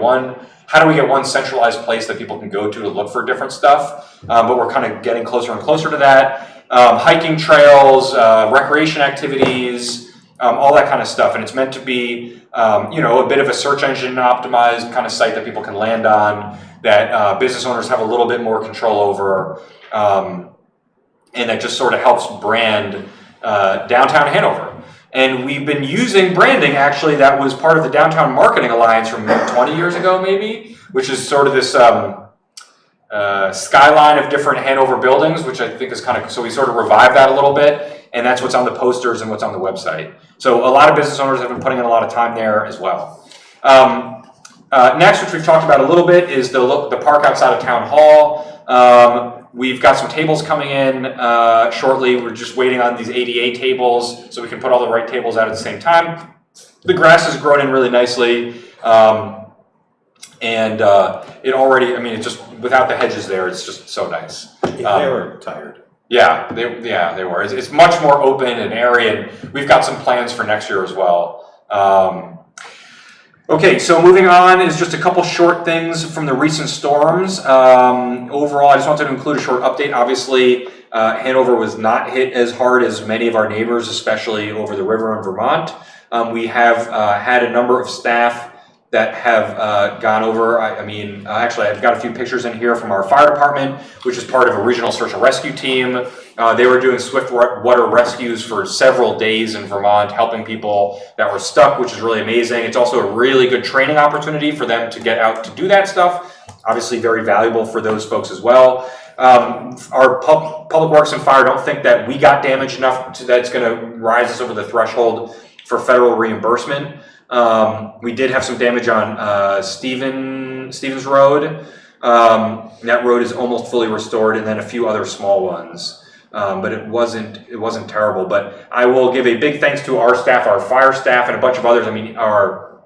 how do we get one centralized place that people can go to look for different stuff? But we're kind of getting closer and closer to that. Hiking trails, recreation activities, all that kind of stuff. And it's meant to be, a bit of a search engine optimized kind of site that people can land on, that business owners have a little bit more control over, and that just sort of helps brand downtown Hanover. And we've been using branding, actually, that was part of the Downtown Marketing Alliance from 20 years ago, maybe, which is sort of this skyline of different Hanover buildings, which I think is so we sort of revived that a little bit, and that's what's on the posters and what's on the website. So a lot of business owners have been putting in a lot of time there as well. Next, which we've talked about a little bit, is the park outside of Town Hall. We've got some tables coming in shortly. We're just waiting on these ADA tables so we can put all the right tables out at the same time. The grass has grown in really nicely. And it already, it's just, without the hedges there, it's just so nice. They were tired. Yeah, they were. It's much more open and airy, and we've got some plans for next year as well. Okay, so moving on is just a couple short things from the recent storms. Overall, I just wanted to include a short update. Obviously, Hanover was not hit as hard as many of our neighbors, especially over the river in Vermont. We have had a number of staff that have gone over. Actually, I've got a few pictures in here from our fire department, which is part of a regional search and rescue team. They were doing swift water rescues for several days in Vermont, helping people that were stuck, which is really amazing. It's also a really good training opportunity for them to get out to do that stuff. Obviously very valuable for those folks as well. Our Public Works and Fire don't think that we got damaged enough that it's going to rise us over the threshold for federal reimbursement. We did have some damage on Stevens Road. That road is almost fully restored, and then a few other small ones. But it wasn't terrible. But I will give a big thanks to our staff, our fire staff, and a bunch of others. Our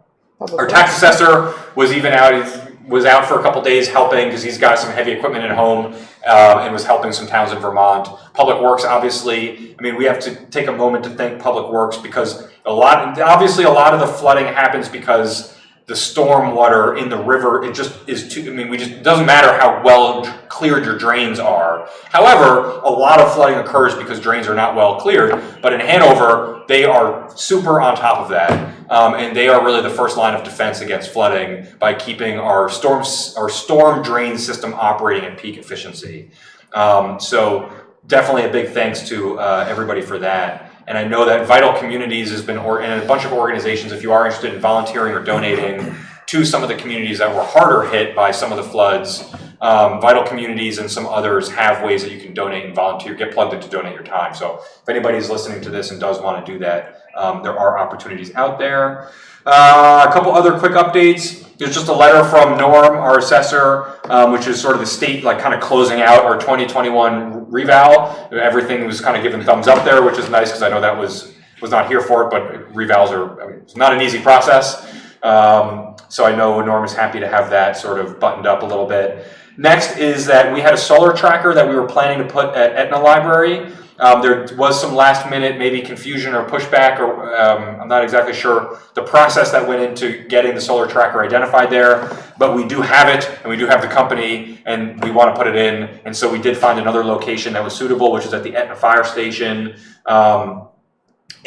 tax assessor was out for a couple days helping because he's got some heavy equipment at home and was helping some towns in Vermont. Public Works, obviously, we have to take a moment to thank Public Works because a lot of the flooding happens because the storm water in the river, it just is too, I mean, it doesn't matter how well cleared your drains are. However, a lot of flooding occurs because drains are not well cleared, but in Hanover, they are super on top of that. And they are really the first line of defense against flooding by keeping our storm drain system operating at peak efficiency. So definitely a big thanks to everybody for that. And I know that Vital Communities has been, and a bunch of organizations, if you are interested in volunteering or donating to some of the communities that were harder hit by some of the floods, Vital Communities and some others have ways that you can donate and volunteer, get plugged in to donate your time. So if anybody's listening to this and does want to do that, there are opportunities out there. A couple other quick updates. There's just a letter from Norm, our assessor, which is sort of the state, like kind of closing out our 2021 reval. Everything was kind of given thumbs up there, which is nice because I know that was not here for it, but revals are, I mean, it's not an easy process. So I know Norm is happy to have that sort of buttoned up a little bit. Next is that we had a solar tracker that we were planning to put at Etna Library. There was some last minute maybe confusion or pushback, or I'm not exactly sure the process that went into getting the solar tracker identified there, but we do have it and we do have the company and we want to put it in. And so we did find another location that was suitable, which is at the Etna Fire Station.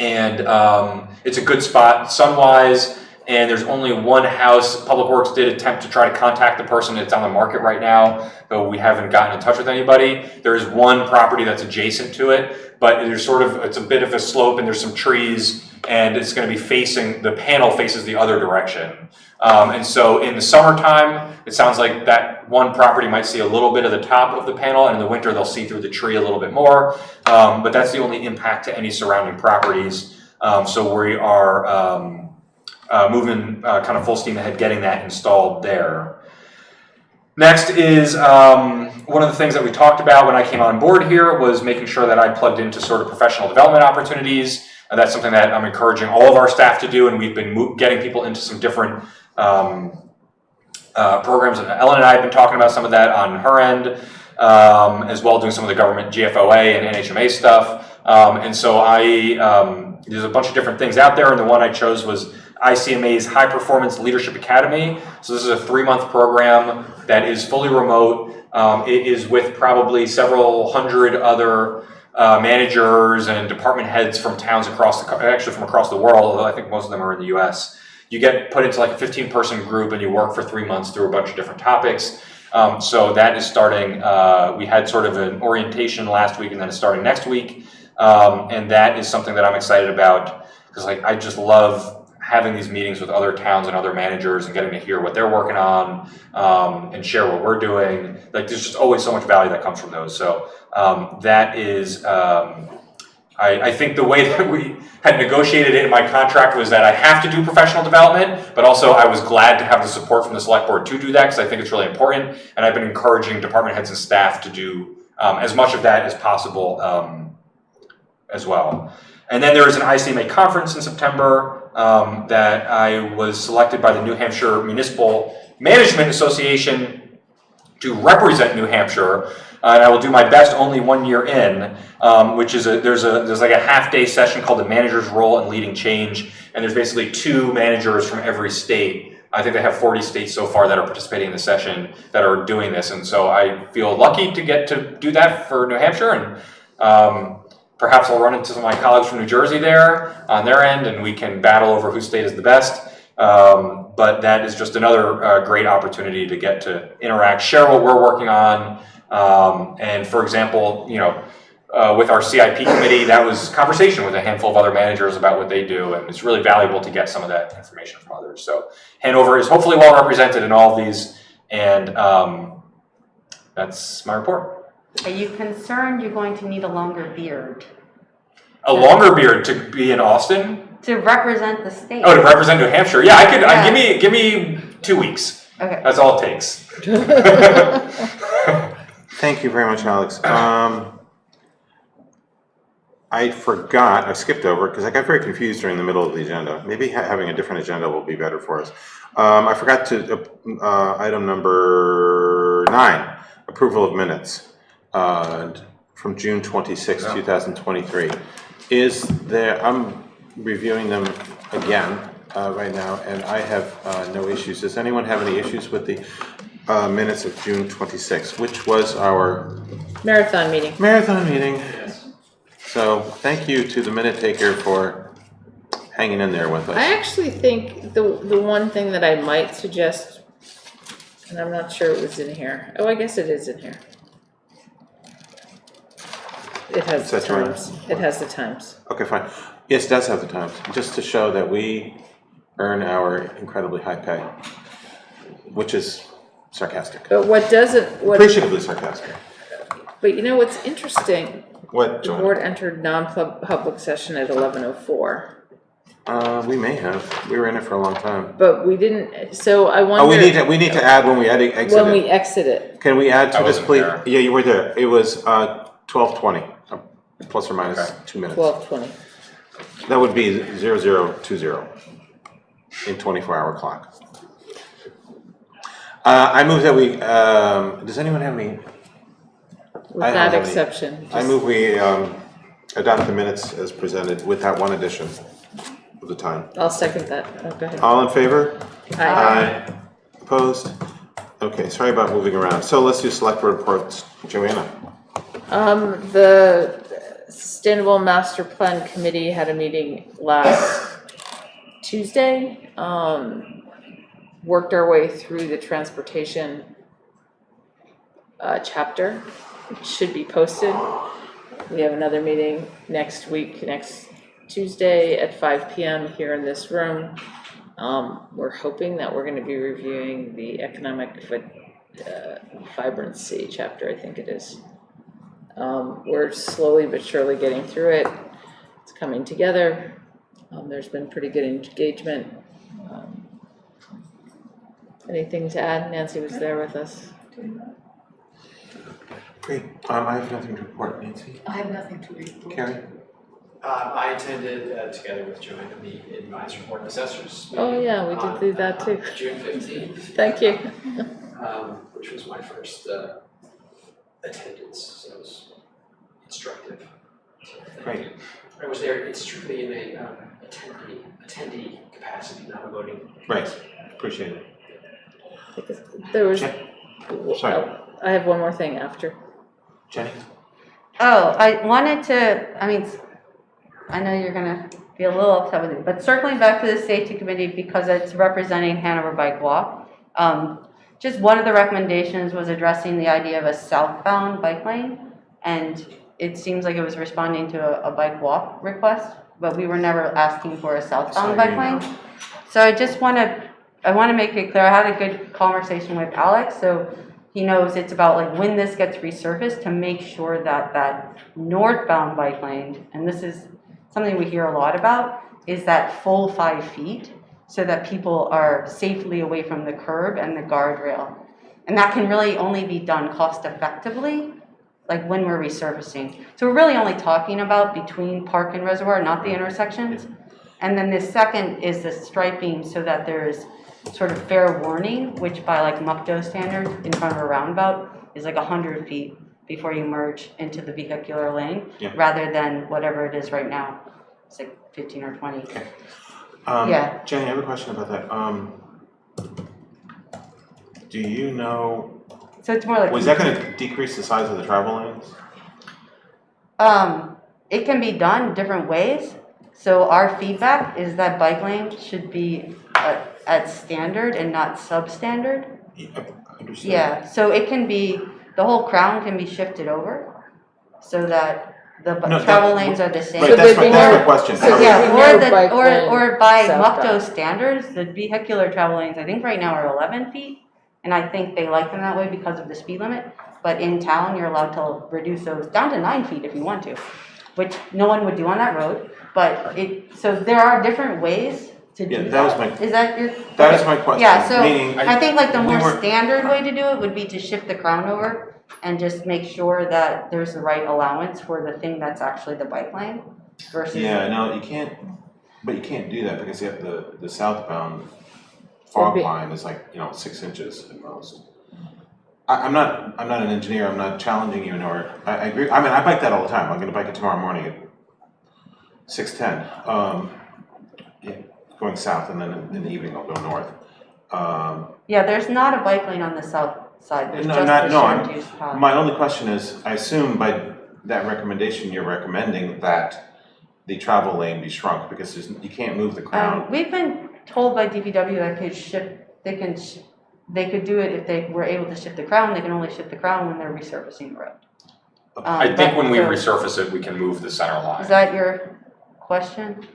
It's a good spot sun-wise. And there's only one house. Public Works did attempt to try to contact the person. It's on the market right now, though we haven't gotten in touch with anybody. There is one property that's adjacent to it, but there's it's a bit of a slope and there's some trees, and it's going to be facing, the panel faces the other direction. And so in the summertime, it sounds like that one property might see a little bit of the top of the panel, and in the winter they'll see through the tree a little bit more. But that's the only impact to any surrounding properties. So we are moving kind of full steam ahead, getting that installed there. Next is one of the things that we talked about when I came on board here was making sure that I plugged into sort of professional development opportunities. And that's something that I'm encouraging all of our staff to do, and we've been getting people into some different programs. And Ellen and I have been talking about some of that on her end, as well, doing some of the government GFOA and NHMA stuff. And so there's a bunch of different things out there, and the one I chose was ICMA's High Performance Leadership Academy. So this is a 3-month program that is fully remote. It is with probably several hundred other managers and department heads from towns across the world, although I think most of them are in the US. You get put into like a 15-person group and you work for 3 months through a bunch of different topics. So that is starting, we had sort of an orientation last week and then it's starting next week. And that is something that I'm excited about because I just love having these meetings with other towns and other managers and getting to hear what they're working on and share what we're doing. Like there's just always so much value that comes from those. So that is, I think the way that we had negotiated it in my contract was that I have to do professional development, but also I was glad to have the support from the select board to do that because I think it's really important. And I've been encouraging department heads and staff to do as much of that as possible as well. And then there is an ICMA conference in September that I was selected by the New Hampshire Municipal Management Association to represent New Hampshire. And I will do my best only 1 year in, which is there's like a half-day session called the Manager's Role in Leading Change. And there's basically 2 managers from every state. I think they have 40 states so far that are participating in the session that are doing this. And so I feel lucky to get to do that for New Hampshire. And perhaps I'll run into some of my colleagues from New Jersey there on their end, and we can battle over whose state is the best. But that is just another great opportunity to get to interact, share what we're working on. And for example, with our CIP committee, that was conversation with a handful of other managers about what they do, and it's really valuable to get some of that information from others. So Hanover is hopefully well represented in all of these, and that's my report. Are you concerned you're going to need a longer beard? A longer beard to be in Austin? To represent the state. Oh, to represent New Hampshire. Yeah, I could. Give me 2 weeks. Okay. That's all it takes. Thank you very much, Alex. I skipped over because I got very confused during the middle of the agenda. Maybe having a different agenda will be better for us. I forgot to, item number 9, approval of minutes from June 26, 2023. I'm reviewing them again. right now, and I have no issues. Does anyone have any issues with the minutes of June 26th, which was our Marathon meeting. meeting? So thank you to the minute taker for hanging in there with us. I actually think the one thing that I might suggest, and I'm not sure it was in here. Oh, I guess it is in here. It has the That's right. times. It has the times. Okay, fine. Yes, it does have the times, just to show that we earn our incredibly high pay, which is sarcastic. But what doesn't, Appreciatively sarcastic. but you know what's interesting? What, The Joanna? board entered non-public session at 11:04, We may have. We were in it for a long time. but we didn't, so I wonder. Oh, we need to add when we exit When we it. exit it. Can we add to I this, wasn't please? there. Yeah, you were there. It was 12:20, plus or minus Okay. 2 minutes. 12:20. That would be 0020 in 24-hour clock. I move that we, does anyone have any? With I don't that have any. exception. I move we adopt the minutes as presented with that one addition of the time. I'll second that. Oh, go ahead. All in favor? Aye. Opposed? Okay, sorry about moving around. So let's do select board reports. Joanna? The Sustainable Master Plan Committee had a meeting last Tuesday. Worked our way through the transportation chapter. It should be posted. We have another meeting next week, next Tuesday at 5 p.m. here in this room. We're hoping that we're going to be reviewing the economic vibrancy chapter, I think it is. We're slowly but surely getting through it. It's coming together. There's been pretty good engagement. Anything to add? Nancy was there with us. Great. I have nothing to report. Nancy? I have nothing to report. Carrie? I attended, together with Joanna, the advisory board of assessors. Oh meeting yeah, we did on, do that too. June 15th. Thank you. Which was my first attendance, so it was instructive. So thank Great. you. I was there, it's strictly in a attendee capacity, not a voting. Right. Appreciate it. There was. Sorry. I have one more thing after. Jenny? Oh, I wanted to, I mean, I know you're gonna be a little upset with me, but circling back to the safety committee because it's representing Hanover Bike Walk. Just one of the recommendations was addressing the idea of a southbound bike lane. And it seems like it was responding to a bike walk request, but we were never asking for a southbound bike lane. So I just I want to make it clear, I had a good conversation with Alex, so he knows it's about like when this gets resurfaced to make sure that that northbound bike lane, and this is something we hear a lot about, is that full 5 feet so that people are safely away from the curb and the guardrail. And that can really only be done cost effectively, like when we're resurfacing. So we're really only talking about between Park and Reservoir, not the intersections. And then the second is the striping so that there's sort of fair warning, which by like MUCDO standards in front of a roundabout is like 100 feet before you merge into the vehicular lane, rather than whatever it is right now. It's like 15 or 20. Okay. Yeah. Jenny, I have a question about that. Do you know, So it's more like. was that going to decrease the size of the travel lanes? It can be done different ways. So our feedback is that bike lanes should be at standard and not substandard. Understood. Yeah, so it can be, the whole crown can be shifted over so that the travel lanes are the same. Right, that's my question. So Yeah, bike lane or by southbound. MUCDO standards, the vehicular travel lanes, I think right now are 11 feet. And I think they like them that way because of the speed limit. But in town, you're allowed to reduce those down to 9 feet if you want to, which no one would do on that road. But so there are different ways to do that. That was my. Is that your? That is my question. Yeah, so Meaning, I think like the more standard way to do it would be to shift the crown over and just make sure that there's the right allowance for the thing that's actually the bike lane versus. Yeah, no, you can't, but you can't do that because you have the southbound fog line is like, 6 inches at most. I'm not an engineer, I'm not challenging you, nor, I agree, I mean, I bike that all the time, I'm gonna bike it tomorrow morning at 6:10. going south, and then in the evening I'll go north. Yeah, there's not a bike lane on the south side, there's No, just not- the no, shared use path. My only question is, I assume by that recommendation, you're recommending that the travel lane be shrunk, because you can't move the crown. We've been told by DPW that they could do it if they were able to shift the crown, they can only shift the crown when they're resurfacing the road. I think when we so- resurface it, we can move the center line. Is that your question?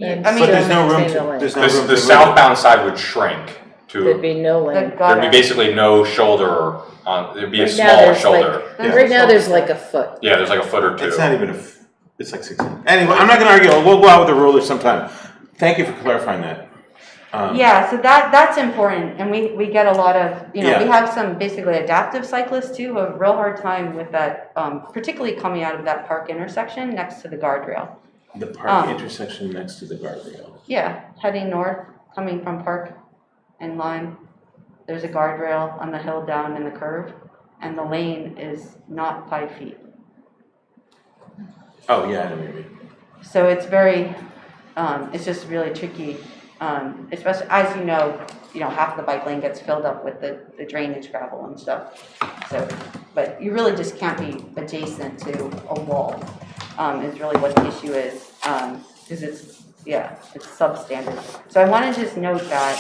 And I mean, But there's no room maintain the to, lane. there's no room to The move. southbound side would shrink There'd to, be no lane. the there'd be gutter. basically no shoulder on, there'd be a Right now, smaller there's like- shoulder. There's Right a now, there's shoulder. like a foot. Yeah, there's like a foot or two. It's not even it's like 16. Anyway, I'm not gonna argue, we'll go out with the ruler sometime. Thank you for clarifying that. Yeah, so that's important, and we get a lot of, we Yeah. have some basically adaptive cyclists too, who have a real hard time with that, particularly coming out of that park intersection next to the guardrail. The park intersection next to the guardrail. Yeah, heading north, coming from Park and Lime, there's a guardrail on the hill down in the curve, and the lane is not 5 feet. Oh, yeah, I know what you mean. So it's very, it's just really tricky, especially, as you know, half the bike lane gets filled up with the drainage gravel and stuff. So, but you really just can't be adjacent to a wall, is really what the issue is, because it's substandard. So I want to just note that.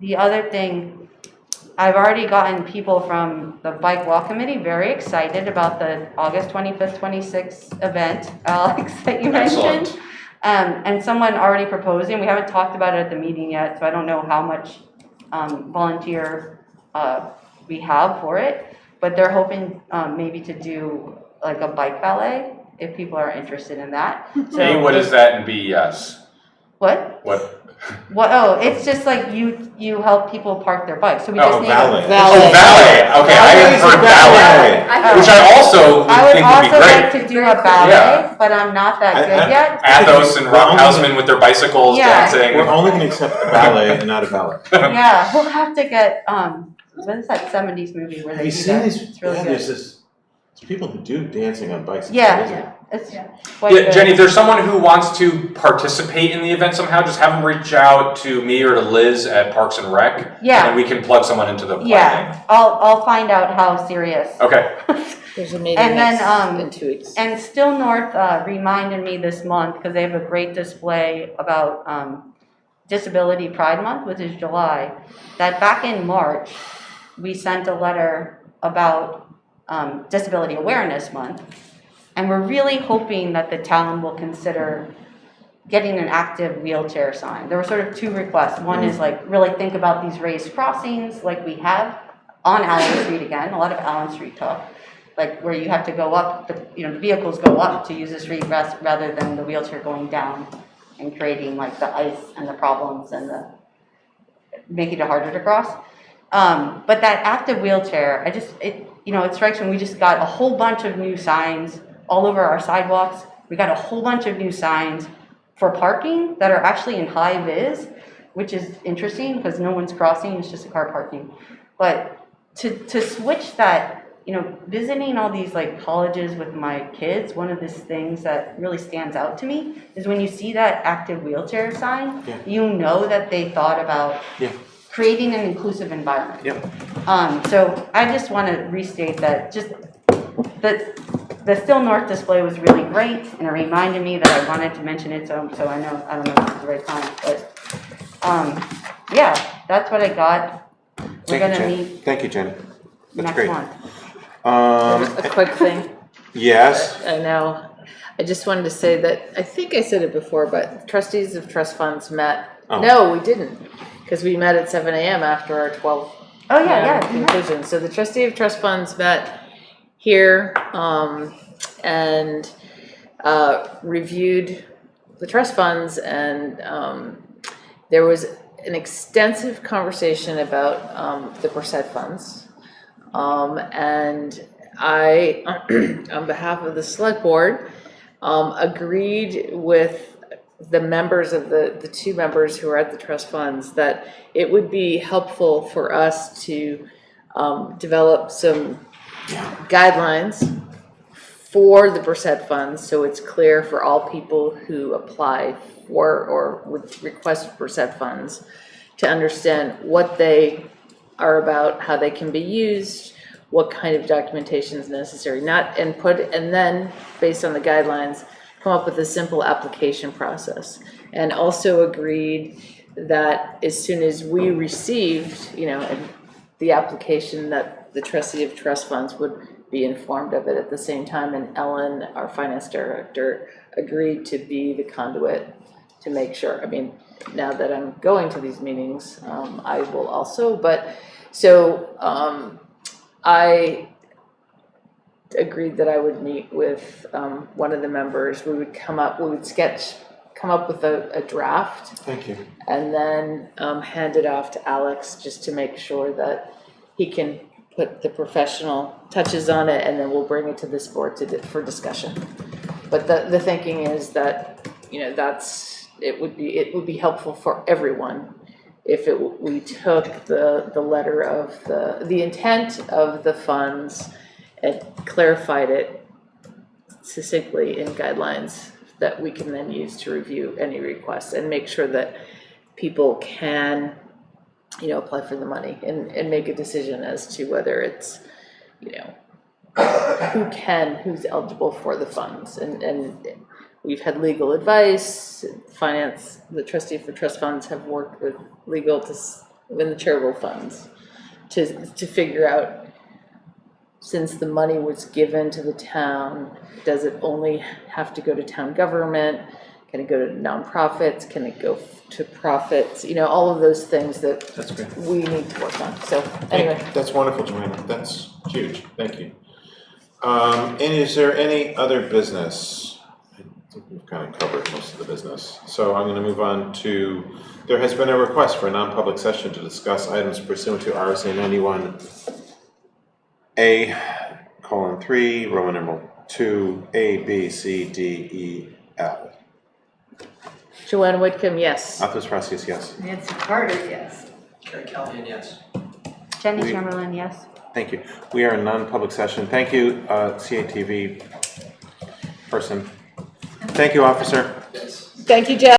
The other thing, I've already gotten people from the Bike Walk Committee very excited about the August 25th, 26th event, Alex, that you mentioned. Excellent. And someone already proposing, we haven't talked about it at the meeting yet, so I don't know how much volunteer we have for it, but they're hoping maybe to do like a bike ballet, if people are interested in that. So, A, what is that, and B, yes. What? What? What? Oh, it's just like you help people park their bikes. So we just need valet. a Oh, valet, okay, I had heard ballet, which I also I would think would be also like great. to do a ballet, Yeah. but I'm not that good I- yet. Athos and Well, Hausman with their bicycles Yeah. dancing. We're only gonna accept a ballet and not a ballet. Yeah, we'll have to get what is that 70s movie where Have they you do seen that? these? It's really Yeah, good. there's people who do dancing on bikes. It's Yeah, amazing. it's quite Yeah, good. Jenny, if there's someone who wants to participate in the event somehow, just have them reach out to me or to Liz at Parks and Rec. Yeah. And then we can plug someone into the planning. Yeah, I'll find out how serious. Okay. There's a meeting And then, in 2 weeks. And Still North reminded me this month, because they have a great display about Disability Pride Month, which is July, that back in March, we sent a letter about Disability Awareness Month, and we're really hoping that the town will consider getting an active wheelchair sign. There were sort of two requests. One is like, really think about these raised crossings like we have on Allen Street again, a lot of Allen Street talk, like where you have to go up, the vehicles go up to use the street rather than the wheelchair going down and creating like the ice and the problems and making it harder to cross. But that active wheelchair, it strikes me, we just got a whole bunch of new signs all over our sidewalks. We got a whole bunch of new signs for parking that are actually in high vis, which is interesting because no one's crossing, it's just a car parking. But to switch that, visiting all these like colleges with my kids, one of these things that really stands out to me is when you see that active wheelchair sign, you know that they thought about creating an inclusive environment. So I just want to restate that the Still North display was really great, and it reminded me that I wanted to mention it, so I don't know if it's the right time, but that's what I got. We're gonna meet Thank you, Jenny. That's next great. month. A quick thing. Yes. I know. I just wanted to say that, I think I said it before, but trustees of trust funds met. Oh. No, we didn't, because we met at 7 a.m. after our 12 Oh, yeah. conclusion. So the trustee of trust funds met here and reviewed the trust funds, and there was an extensive conversation about the Percent funds. And I, on behalf of the select board, agreed with the members of the two members who are at the trust funds that it would be helpful for us to develop some guidelines for the percent funds, so it's clear for all people who apply for or would request percent funds to understand what they are about, how they can be used, what kind of documentation is necessary, and then based on the guidelines, come up with a simple application process. And also agreed that as soon as we received, the application, that the trustee of trust funds would be informed of it at the same time. And Ellen, our finance director, agreed to be the conduit to make sure. I mean, now that I'm going to these meetings, I will also, but so I agreed that I would meet with one of the members. We would come up with a draft. Thank you. And then hand it off to Alex just to make sure that he can put the professional touches on it, and then we'll bring it to this board for discussion. But the thinking is that, it would be helpful for everyone if we took the letter of the intent of the funds and clarified it succinctly in guidelines that we can then use to review any requests and make sure that people can, apply for the money and make a decision as to whether it's, who's eligible for the funds. And we've had legal advice, finance, the trustee for trust funds have worked with legal in the charitable funds to figure out, since the money was given to the town, does it only have to go to town government? Can it go to nonprofits? Can it go to profits? All of those things that That's great. we need to work on. So anyway. That's wonderful, Joanna. That's huge. Thank you. And is there any other business? I think we've kind of covered most of the business. So I'm going to move on to, there has been a request for a non-public session to discuss items pursuant to RSA 91A:3, Roman numeral 2, A, B, C, D, E, L. Joanna Whitcomb, yes. Athos Prasius, yes. Nancy Carter, yes. Gary Callahan, yes. Jenny We- Chamberlain, yes. Thank you. We are in non-public session. Thank you, CATV person. Thank you, officer. Yes. Thank you, Jeff.